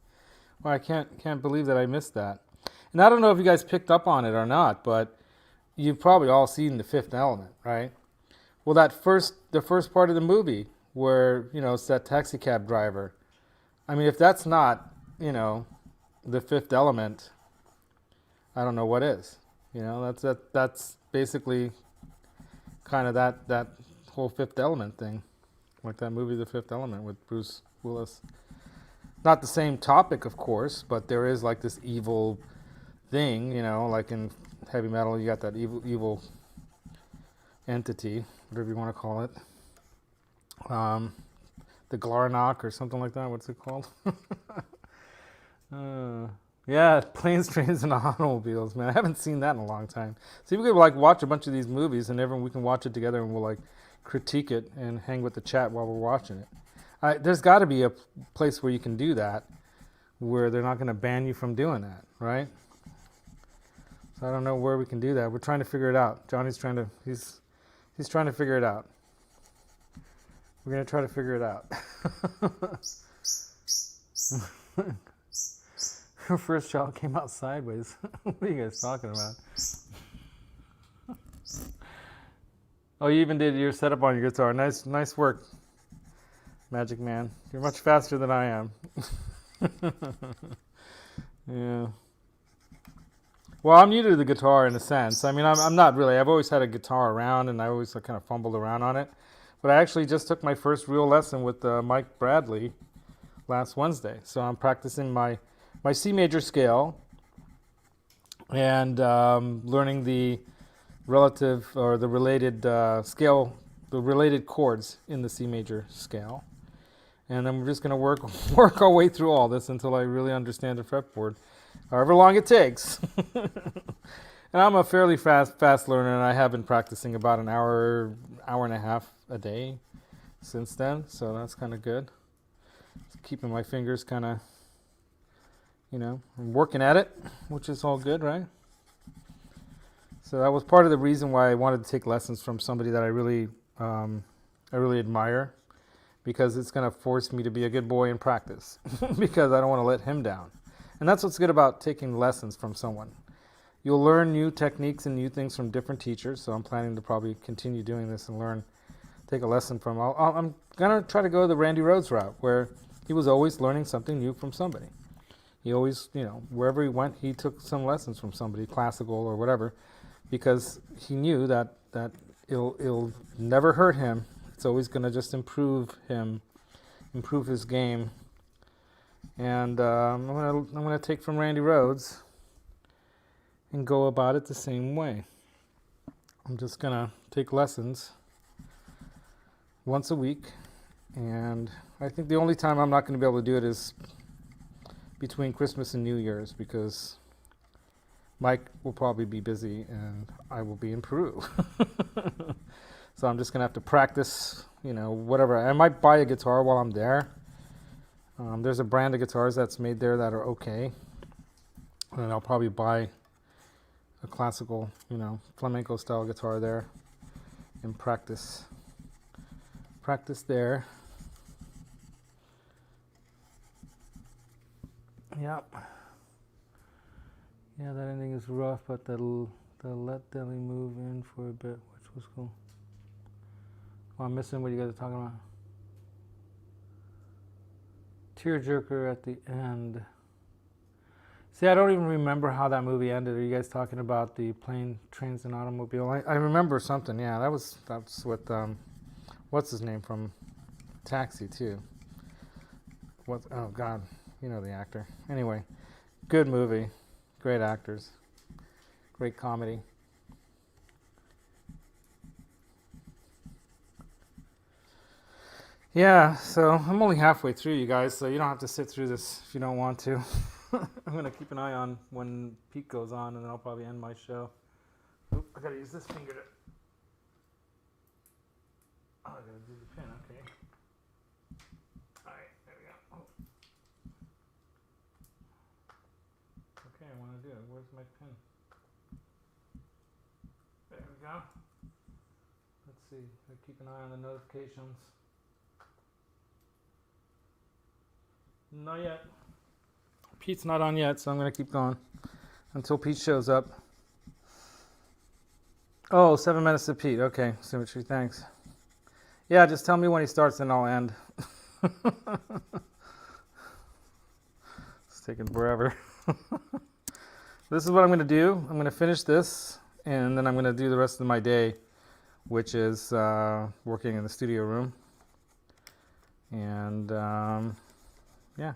Well, I can't believe that I missed that. And I don't know if you guys picked up on it or not, but you've probably all seen The Fifth Element, right? Well, the first part of the movie where, it's that taxi cab driver. I mean, if that's not, The Fifth Element, I don't know what is. That's basically kind of that whole Fifth Element thing. Like that movie, The Fifth Element, with Bruce Willis. Not the same topic, of course, but there is this evil thing, like in heavy metal, you got that evil entity, whatever you want to call it. The Glarnock or something like that. What's it called? Yeah, Planes, Trains, and Automobiles, man. I haven't seen that in a long time. See, we could watch a bunch of these movies, and we can watch it together, and we'll critique it and hang with the chat while we're watching it. There's got to be a place where you can do that, where they're not going to ban you from doing that, right? So I don't know where we can do that. We're trying to figure it out. Johnny's he's He's trying to figure it out. We're going to try to figure it out. Her first child came out sideways. What are you guys talking about? Oh, you even did your setup on your guitar. Nice work, Magic Man. You're much faster than I am. Yeah. Well, I'm new to the guitar in a sense. I mean, I'm not really. I've always had a guitar around, and I always kind of fumbled around on it. But I actually just took my first real lesson with Mike Bradley last Wednesday. So I'm practicing my C major scale and learning the relative or the related scale, the related chords in the C major scale. And then we're just going to work our way through all this until I really understand the fretboard, however long it takes. And I'm a fairly fast learner, and I have been practicing about an hour and a half a day since then, so that's kind of good. It's keeping my fingers kind of, I'm working at it, which is all good, right? So that was part of the reason why I wanted to take lessons from somebody that I really admire, because it's going to force me to be a good boy in practice because I don't want to let him down. And that's what's good about taking lessons from someone. You'll learn new techniques and new things from different teachers, so I'm planning to probably continue doing this and take a lesson from. I'm going to try to go the Randy Rhoads route, where he was always learning something new from somebody. He always, wherever he went, he took some lessons from somebody, classical or whatever, because he knew that it'll never hurt him. It's always going to just improve his game. And I'm gonna take from Randy Rhoads and go about it the same way. I'm just gonna take lessons once a week, and I think the only time I'm not going to be able to do it is between Christmas and New Year's, because Mike will probably be busy and I will be in Peru. So I'm just going to have to practice, whatever. I might buy a guitar while I'm there. There's a brand of guitars that's made there that are okay. And I'll probably buy a classical, flamenco style guitar there and practice there. Yep. Yeah, that ending is rough, but they'll let Deli move in for a bit, which was cool. Oh, I'm missing what you guys are talking about. Tearjerker at the end. See, I don't even remember how that movie ended. Are you guys talking about the plane, trains, and automobile? I remember something. Yeah, that's with what's his name from Taxi too. Oh God, the actor. Anyway, good movie, great actors, great comedy. Yeah, so I'm only halfway through, you guys, so you don't have to sit through this if you don't want to. I'm going to keep an eye on when Pete goes on, and then I'll probably end my show. Oop, I got to use this finger to... Oh, I got to do the pin, okay. Alright, there we go. Oh. Okay, I want to do it. Where's my pin? There we go. Let's see. I keep an eye on the notifications. Not yet. Pete's not on yet, so I'm going to keep going until Pete shows up. Oh, 7 minutes to Pete. Okay, Symmetry, thanks. Yeah, just tell me when he starts and I'll end. It's taking forever. This is what I'm going to do. I'm going to finish this, and then I'm going to do the rest of my day, which is working in the studio room. And yeah.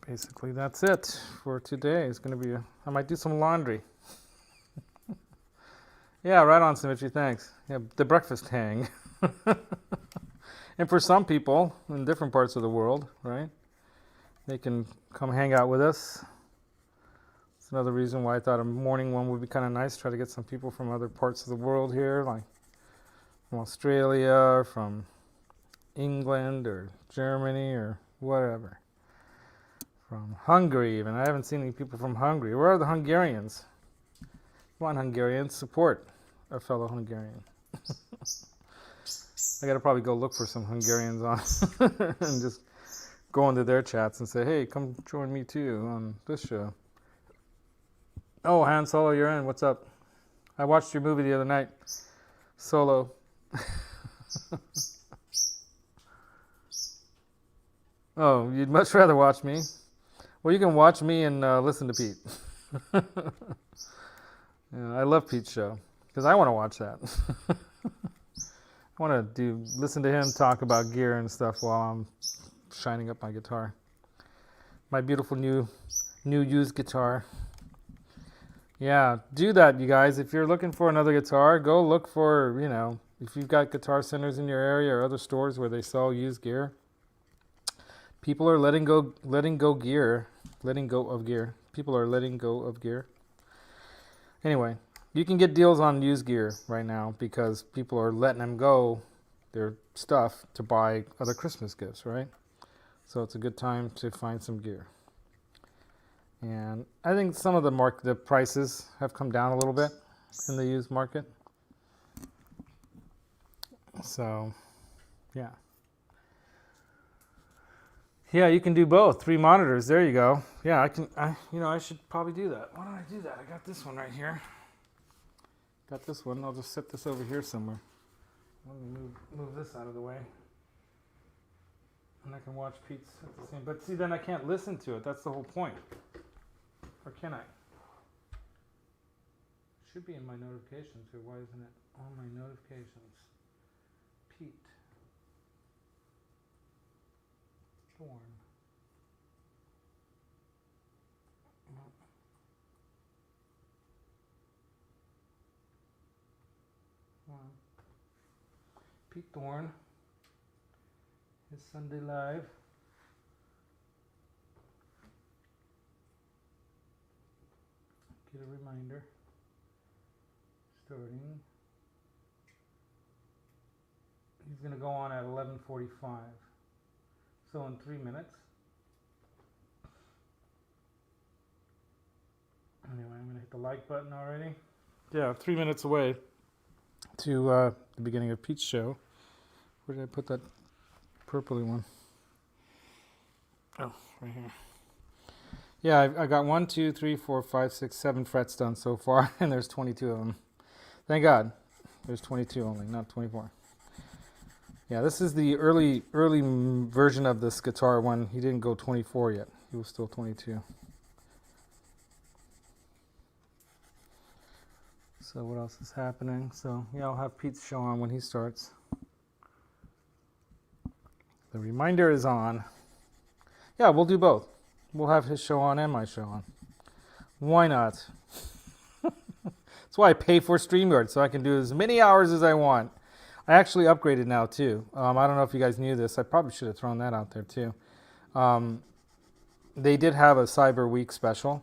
Basically, that's it for today. It's going to be, I might do some laundry. Yeah, right on, Symmetry, thanks. Yeah, the breakfast hang. And for some people in different parts of the world, right, they can come hang out with us. It's another reason why I thought a morning one would be kind of nice. Try to get some people from other parts of the world here, like from Australia, or from England, or Germany, or whatever. From Hungary even. I haven't seen any people from Hungary. Where are the Hungarians? Come on, Hungarians, support a fellow Hungarian. I gotta probably go look for some Hungarians on and just go into their chats and say, hey, come join me too on this show. Oh, Han Solo, you're in. What's up? I watched your movie the other night. Solo. Oh, you'd much rather watch me? Well, you can watch me and listen to Pete. Yeah, I love Pete's show because I want to watch that. I want to listen to him talk about gear and stuff while I'm shining up my guitar. My beautiful new used guitar. Yeah, do that, you guys. If you're looking for another guitar, go look for, if you've got guitar centers in your area or other stores where they sell used gear. People are letting go of gear. People are letting go of gear. Anyway, you can get deals on used gear right now because people are letting them go their stuff to buy other Christmas gifts, right? So it's a good time to find some gear. And I think some of the prices have come down a little bit in the used market. So, yeah. Yeah, you can do both. 3 monitors. There you go. Yeah, I should probably do that. Why don't I do that? I got this one right here. Got this one. I'll just set this over here somewhere. Let me move this out of the way. And I can watch Pete's at the same. But see, then I can't listen to it. That's the whole point. Or can I? It should be in my notifications here. Why isn't it on my notifications? Pete. Thorn. Pete Thorn. His Sunday Live. Get a reminder. Starting. He's going to go on at 11:45. So in 3 minutes. Anyway, I'm going to hit the like button already. Yeah, 3 minutes away to the beginning of Pete's show. Where did I put that purpley one? Oh, right here. Yeah, I got 1, 2, 3, 4, 5, 6, 7 frets done so far, and there's 22 of them. Thank God. There's 22 only, not 24. Yeah, this is the early version of this guitar when he didn't go 24 yet. He was still 22. So what else is happening? So yeah, I'll have Pete's show on when he starts. The reminder is on. Yeah, we'll do both. We'll have his show on and my show on. Why not? That's why I pay for StreamYard, so I can do as many hours as I want. I actually upgraded now too. I don't know if you guys knew this. I probably should have thrown that out there too. They did have a Cyber Week special.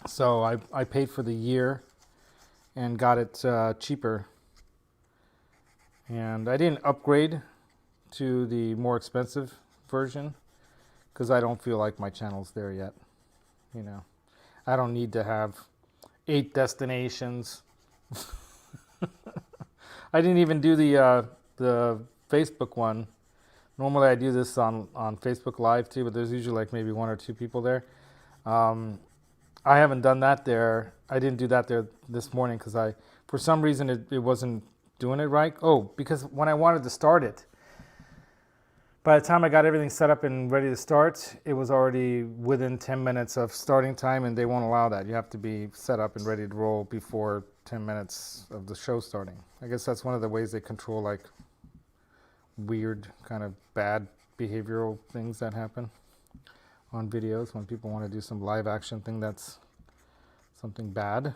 So I paid for the year and got it cheaper. And I didn't upgrade to the more expensive version because I don't feel like my channel's there yet. I don't need to have 8 destinations. I didn't even do the Facebook one. Normally I do this on Facebook Live too, but there's usually like maybe 1 or 2 people there. I haven't done that there. I didn't do that there this morning because for some reason it wasn't doing it right. Oh, because when I wanted to start it, by the time I got everything set up and ready to start, it was already within 10 minutes of starting time, and they won't allow that. You have to be set up and ready to roll before 10 minutes of the show starting. I guess that's one of the ways they control like weird kind of bad behavioral things that happen on videos when people want to do some live action thing that's something bad.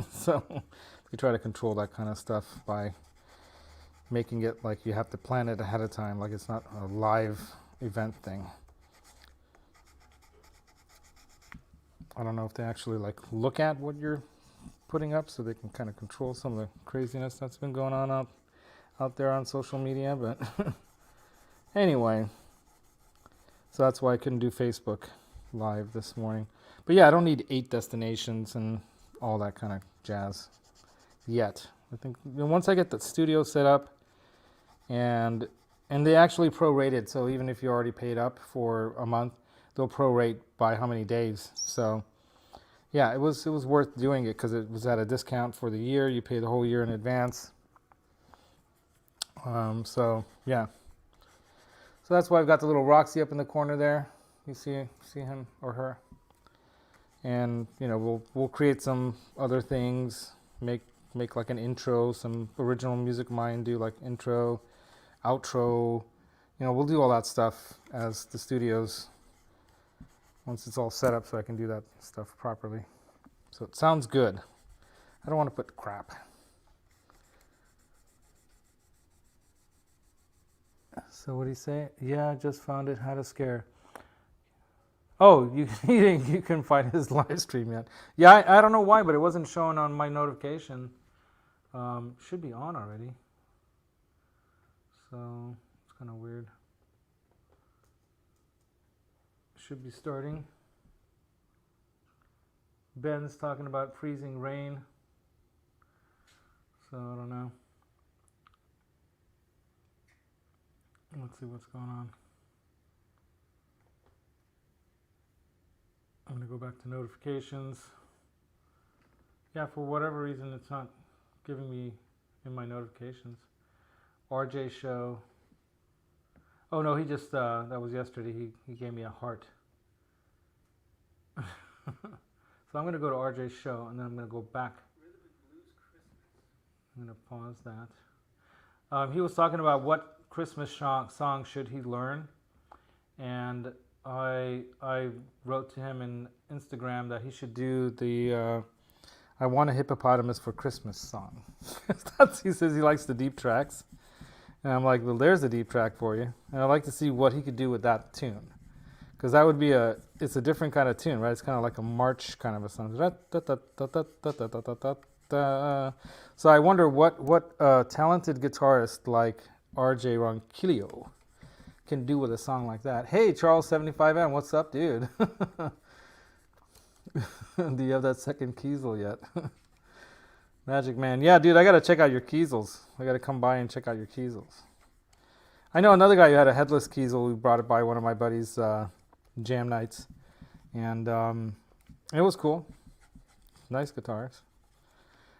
So they try to control that kind of stuff by making it like you have to plan it ahead of time, like it's not a live event thing. I don't know if they actually like look at what you're putting up so they can kind of control some of the craziness that's been going on out there on social media, but anyway, so that's why I couldn't do Facebook Live this morning. But yeah, I don't need 8 destinations and all that kind of jazz yet. I think once I get the studio set up, and they actually prorated, so even if you already paid up for a month, they'll prorate by how many days. So yeah, it was worth doing it because it was at a discount for the year. You pay the whole year in advance. So yeah, so that's why I've got the little Roxy up in the corner there. You see him or her, and you know we'll create some other things, make like an intro, some original music of mine, do like intro, outro, you know, we'll do all that stuff as the studios, once it's all set up so I can do that stuff properly. So it sounds good. I don't want to put crap. So what do you say? Yeah, I just found it, had a scare. Oh, you couldn't find his live stream yet. Yeah, I don't know why, but it wasn't showing on my notification. Should be on already. So it's kind of weird. Should be starting. Ben's talking about freezing rain. So I don't know. Let's see what's going on. I'm going to go back to notifications. Yeah, for whatever reason, it's not giving me in my notifications. RJ show. Oh no, he just, that was yesterday. He gave me a heart. So I'm going to go to RJ's show and then I'm going to go back. I'm going to pause that. He was talking about what Christmas song should he learn, and I wrote to him in Instagram that he should do the I Want a Hippopotamus for Christmas song. He says he likes the deep tracks. And I'm like, well, there's a deep track for you. And I'd like to see what he could do with that tune. Because that would be it's a different kind of tune, right? It's kind of like a march kind of a song. So I wonder what talented guitarist like RJ Ronquillo can do with a song like that. Hey, Charles75M, what's up, dude? Do you have that second Kiesel yet? Magic Man. Yeah, dude, I got to check out your Kiesels. I got to come by and check out your Kiesels. I know another guy who had a headless Kiesel who brought it by one of my buddies' jam nights. And it was cool. Nice guitars.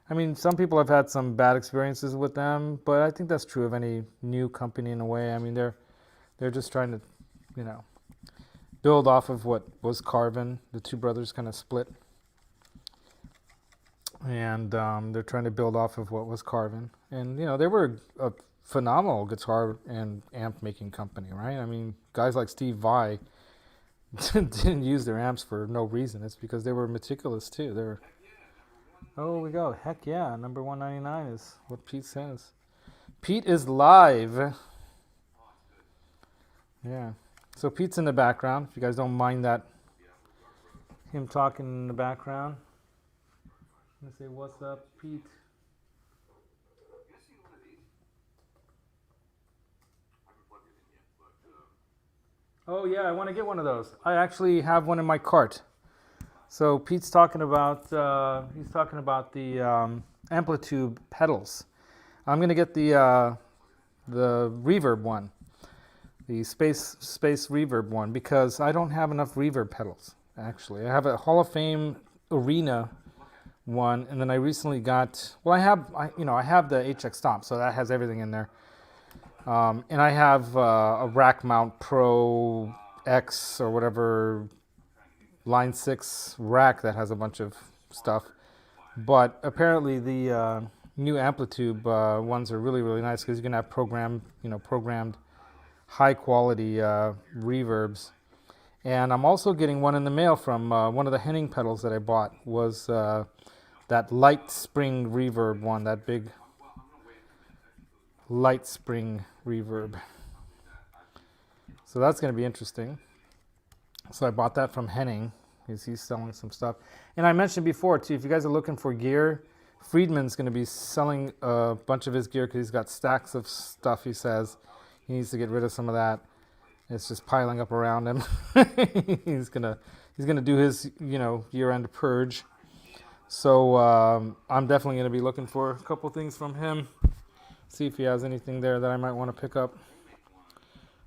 I mean, some people have had some bad experiences with them, but I think that's true of any new company in a way. I mean, they're just trying to, you know, build off of what was Carvin. The two brothers kind of split. And they're trying to build off of what was Carvin. And, you know, they were a phenomenal guitar and amp making company, right? I mean, guys like Steve Vai didn't use their amps for no reason. It's because they were meticulous, too. They were... Oh, we go. Heck yeah. Number 199 is what Pete says. Pete is live. Yeah. So Pete's in the background. If you guys don't mind that, him talking in the background. I'm going to say, what's up, Pete? Oh, yeah, I want to get one of those. I actually have one in my cart. So Pete's talking about, the Amplitude pedals. I'm going to get the reverb one, the space reverb one, because I don't have enough reverb pedals, actually. I have a Hall of Fame Arena one, and then I recently got, well, I have the HX Stomp, so that has everything in there. And I have a Rack Mount Pro X or whatever, Line 6 rack that has a bunch of stuff. But apparently the new Amplitude ones are really, really nice because you can have programmed high quality reverbs. And I'm also getting one in the mail from one of the Henning pedals that I bought was that Light Spring reverb one, that big Light Spring reverb. So that's going to be interesting. So I bought that from Henning because he's selling some stuff. And I mentioned before too, if you guys are looking for gear, Friedman's going to be selling a bunch of his gear because he's got stacks of stuff. He says he needs to get rid of some of that. It's just piling up around him. He's gonna do his year-end purge. So I'm definitely going to be looking for a couple things from him. See if he has anything there that I might want to pick up.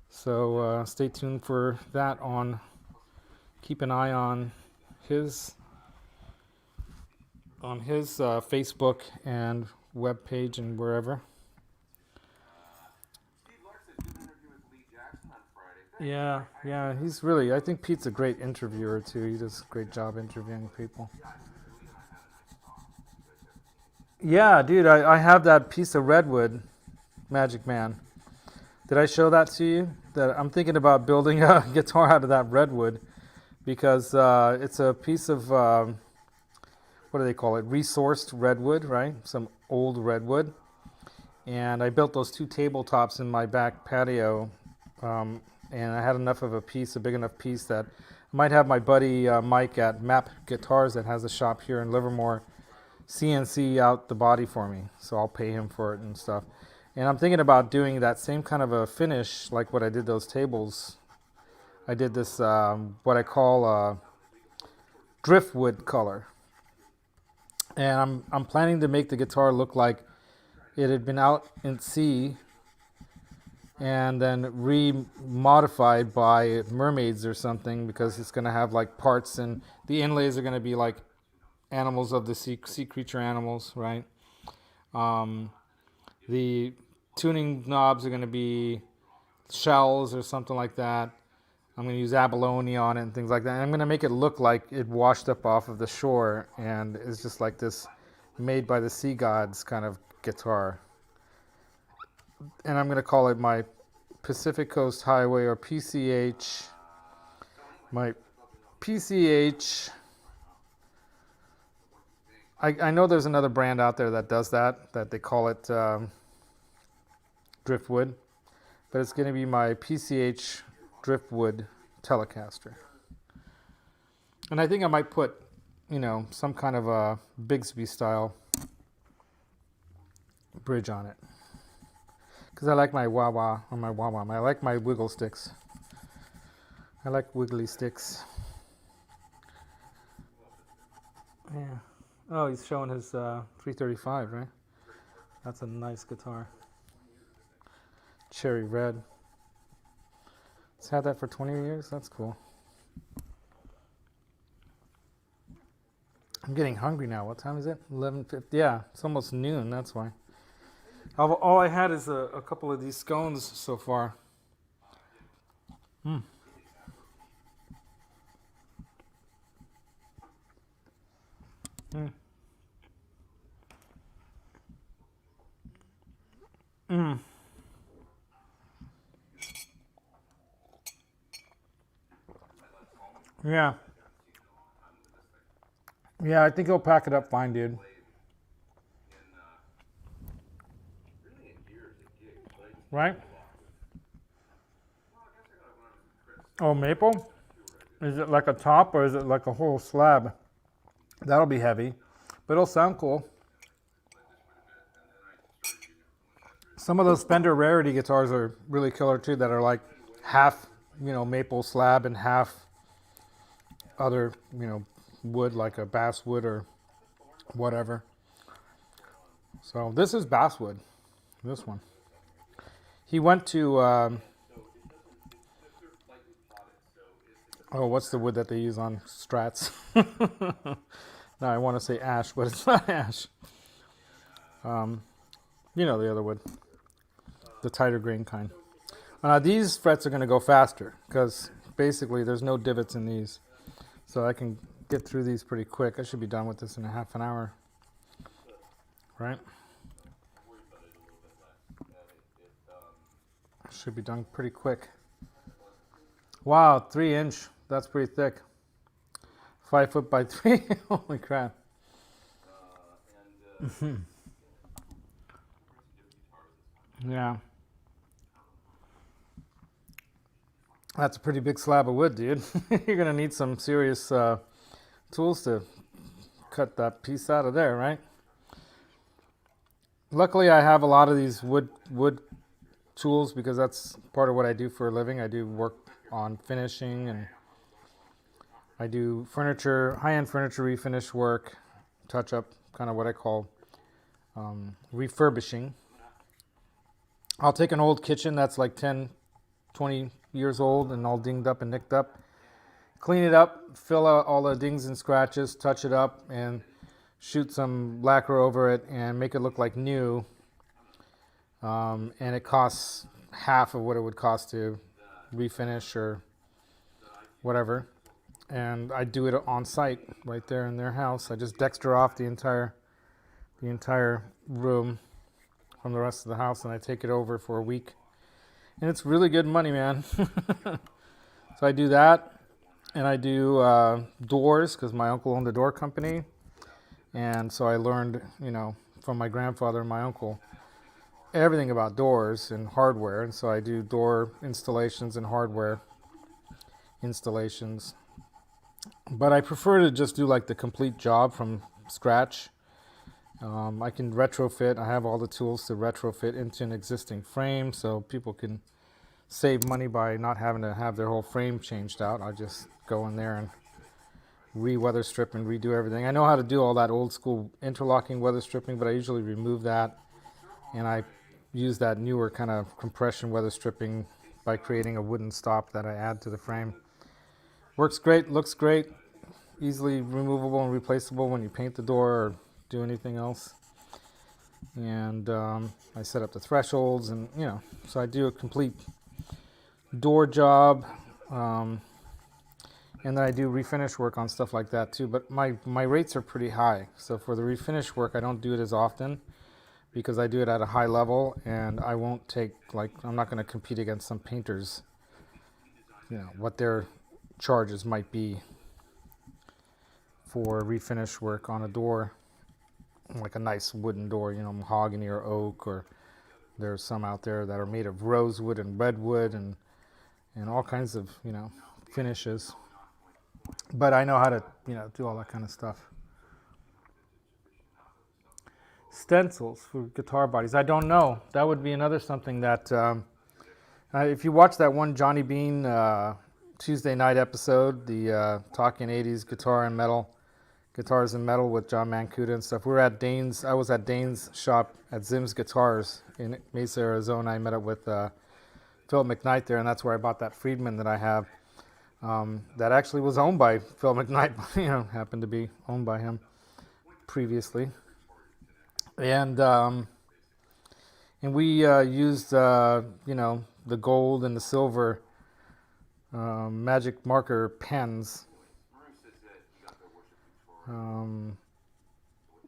So stay tuned for that. Keep an eye on his Facebook and web page and wherever. Yeah, he's really, I think Pete's a great interviewer too. He does a great job interviewing people. Yeah, dude, I have that piece of redwood, Magic Man. Did I show that to you? That I'm thinking about building a guitar out of that redwood because it's a piece of, what do they call it? Resourced redwood, right? Some old redwood. And I built those 2 tabletops in my back patio. And I had enough of a piece, a big enough piece that I might have my buddy Mike at Map Guitars that has a shop here in Livermore CNC out the body for me. So I'll pay him for it and stuff. And I'm thinking about doing that same kind of a finish like what I did those tables. I did this, what I call driftwood color. And I'm planning to make the guitar look like it had been out in sea and then re-modified by mermaids or something, because it's going to have like parts, and the inlays are going to be like animals of the sea creature animals, right? The tuning knobs are going to be shells or something like that. I'm going to use abalone on it and things like that. And I'm going to make it look like it washed up off of the shore and it's just like this made by the sea gods kind of guitar. And I'm going to call it my Pacific Coast Highway, or PCH. My PCH. I know there's another brand out there that does that they call it driftwood, but it's going to be my PCH driftwood Telecaster. And I think I might put, some kind of a Bigsby style bridge on it. Because I like my wah-wah, or my wah-wah. I like my wiggle sticks. I like wiggly sticks. Yeah. Oh, he's showing his 335, right? That's a nice guitar. Cherry red. He's had that for 20 years? That's cool. I'm getting hungry now. What time is it? 11:50. Yeah, it's almost noon, that's why. All I had is a couple of these scones so far. Mm. Mm. Mm. Yeah. Yeah, I think he'll pack it up fine, dude. Right? Oh, maple? Is it like a top or is it like a whole slab? That'll be heavy, but it'll sound cool. Some of those Fender Rarity guitars are really killer too, that are like half, maple slab and half other, wood, like a basswood or whatever. So this is basswood, this one. He went to, what's the wood that they use on Strats? No, I want to say ash, but it's not ash. The other wood. The tighter grain kind. These frets are going to go faster because basically there's no divots in these. So I can get through these pretty quick. I should be done with this in a half an hour. Right? Should be done pretty quick. Wow, 3-inch. That's pretty thick. 5 foot by 3. Holy crap. Yeah. That's a pretty big slab of wood, dude. You're going to need some serious tools to cut that piece out of there, right? Luckily, I have a lot of these wood tools because that's part of what I do for a living. I do work on finishing, and I do furniture, high-end furniture refinish work, touch up, kind of what I call refurbishing. I'll take an old kitchen that's like 10, 20 years old and all dinged up and nicked up, clean it up, fill out all the dings and scratches, touch it up, and shoot some lacquer over it and make it look like new. And it costs half of what it would cost to refinish or whatever. And I do it on site right there in their house. I just Dexter off the entire room from the rest of the house, and I take it over for a week. And it's really good money, man. So I do that, and I do doors, because my uncle owned a door company. And so I learned, from my grandfather and my uncle, everything about doors and hardware. And so I do door installations and hardware installations. But I prefer to just do like the complete job from scratch. I can retrofit. I have all the tools to retrofit into an existing frame, so people can save money by not having to have their whole frame changed out. I just go in there and re-weather strip and redo everything. I know how to do all that old school interlocking weather stripping, but I usually remove that, and I use that newer kind of compression weather stripping by creating a wooden stop that I add to the frame. Works great, looks great, easily removable and replaceable when you paint the door or do anything else. And I set up the thresholds, and so I do a complete door job, and then I do refinish work on stuff like that too. But my rates are pretty high, so for the refinish work I don't do it as often because I do it at a high level, and I won't take, I'm not going to compete against some painters, what their charges might be for refinish work on a door, like a nice wooden door, mahogany or oak, or there's some out there that are made of rosewood and redwood and all kinds of finishes. But I know how to do all that kind of stuff. Stencils for guitar bodies, I don't know. That would be another something that if you watch that one Johnny Beane Tuesday night episode, the Talking 80s Guitars and Metal with John Mancuda and stuff. We were at Dane's. I was at Dane's shop at Zim's Guitars in Mesa, Arizona. I met up with Phil Mcknight there, and that's where I bought that Friedman that I have. That actually was owned by Phil Mcknight. Happened to be owned by him previously. And we used the gold and the silver magic marker pens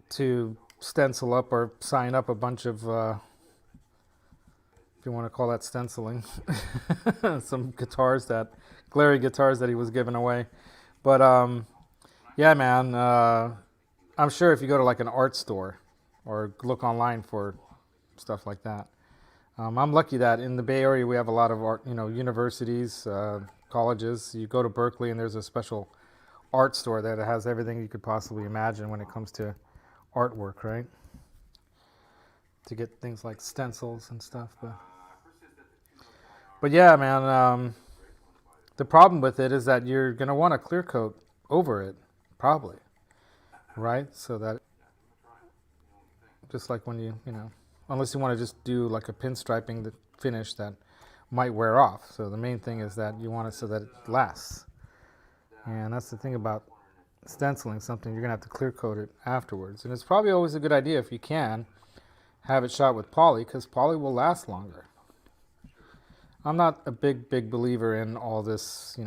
to stencil up or sign up a bunch of, if you want to call that stenciling, some glary guitars that he was giving away. But yeah, man, I'm sure if you go to like an art store or look online for stuff like that. I'm lucky that in the Bay Area we have a lot of art, universities, colleges. You go to Berkeley and there's a special art store that has everything you could possibly imagine when it comes to artwork, right? To get things like stencils and stuff. But yeah, man, the problem with it is that you're going to want a clear coat over it, probably, right? So that, just like when unless you want to just do like a pinstriping the finish that might wear off. So the main thing is that you want it so that it lasts. And that's the thing about stenciling something, you're going to have to clear coat it afterwards. And it's probably always a good idea, if you can, have it shot with poly, because poly will last longer. I'm not a big believer in all this,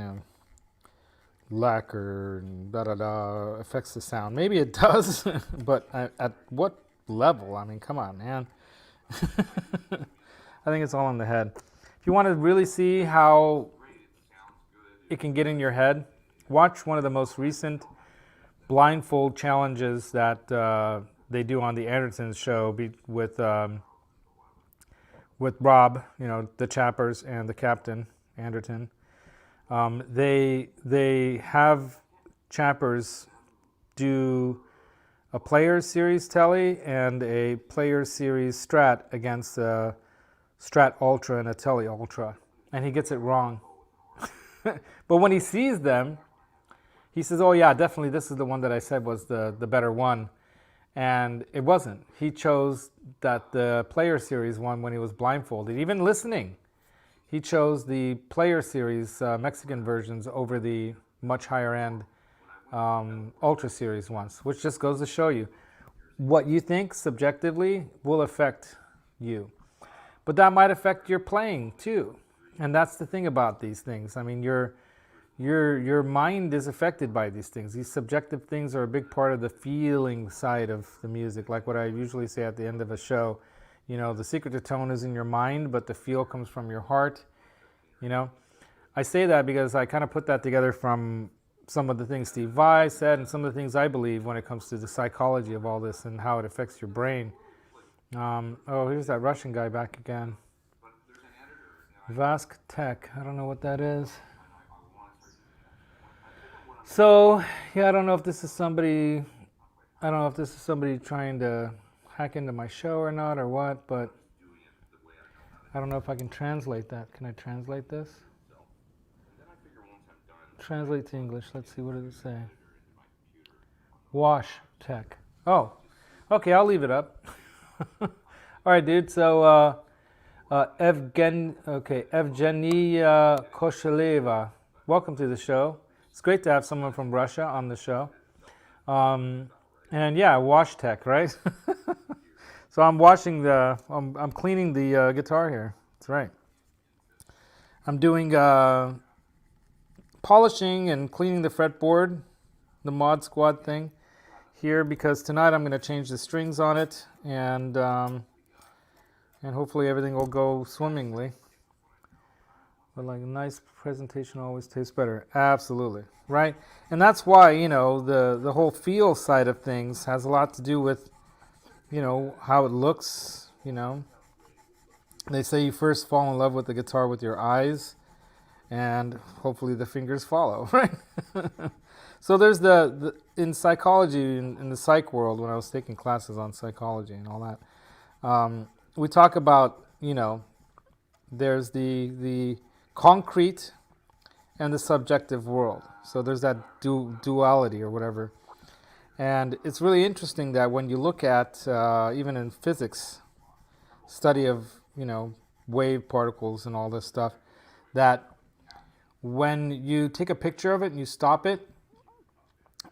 lacquer and affects the sound. Maybe it does, but at what level? I mean, come on, man. I think it's all in the head. If you want to really see how it can get in your head, watch one of the most recent blindfold challenges that they do on the Andersons show with Rob, the Chappers and the Captain Anderton. They have Chappers do a Players Series Tele and a Players Series Strat against a Strat Ultra and a Tele Ultra, and he gets it wrong. But when he sees them, he says, oh yeah, definitely this is the one that I said was the better one. And it wasn't. He chose that the Player Series one when he was blindfolded. Even listening, he chose the Player Series Mexican versions over the much higher end Ultra Series ones, which just goes to show you what you think subjectively will affect you. But that might affect your playing too. And that's the thing about these things. I mean, your mind is affected by these things. These subjective things are a big part of the feeling side of the music. Like what I usually say at the end of a show, you know, the secret to tone is in your mind, but the feel comes from your heart. You know, I say that because I kind of put that together from some of the things Steve Vai said and some of the things I believe when it comes to the psychology of all this and how it affects your brain. Oh, here's that Russian guy back again. Vask Tech. I don't know what that is. So, yeah, I don't know if this is somebody trying to hack into my show or not or what, but I don't know if I can translate that. Can I translate this? Translate to English. Let's see, what does it say? Wash Tech. Oh, okay, I'll leave it up. All right, dude. So, Evgeny Kosheleva, welcome to the show. It's great to have someone from Russia on the show. And yeah, wash tech, right? So I'm washing I'm cleaning the guitar here. That's right. I'm doing polishing and cleaning the fretboard, the Mod Squad thing here, because tonight I'm going to change the strings on it, and hopefully everything will go swimmingly. But like a nice presentation always tastes better. Absolutely, right? And that's why, you know, the whole feel side of things has a lot to do with, you know, how it looks, you know. They say you first fall in love with the guitar with your eyes, and hopefully the fingers follow, right? So there's in psychology, in the psych world, when I was taking classes on psychology and all that, we talk about, you know, there's the concrete and the subjective world. So there's that duality or whatever. And it's really interesting that when you look at, even in physics, study of, you know, wave particles and all this stuff, that when you take a picture of it and you stop it,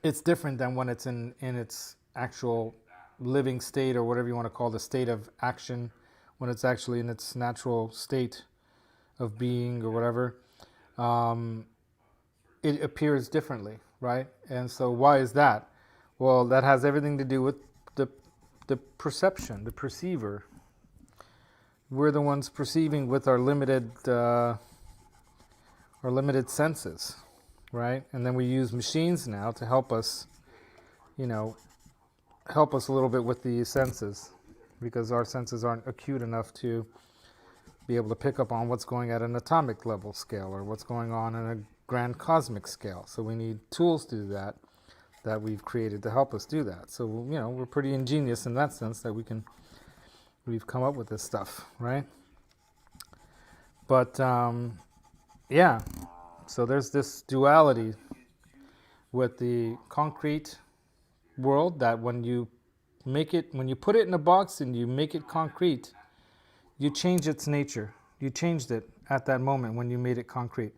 it's different than when it's in its actual living state, or whatever you want to call the state of action, when it's actually in its natural state of being or whatever, it appears differently, right? And so why is that? Well, that has everything to do with the perception, the perceiver. We're the ones perceiving with our limited senses, right? And then we use machines now to help us, you know, help us a little bit with the senses, because our senses aren't acute enough to be able to pick up on what's going at an atomic level scale or what's going on in a grand cosmic scale. So we need tools to do that we've created to help us do that. So, you know, we're pretty ingenious in that sense that we've come up with this stuff, right? But yeah, so there's this duality with the concrete world, that when you put it in a box and you make it concrete, you change its nature. You changed it at that moment when you made it concrete.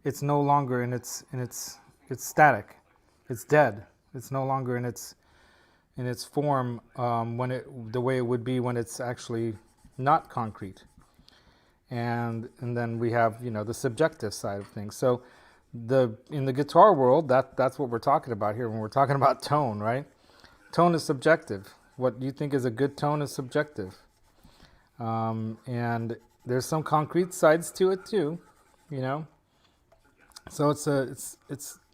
It's no longer it's static. It's dead. It's no longer in its form the way it would be when it's actually not concrete. And then we have, you know, the subjective side of things. So in the guitar world, that's what we're talking about here when we're talking about tone, right? Tone is subjective. What you think is a good tone is subjective. And there's some concrete sides to it too, you know. So it's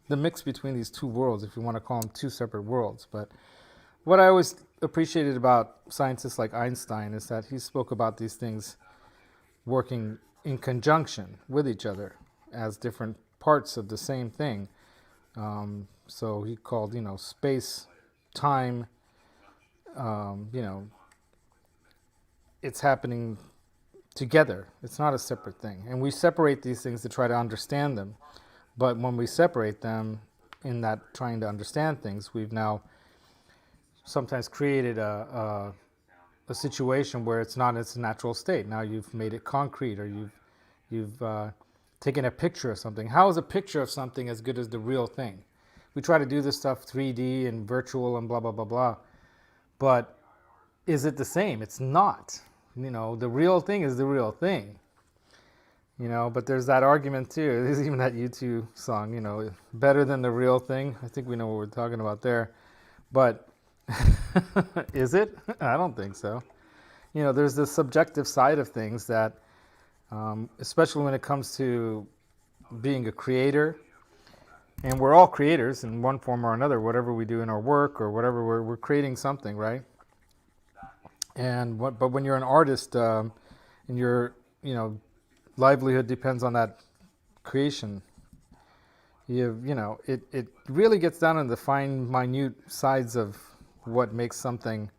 the mix between these two worlds, if you want to call them two separate worlds. But what I always appreciated about scientists like Einstein is that he spoke about these things working in conjunction with each other as different parts of the same thing. So he called, you know, space, time, you know, it's happening together. It's not a separate thing. And we separate these things to try to understand them. But when we separate them in that trying to understand things, we've now sometimes created a situation where it's not in its natural state. Now you've made it concrete, or you've taken a picture of something. How is a picture of something as good as the real thing? We try to do this stuff 3D and virtual and blah, blah, blah, blah. But is it the same? It's not. You know, the real thing is the real thing. You know, but there's that argument too. There's even that U2 song, you know, better than the real thing. I think we know what we're talking about there. But is it? I don't think so. You know, there's the subjective side of things that, especially when it comes to being a creator, and we're all creators in one form or another, whatever we do in our work or whatever, we're creating something, right? But when you're an artist, and your, you know, livelihood depends on that creation, you know, it really gets down into the fine, minute sides of what makes something,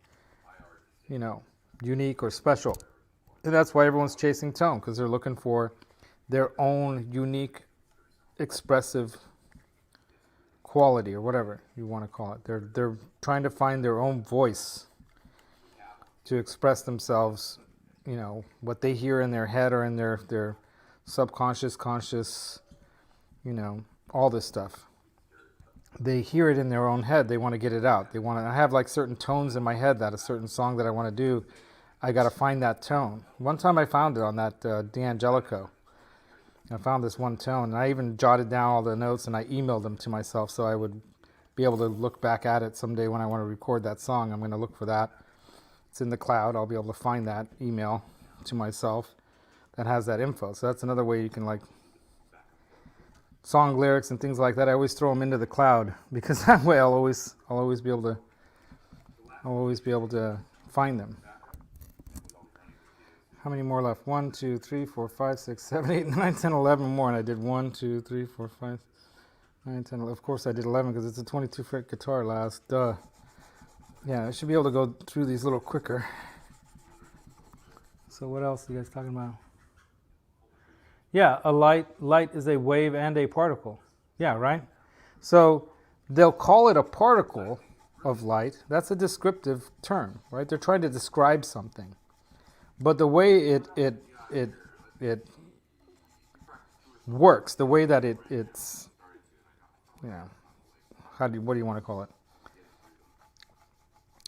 you know, unique or special. And that's why everyone's chasing tone, because they're looking for their own unique, expressive quality, or whatever you want to call it. They're trying to find their own voice to express themselves, you know, what they hear in their head or in their subconscious, conscious, you know, all this stuff. They hear it in their own head. They want to get it out. I have like certain tones in my head that a certain song that I want to do, I got to find that tone. One time I found it on that D'Angelico. I found this one tone, and I even jotted down all the notes and I emailed them to myself so I would be able to look back at it someday when I want to record that song. I'm going to look for that. It's in the cloud. I'll be able to find that email to myself that has that info. So that's another way you can, like, song lyrics and things like that. I always throw them into the cloud, because that way I'll always be able to find them. How many more left? 1, 2, 3, 4, 5, 6, 7, 8, 9, 10, 11 more. And I did 1, 2, 3, 4, 5, 9, 10, 11. Of course I did 11 because it's a 22 fret guitar last. Duh. Yeah, I should be able to go through these a little quicker. So what else are you guys talking about? Yeah, a light is a wave and a particle. Yeah, right? So they'll call it a particle of light. That's a descriptive term, right? They're trying to describe something. But the way it works, the way that it's, you know, what do you want to call it?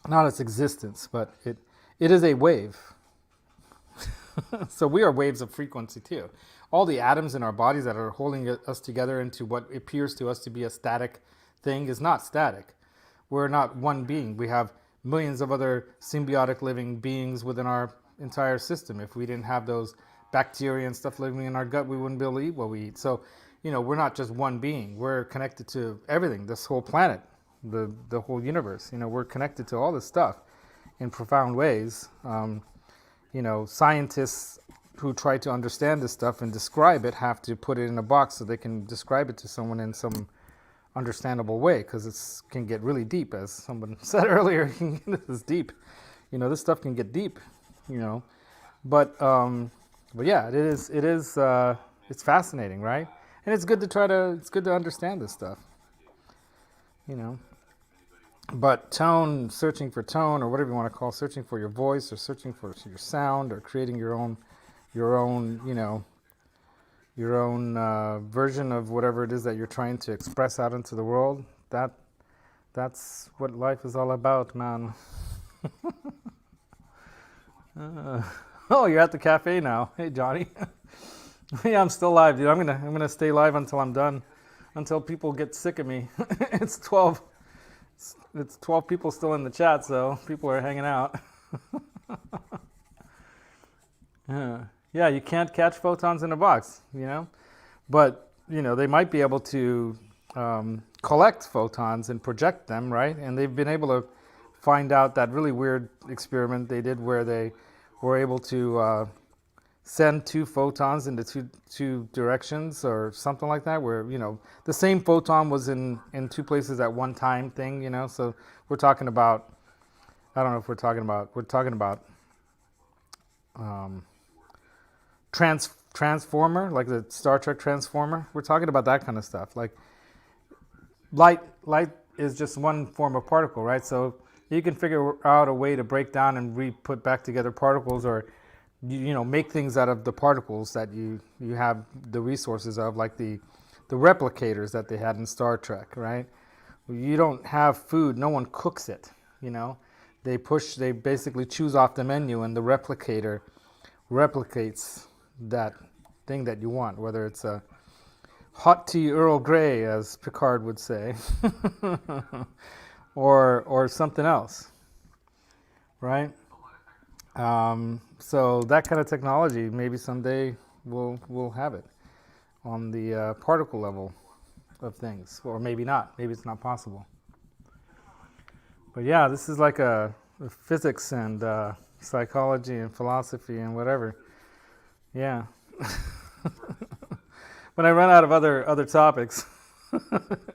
Not its existence, but it is a wave. So we are waves of frequency too. All the atoms in our bodies that are holding us together into what appears to us to be a static thing is not static. We're not one being. We have millions of other symbiotic living beings within our entire system. If we didn't have those bacteria and stuff living in our gut, we wouldn't be able to eat what we eat. So, you know, we're not just one being. We're connected to everything, this whole planet, the whole universe. You know, we're connected to all this stuff in profound ways. You know, scientists who try to understand this stuff and describe it have to put it in a box so they can describe it to someone in some understandable way, because it can get really deep, as someone said earlier. This is deep. You know, this stuff can get deep. You know, but yeah, it is it's fascinating, right? And it's good to understand this stuff, you know. But tone, searching for tone, or whatever you want to call, searching for your voice, or searching for your sound, or creating your own, you know, your own version of whatever it is that you're trying to express out into the world. That's what life is all about, man. Oh, you're at the cafe now. Hey, Johnny. Yeah, I'm still live, dude. I'm gonna stay live until I'm done, until people get sick of me. It's 12 people still in the chat, so people are hanging out. Yeah, you can't catch photons in a box, you know, but you know they might be able to collect photons and project them, right? And they've been able to find out that really weird experiment they did where they were able to send 2 photons into two directions or something like that, where, you know, the same photon was in 2 places at one time thing, you know. So we're talking about, I don't know if we're talking about transformer, like the Star Trek transformer. We're talking about that kind of stuff. Like light is just one form of particle, right? So You can figure out a way to break down and re-put back together particles, or make things out of the particles that you have the resources of, like the replicators that they had in Star Trek, right? You don't have food, no one cooks it, They basically choose off the menu, and the replicator replicates that thing that you want, whether it's a hot tea Earl Grey, as Picard would say, or something else, right? So that kind of technology, maybe someday we'll have it on the particle level of things, or maybe not. Maybe it's not possible. But yeah, this is like a physics and psychology and philosophy and whatever. Yeah. When I run out of other topics,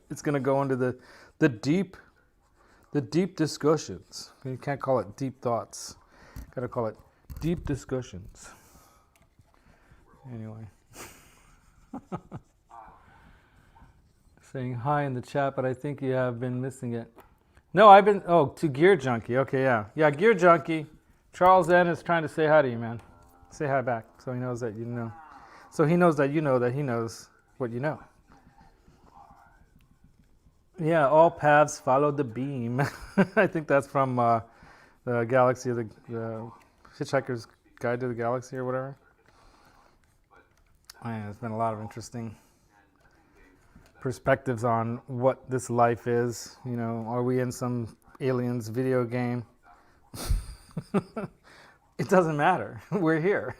it's going to go into the deep discussions. You can't call it deep thoughts. Got to call it deep discussions. Anyway. Saying hi in the chat, but I think you have been missing it. No, to Gear Junkie. Okay, yeah. Yeah, Gear Junkie. Charles N is trying to say hi to you, man. Say hi back so he knows that you know. So he knows that you know that he knows what you know. Yeah, all paths follow the beam. I think that's from the Galaxy, the Hitchhiker's Guide to the Galaxy or whatever. Man, there's been a lot of interesting perspectives on what this life is. Are we in some aliens video game? It doesn't matter. We're here.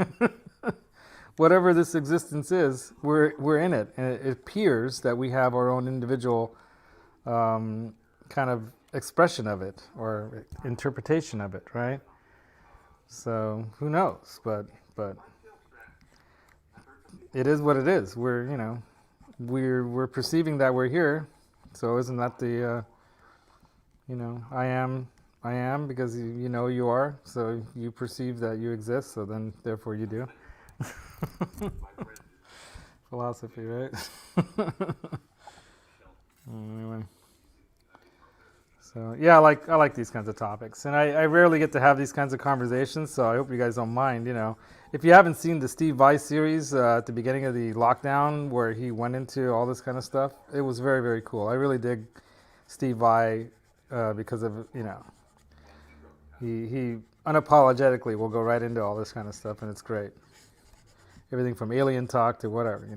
Whatever this existence is, we're in it. And it appears that we have our own individual kind of expression of it, or interpretation of it, right? So who knows? But it is what it is. We're perceiving that we're here. So isn't that the I am because you are, so you perceive that you exist, so then therefore you do. Philosophy, right? Anyway. So yeah, I like these kinds of topics, and I rarely get to have these kinds of conversations, so I hope you guys don't mind. If you haven't seen the Steve Vai series at the beginning of the lockdown, where he went into all this kind of stuff, it was very, very cool. I really dig Steve Vai because of he unapologetically will go right into all this kind of stuff, and it's great. Everything from alien talk to whatever,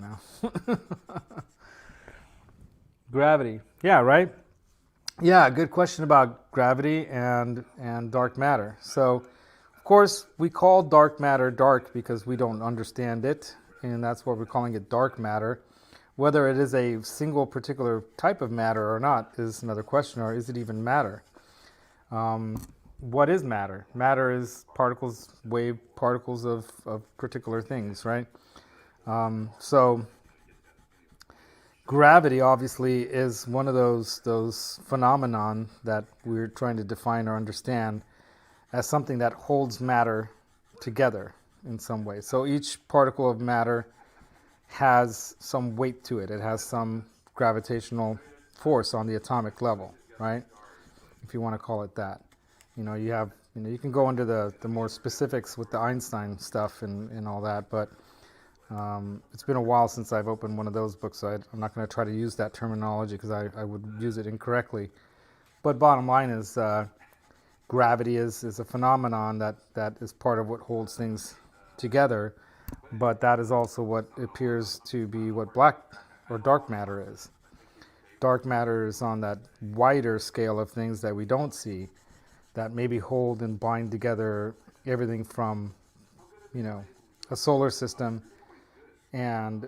Gravity, yeah, right. Yeah, good question about gravity and dark matter. So, of course, we call dark matter dark because we don't understand it, and that's why we're calling it dark matter. Whether it is a single particular type of matter or not is another question, or is it even matter? What is matter? Matter is particles, wave particles of particular things, right? So gravity obviously is one of those phenomenon that we're trying to define or understand as something that holds matter together in some way. So each particle of matter has some weight to it. It has some gravitational force on the atomic level, right? If you want to call it that. You can go into the more specifics with the Einstein stuff and all that, but it's been a while since I've opened one of those books, so I'm not going to try to use that terminology because I would use it incorrectly. But bottom line is gravity is a phenomenon that is part of what holds things together, but that is also what appears to be what black or dark matter is. Dark matter is on that wider scale of things that we don't see, that maybe hold and bind together everything from, a solar system and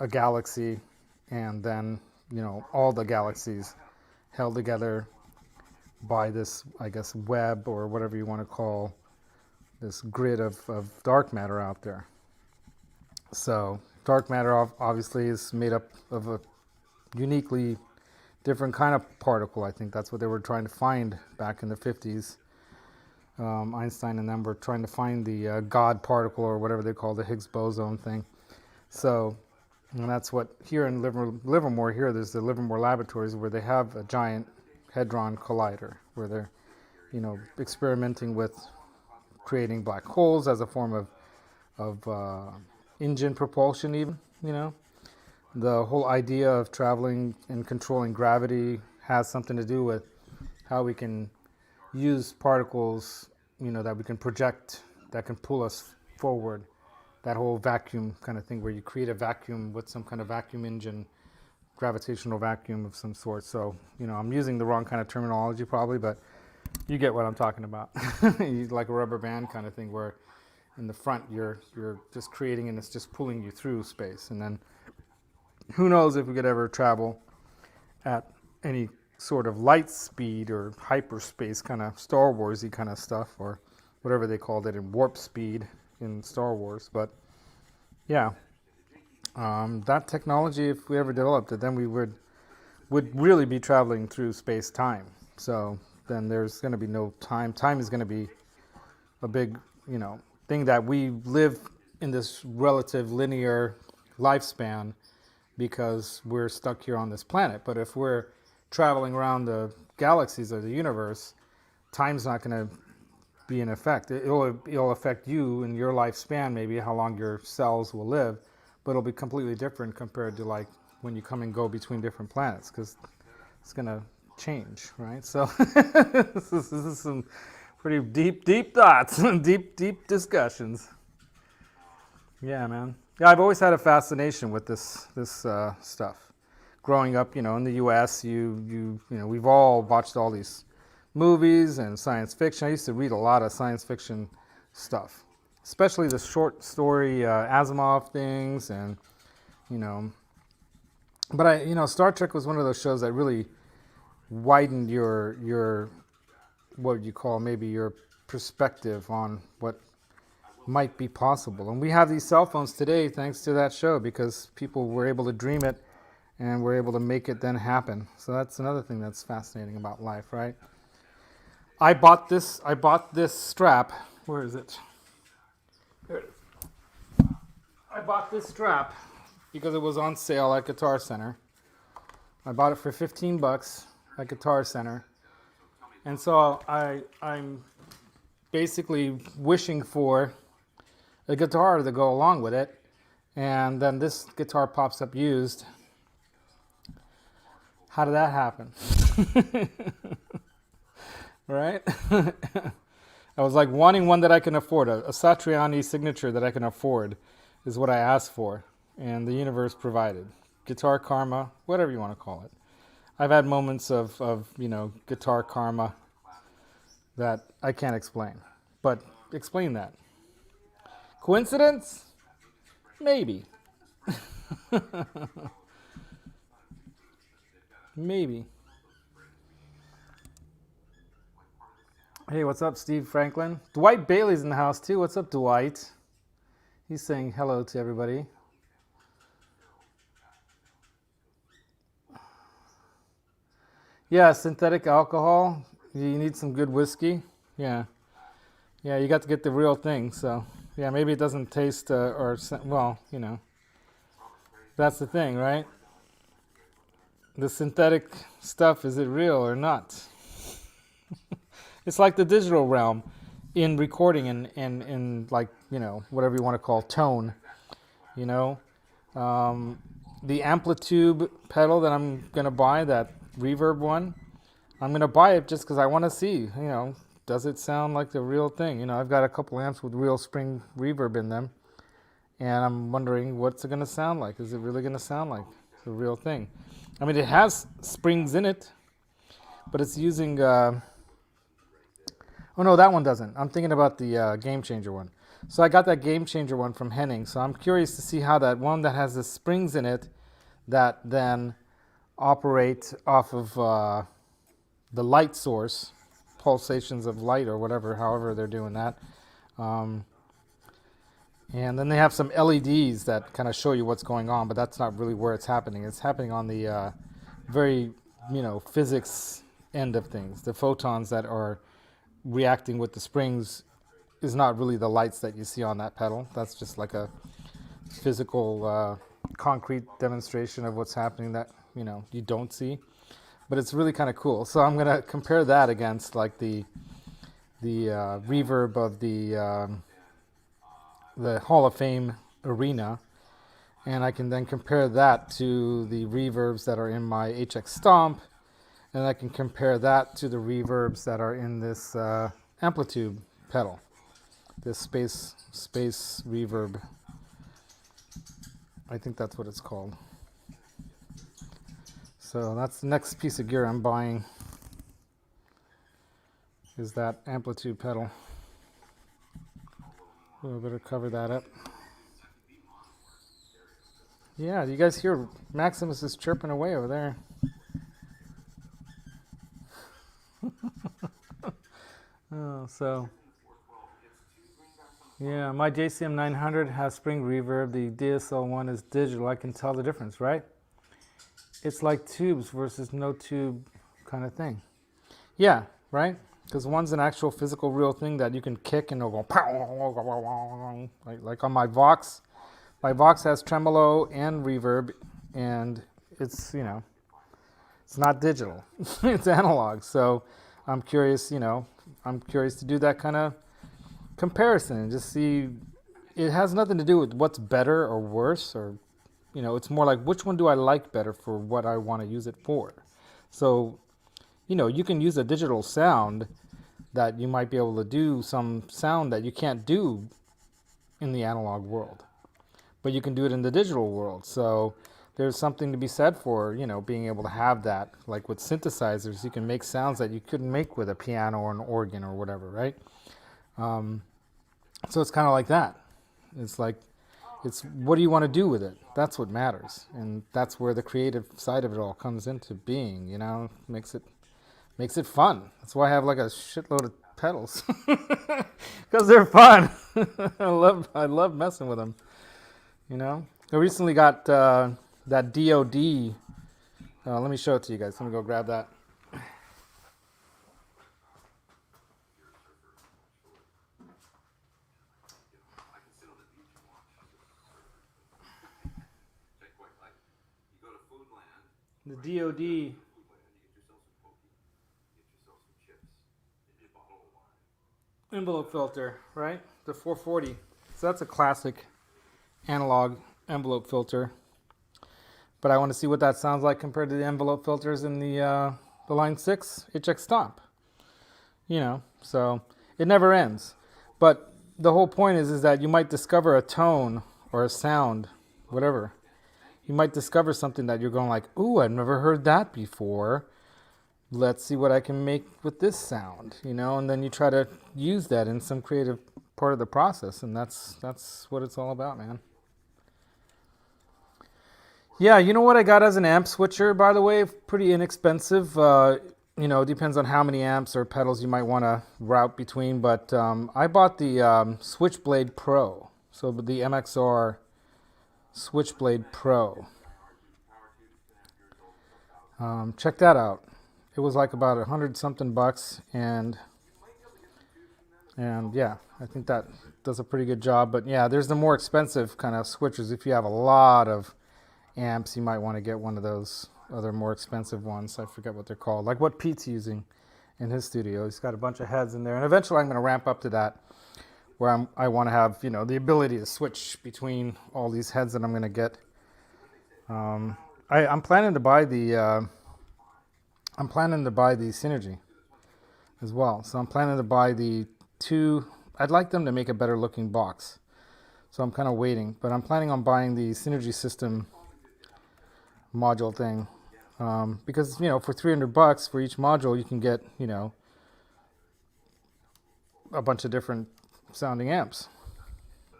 a galaxy, and then, all the galaxies held together by this, I guess, web or whatever you want to call this grid of dark matter out there. So dark matter obviously is made up of a uniquely different kind of particle. I think that's what they were trying to find back in the 50s. Einstein and them were trying to find the God particle, or whatever they call the Higgs boson thing. So, and that's what here in Livermore, here there's the Livermore laboratories where they have a giant hadron collider, where they're, experimenting with creating black holes as a form of engine propulsion even, The whole idea of traveling and controlling gravity has something to do with how we can use particles, that we can project, that can pull us forward. That whole vacuum kind of thing where you create a vacuum with some kind of vacuum engine, gravitational vacuum of some sort. So, I'm using the wrong kind of terminology probably, but you get what I'm talking about. Like a rubber band kind of thing where in the front you're just creating and it's just pulling you through space. And then who knows if we could ever travel at any sort of light speed or hyperspace kind of Star Wars-y kind of stuff, or whatever they called it in warp speed in Star Wars. But yeah, that technology, if we ever developed it, then we would really be traveling through space-time. So then there's going to be no time. Time is going to be a big, thing that we live in this relative linear lifespan because we're stuck here on this planet. But if we're traveling around the galaxies of the universe, time's not going to be in effect. It'll affect you and your lifespan, maybe how long your cells will live, but it'll be completely different compared to like when you come and go between different planets, because it's going to change, right? So this is some pretty deep thoughts, deep discussions. Yeah, man. Yeah, I've always had a fascination with this stuff. Growing up, in the U.S., we've all watched all these movies and science fiction. I used to read a lot of science fiction stuff, especially the short story Asimov things, and But Star Trek was one of those shows that really widened your what would you call maybe your perspective on what might be possible. And we have these cell phones today thanks to that show, because people were able to dream it and were able to make it then happen. So that's another thing that's fascinating about life, right? I bought this strap. Where is it? There it is. I bought this strap because it was on sale at Guitar Center. I bought it for $15 at Guitar Center. And so I'm basically wishing for a guitar to go along with it. And then this guitar pops up used. How did that happen? Right? I was like wanting one that I can afford. A Satriani signature that I can afford is what I asked for. And the universe provided. Guitar karma, whatever you want to call it. I've had moments of guitar karma that I can't explain. But explain that. Coincidence? Maybe. Maybe. Hey, what's up, Steve Franklin? Dwight Bailey's in the house too. What's up, Dwight? He's saying hello to everybody. Yeah, synthetic alcohol. You need some good whiskey. Yeah. Yeah, you got to get the real thing. So, yeah, maybe it doesn't taste that's the thing, right? The synthetic stuff, is it real or not? It's like the digital realm in recording and like, whatever you want to call tone, the amplitude pedal that I'm going to buy, that reverb one, I'm going to buy it just because I want to see, does it sound like the real thing? I've got a couple amps with real spring reverb in them, and I'm wondering what's it going to sound like. Is it really going to sound like the real thing? I mean, it has springs in it, but it's using... Oh, no, that one doesn't. I'm thinking about the Game Changer one. So I got that Game Changer one from Henning. So I'm curious to see how that one that has the springs in it that then operate off of the light source, pulsations of light or whatever, however they're doing that. And then they have some LEDs that kind of show you what's going on, but that's not really where it's happening. It's happening on the very, physics end of things. The photons that are reacting with the springs is not really the lights that you see on that pedal. That's just like a physical concrete demonstration of what's happening that you don't see. but it's really kind of cool. So I'm gonna compare that against like the reverb of the Hall of Fame arena, and I can then compare that to the reverbs that are in my HX Stomp, and I can compare that to the reverbs that are in this amplitude pedal, this space reverb. I think that's what it's called. So that's the next piece of gear I'm buying, is that amplitude pedal. We better cover that up. Yeah, you guys hear Maximus is chirping away over there. Oh, so yeah, my JCM 900 has spring reverb. The DSL1 is digital. I can tell the difference, right? It's like tubes versus no tube kind of thing. Yeah, right? Because one's an actual physical real thing that you can kick and it'll go pow, like on my Vox. My Vox has tremolo and reverb, and it's, you know, it's not digital. It's analog. So I'm curious, you know, I'm curious to do that kind of comparison and just see. It has nothing to do with what's better or worse, or, you know, it's more like which one do I like better for what I want to use it for. So, you know, you can use a digital sound that you might be able to do some sound that you can't do in the analog world, but you can do it in the digital world. So there's something to be said for, you know, being able to have that. Like with synthesizers, you can make sounds that you couldn't make with a piano or an organ or whatever, right? So it's kind of like that. It's like, it's what do you want to do with it? That's what matters. And that's where the creative side of it all comes into being, you know, makes it fun. That's why I have like a shitload of pedals, because they're fun. I love messing with them. You know, I recently got that DOD. Let me show it to you guys. Let me go grab that. The DOD envelope filter, right? The 440. So that's a classic analog envelope filter. But I want to see what that sounds like compared to the envelope filters in the Line 6 HX Stomp. You know, so it never ends. But the whole point is that you might discover a tone or a sound, whatever. You might discover something that you're going like, ooh, I've never heard that before. Let's see what I can make with this sound, you know, and then you try to use that in some creative part of the process, and that's what it's all about, man. Yeah, you know what I got as an amp switcher, by the way? Pretty inexpensive. You know, it depends on how many amps or pedals you might want to route between, but I bought the Switchblade Pro, so the MXR Switchblade Pro. Check that out. It was like about $100-something bucks, and yeah, I think that does a pretty good job. But yeah, there's the more expensive kind of switchers. If you have a lot of amps, you might want to get one of those other more expensive ones. I forget what they're called, like what Pete's using in his studio. He's got a bunch of heads in there, and eventually I'm going to ramp up to that, where I want to have, you know, the ability to switch between all these heads that I'm going to get. I'm planning to buy the Synergy as well. So I'm planning to buy the two. I'd like them to make a better looking box, so I'm kind of waiting. But I'm planning on buying the Synergy system module thing, because, you know, for $300 for each module, you can get, you know, a bunch of different sounding amps.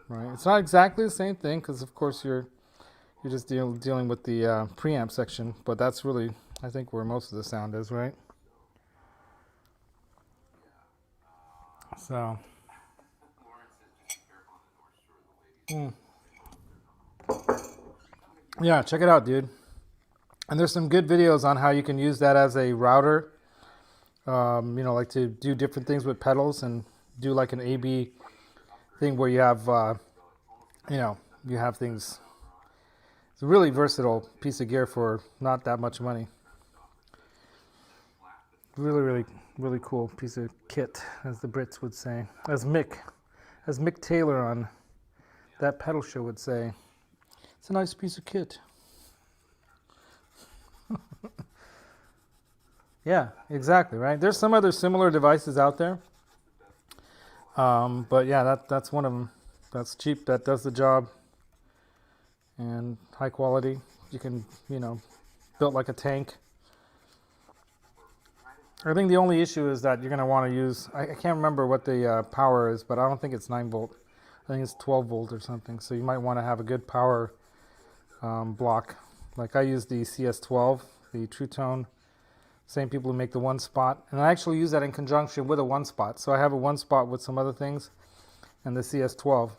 Right? It's not exactly the same thing, because of course you're just dealing with the preamp section, but that's really, I think, where most of the sound is, right? So, yeah, check it out, dude. And there's some good videos on how you can use that as a router, you know, like to do different things with pedals and do like an A/B thing where you have, you know, you have things. It's a really versatile piece of gear for not that much money. Really, really, really cool piece of kit, as the Brits would say. As Mick Taylor on That Pedal Show would say. It's a nice piece of kit. Yeah, exactly, right? There's some other similar devices out there. But yeah, that's one of them. That's cheap, that does the job. And high quality. You can, built like a tank. I think the only issue is that you're going to want to use, I can't remember what the power is, but I don't think it's 9 volt. I think it's 12 volt or something. So you might want to have a good power block. Like I use the CS12, the True Tone. Same people who make the one spot. And I actually use that in conjunction with a one spot. So I have a one spot with some other things and the CS12.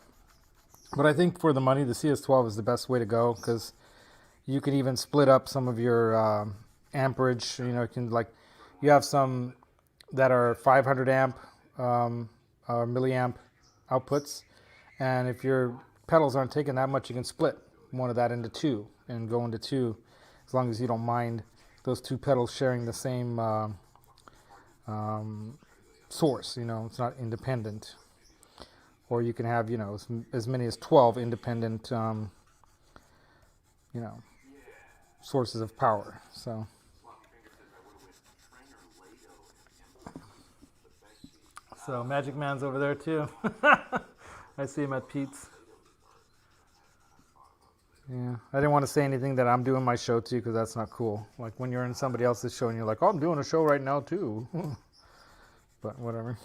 But I think for the money, the CS12 is the best way to go because you can even split up some of your amperage. You have some that are 500 amp milliamp outputs. And if your pedals aren't taking that much, you can split one of that into two and go into two as long as you don't mind those two pedals sharing the same source. It's not independent. Or you can have, as many as 12 independent, sources of power. So Magic Man's over there too. I see him at Pete's. Yeah, I didn't want to say anything that I'm doing my show too because that's not cool. Like when you're in somebody else's show and you're like, oh, I'm doing a show right now too. But whatever.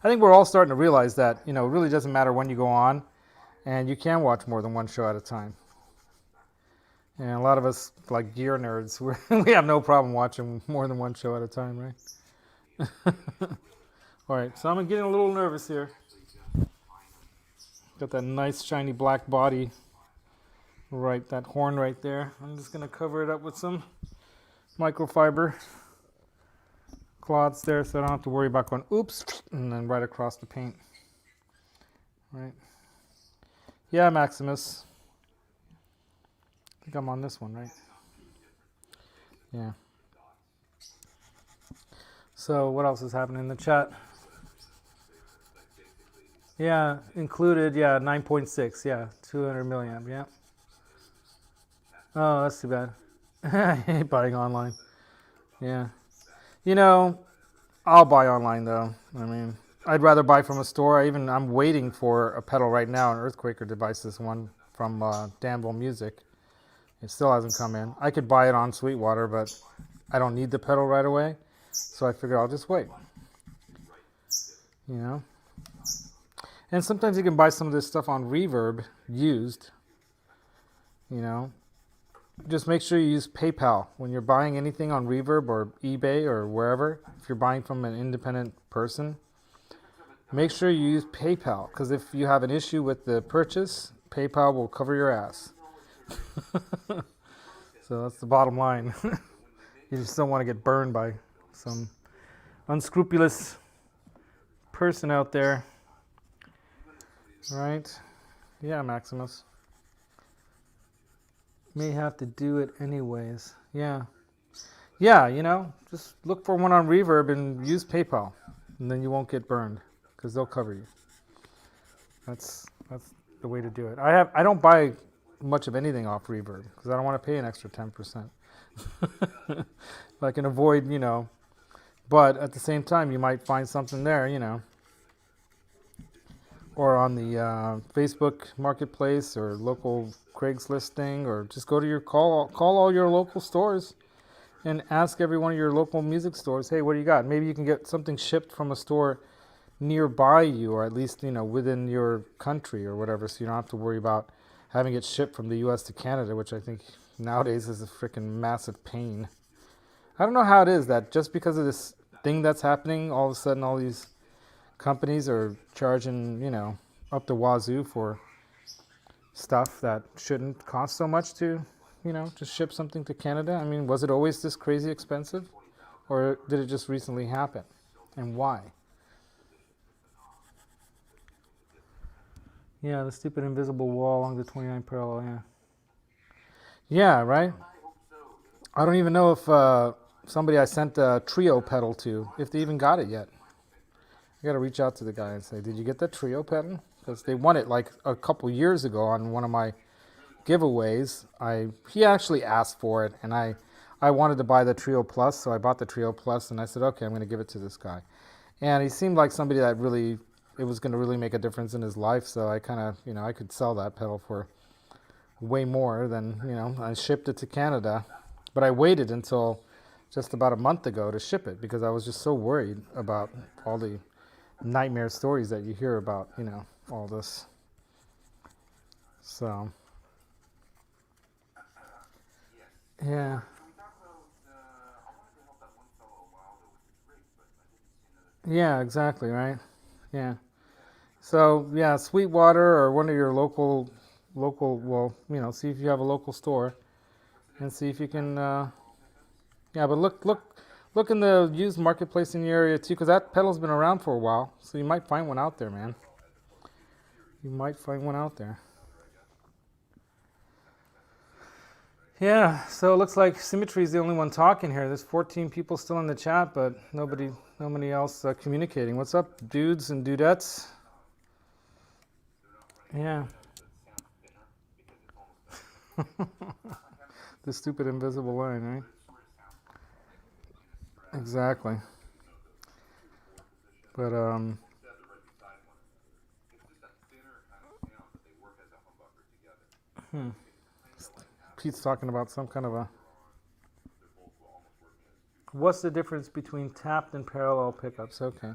I think we're all starting to realize that, it really doesn't matter when you go on and you can watch more than one show at a time. And a lot of us, like gear nerds, we have no problem watching more than one show at a time, right? All right, so I'm getting a little nervous here. Got that nice shiny black body, right, that horn right there. I'm just gonna cover it up with some microfiber cloths there so I don't have to worry about going oops and then right across the paint. Right. Yeah, Maximus. I think I'm on this one, right? Yeah. So what else is happening in the chat? Yeah, included, 9.6, 200 milliamp, yeah. Oh, that's too bad. I hate buying online. Yeah. I'll buy online though. I mean, I'd rather buy from a store. I'm waiting for a pedal right now, an Earthquaker device, this one from Danville Music. It still hasn't come in. I could buy it on Sweetwater, but I don't need the pedal right away. So I figured I'll just wait. And sometimes you can buy some of this stuff on Reverb used. Just make sure you use PayPal when you're buying anything on Reverb or eBay or wherever. If you're buying from an independent person, make sure you use PayPal because if you have an issue with the purchase, PayPal will cover your ass. So that's the bottom line. You just don't want to get burned by some unscrupulous person out there. Right? Yeah, Maximus. May have to do it anyways. Yeah. Yeah, just look for one on Reverb and use PayPal. And then you won't get burned because they'll cover you. That's the way to do it. I don't buy much of anything off Reverb because I don't want to pay an extra 10%. I can avoid, but at the same time you might find something there, or on the Facebook Marketplace or local Craigslist thing, or just go to call all your local stores and ask every one of your local music stores, hey, what do you got? Maybe you can get something shipped from a store nearby you, or at least, within your country or whatever, so you don't have to worry about having it shipped from the US to Canada, which I think nowadays is a freaking massive pain. I don't know how it is that just because of this thing that's happening, all of a sudden all these companies are charging, up the wazoo for stuff that shouldn't cost so much to, to ship something to Canada. I mean, was it always this crazy expensive? Or did it just recently happen? And why? Yeah, the stupid invisible wall along the 29 parallel, yeah. Yeah, right? I don't even know if somebody I sent a trio pedal to, if they even got it yet. I got to reach out to the guy and say, did you get that trio pedal? Because they won it like a couple years ago on one of my giveaways. He actually asked for it, and I wanted to buy the Trio Plus, so I bought the Trio Plus, and I said, okay, I'm going to give it to this guy. And he seemed like somebody that really, it was going to really make a difference in his life, so I kind of, I could sell that pedal for way more than, I shipped it to Canada. But I waited until just about a month ago to ship it because I was just so worried about all the nightmare stories that you hear about, all this. So, yeah. Yeah, exactly, right? Yeah. So, yeah, Sweetwater or one of your local, well, see if you have a local store and see if you can, yeah, but look in the used marketplace in your area too, because that pedal's been around for a while, so you might find one out there, man. You might find one out there. Yeah, so it looks like Symmetry is the only one talking here. There's 14 people still in the chat, but nobody else communicating. What's up, dudes and dudettes? Yeah. The stupid invisible line, right? Exactly. But Pete's talking about some kind of a. What's the difference between tapped and parallel pickups? Okay.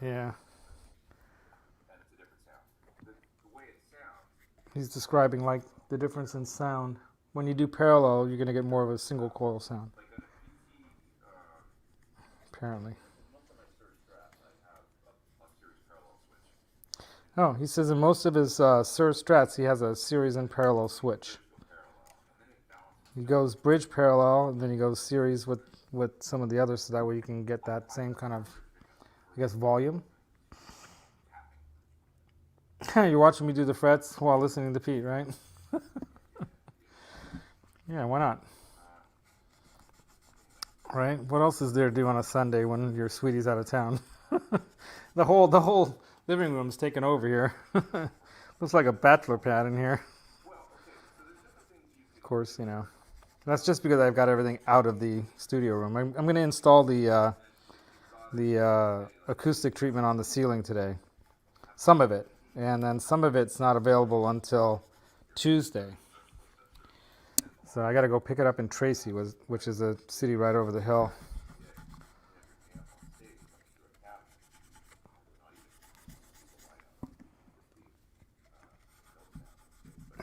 Yeah. He's describing like the difference in sound. When you do parallel, you're going to get more of a single coil sound. Apparently. Oh, he says in most of his Sir Strats, he has a series and parallel switch. He goes bridge parallel, and then he goes series with some of the others, so that way you can get that same kind of, I guess, volume. You're watching me do the frets while listening to Pete, right? Yeah, why not? Right? What else is there to do on a Sunday when your sweetie's out of town? The whole living room's taken over here. Looks like a bachelor pad in here. Of course, that's just because I've got everything out of the studio room. I'm going to install the acoustic treatment on the ceiling today. Some of it. And then some of it's not available until Tuesday. So I got to go pick it up in Tracy, which is a city right over the hill.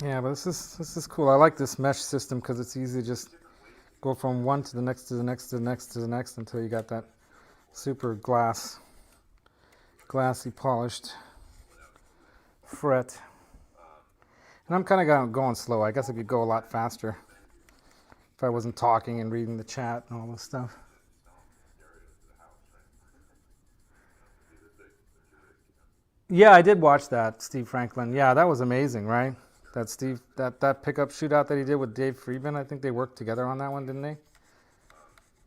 Yeah, but this is cool. I like this mesh system because it's easy to just go from one to the next to the next to the next to the next until you got that super glassy polished fret. And I'm kind of going slow. I guess I could go a lot faster if I wasn't talking and reading the chat and all this stuff. Yeah, I did watch that, Steve Franklin. Yeah, that was amazing, right? That pickup shootout that he did with Dave Friedman. I think they worked together on that one, didn't they?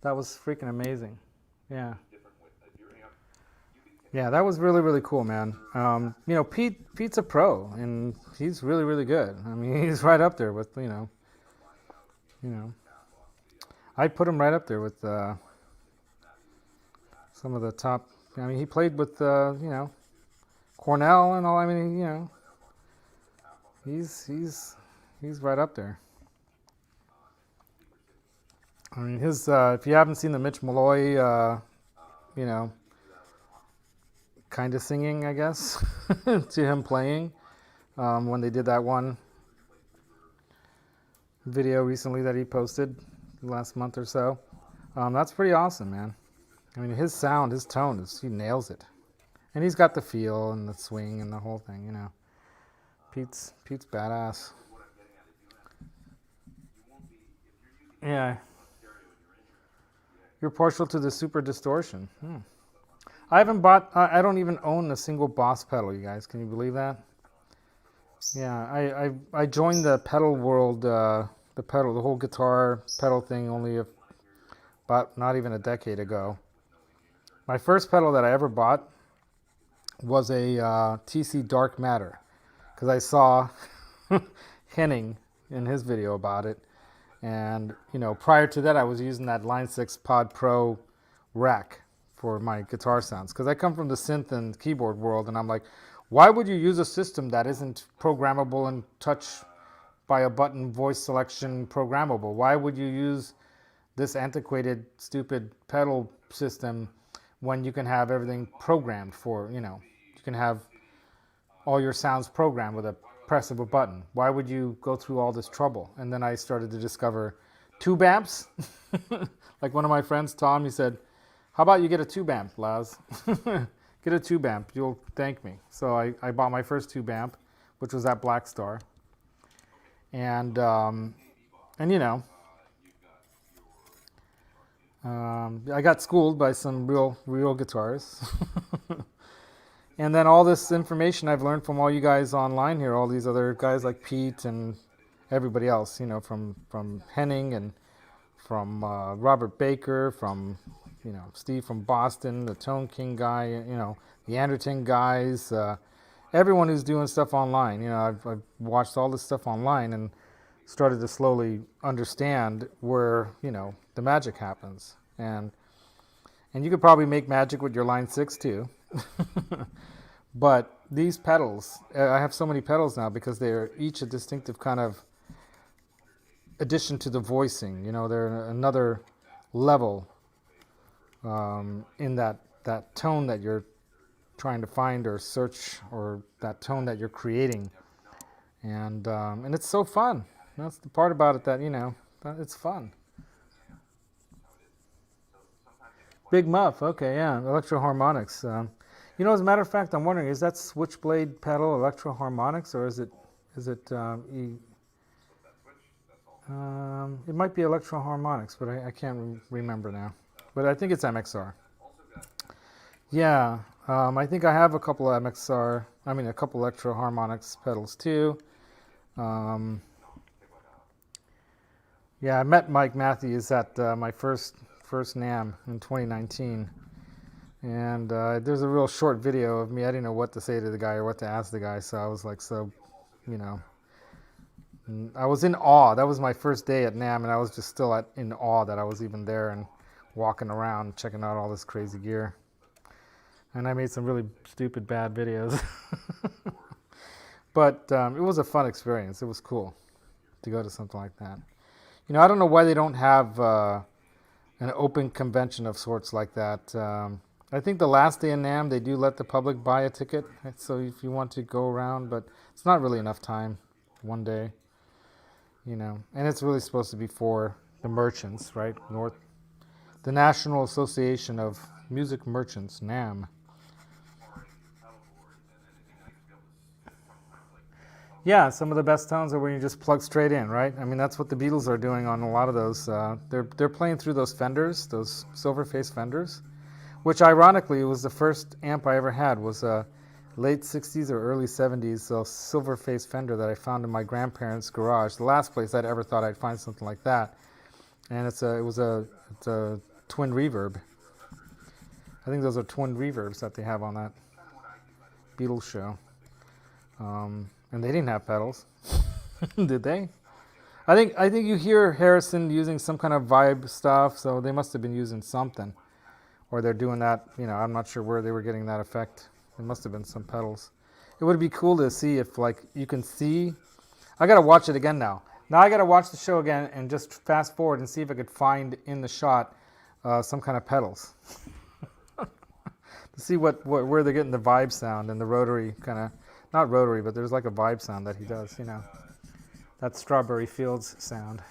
That was freaking amazing. Yeah. Yeah, that was really, really cool, man. Pete's a pro, and he's really, really good. I mean, he's right up there with, I'd put him right up there with some of the top. I mean, he played with, Cornell and all. I mean, he's right up there. I mean, his if you haven't seen the Mitch Malloy, kind of singing, I guess, to him playing when they did that one video recently that he posted last month or so. That's pretty awesome, man. I mean, his sound, his tone, he nails it. And he's got the feel and the swing and the whole thing, Pete's badass. Yeah. You're partial to the super distortion. I don't even own a single Boss pedal, you guys. Can you believe that? Yeah, I joined the pedal world the pedal, the whole guitar pedal thing only about not even a decade ago. My first pedal that I ever bought was a TC Dark Matter, because I saw Henning in his video about it. And, you know, prior to that, I was using that Line 6 Pod Pro rack for my guitar sounds, because I come from the synth and keyboard world, and I'm like, why would you use a system that isn't programmable and touch by a button voice selection programmable? Why would you use this antiquated, stupid pedal system when you can have everything programmed for, you know, you can have all your sounds programmed with a press of a button? Why would you go through all this trouble? And then I started to discover tube amps. Like one of my friends, Tom, he said, how about you get a tube amp, Laz? Get a tube amp, you'll thank me. So I bought my first tube amp, which was that Black Star. And you know, I got schooled by some real guitarists. And then all this information I've learned from all you guys online here, all these other guys like Pete and everybody else, you know, from Henning and from Robert Baker, from, you know, Steve from Boston, the Tone King guy, you know, the Anderton guys, everyone who's doing stuff online. You know, I've watched all this stuff online and started to slowly understand where, you know, the magic happens. And you could probably make magic with your Line 6 too. But these pedals, I have so many pedals now because they're each a distinctive kind of addition to the voicing. You know, they're another level in that tone that you're trying to find or search, or that tone that you're creating. And it's so fun. That's the part about it, that, you know, it's fun. Big Muff, okay, yeah, electro harmonics. You know, as a matter of fact, I'm wondering, is that switchblade pedal electro harmonics, or is it it might be electro harmonics, but I can't remember now. But I think it's MXR. Yeah, I think I have a couple of a couple electro harmonics pedals too. Yeah, I met Mike Matthews at my first NAMM in 2019. And there's a real short video of me. I didn't know what to say to the guy or what to ask the guy, so I was like, you know, I was in awe. That was my first day at NAMM, and I was just still in awe that I was even there and walking around checking out all this crazy gear. And I made some really stupid, bad videos. But it was a fun experience. It was cool to go to something like that. You know, I don't know why they don't have an open convention of sorts like that. I think the last day in NAMM, they do let the public buy a ticket, so if you want to go around, but it's not really enough time, one day, you know. And it's really supposed to be for the merchants, right? The National Association of Music Merchants, NAMM. Yeah, some of the best tones are when you just plug straight in, right? I mean, that's what the Beatles are doing on a lot of those. They're playing through those Fenders, those silver face Fenders, which ironically was the first amp I ever had. Was a late 60s or early 70s silver face Fender that I found in my grandparents' garage. The last place I'd ever thought I'd find something like that. And it's a twin reverb. I think those are twin reverbs that they have on that Beatles show. And they didn't have pedals, did they? I think you hear Harrison using some kind of vibe stuff, so they must have been using something, or they're doing that. You know, I'm not sure where they were getting that effect. It must have been some pedals. It would be cool to see if, like, you can see. I gotta watch it again now. Now I gotta watch the show again and just fast forward and see if I could find in the shot some kind of pedals to see where they're getting the vibe sound and the rotary kind of. Not rotary, but there's like a vibe sound that he does, you know. That Strawberry Fields sound.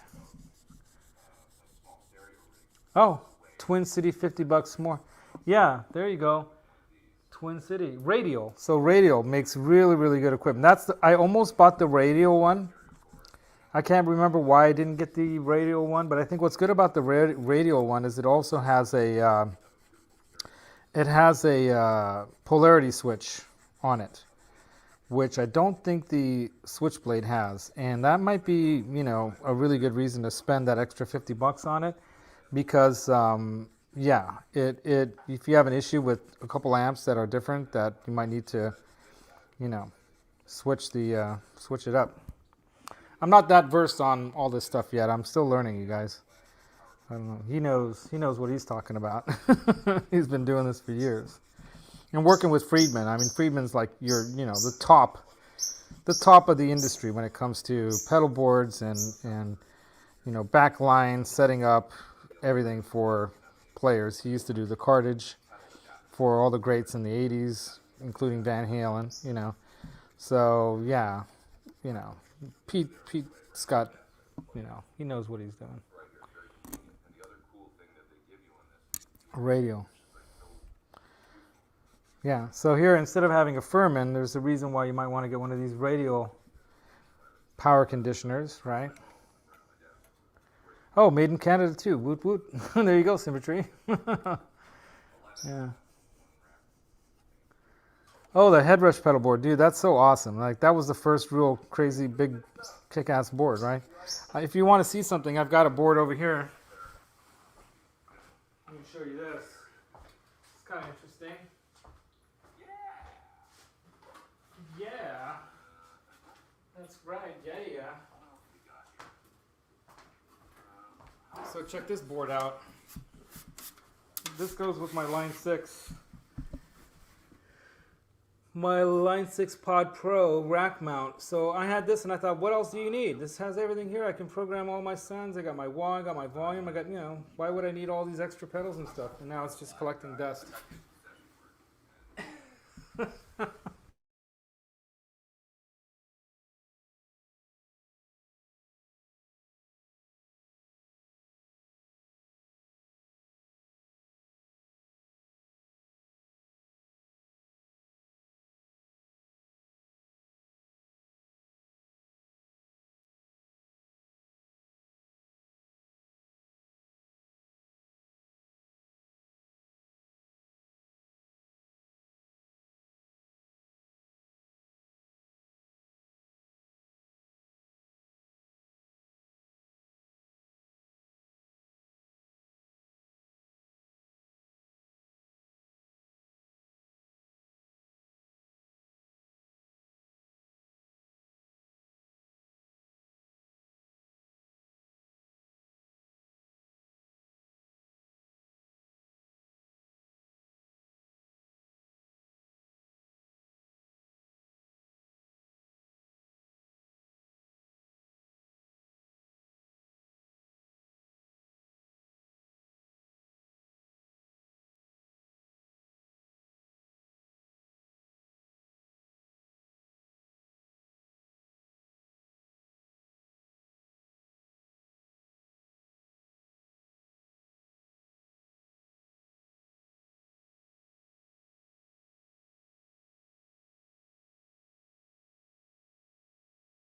Oh, Twin City, $50 more. Yeah, there you go. Twin City. Radial. So Radial makes really, really good equipment. I almost bought the Radial one. I can't remember why I didn't get the Radial one, but I think what's good about the Radial one is it also has a polarity switch on it. which I don't think the Switchblade has. And that might be, you know, a really good reason to spend that extra $50 on it, because yeah, if you have an issue with a couple amps that are different, that you might need to, you know, switch it up. I'm not that versed on all this stuff yet. I'm still learning, you guys. I don't know. He knows what he's talking about. He's been doing this for years. And working with Friedman. I mean, Friedman's like you know, the top of the industry when it comes to pedal boards and you know, backline, setting up everything for players. He used to do the cartage for all the greats in the 80s, including Van Halen, you know. So, yeah, you know, Pete Scott, you know, he knows what he's doing. Radio. Yeah, so here, instead of having a Furman, there's a reason why you might want to get one of these radial power conditioners, right? Oh, made in Canada too. Woot woot. There you go, Symmetry. Yeah. Oh, the headrush pedal board, dude, that's so awesome. Like, that was the first real crazy big kick-ass board, right? If you want to see something, I've got a board over here. Let me show you this. It's kind of interesting. Yeah. That's right. Yeah. So check this board out. This goes with my Line 6. My Line 6 Pod Pro rack mount. So I had this and I thought, what else do you need? This has everything here. I can program all my sounds. I got my wah, I got my volume. I got, you know, why would I need all these extra pedals and stuff? And now it's just collecting dust.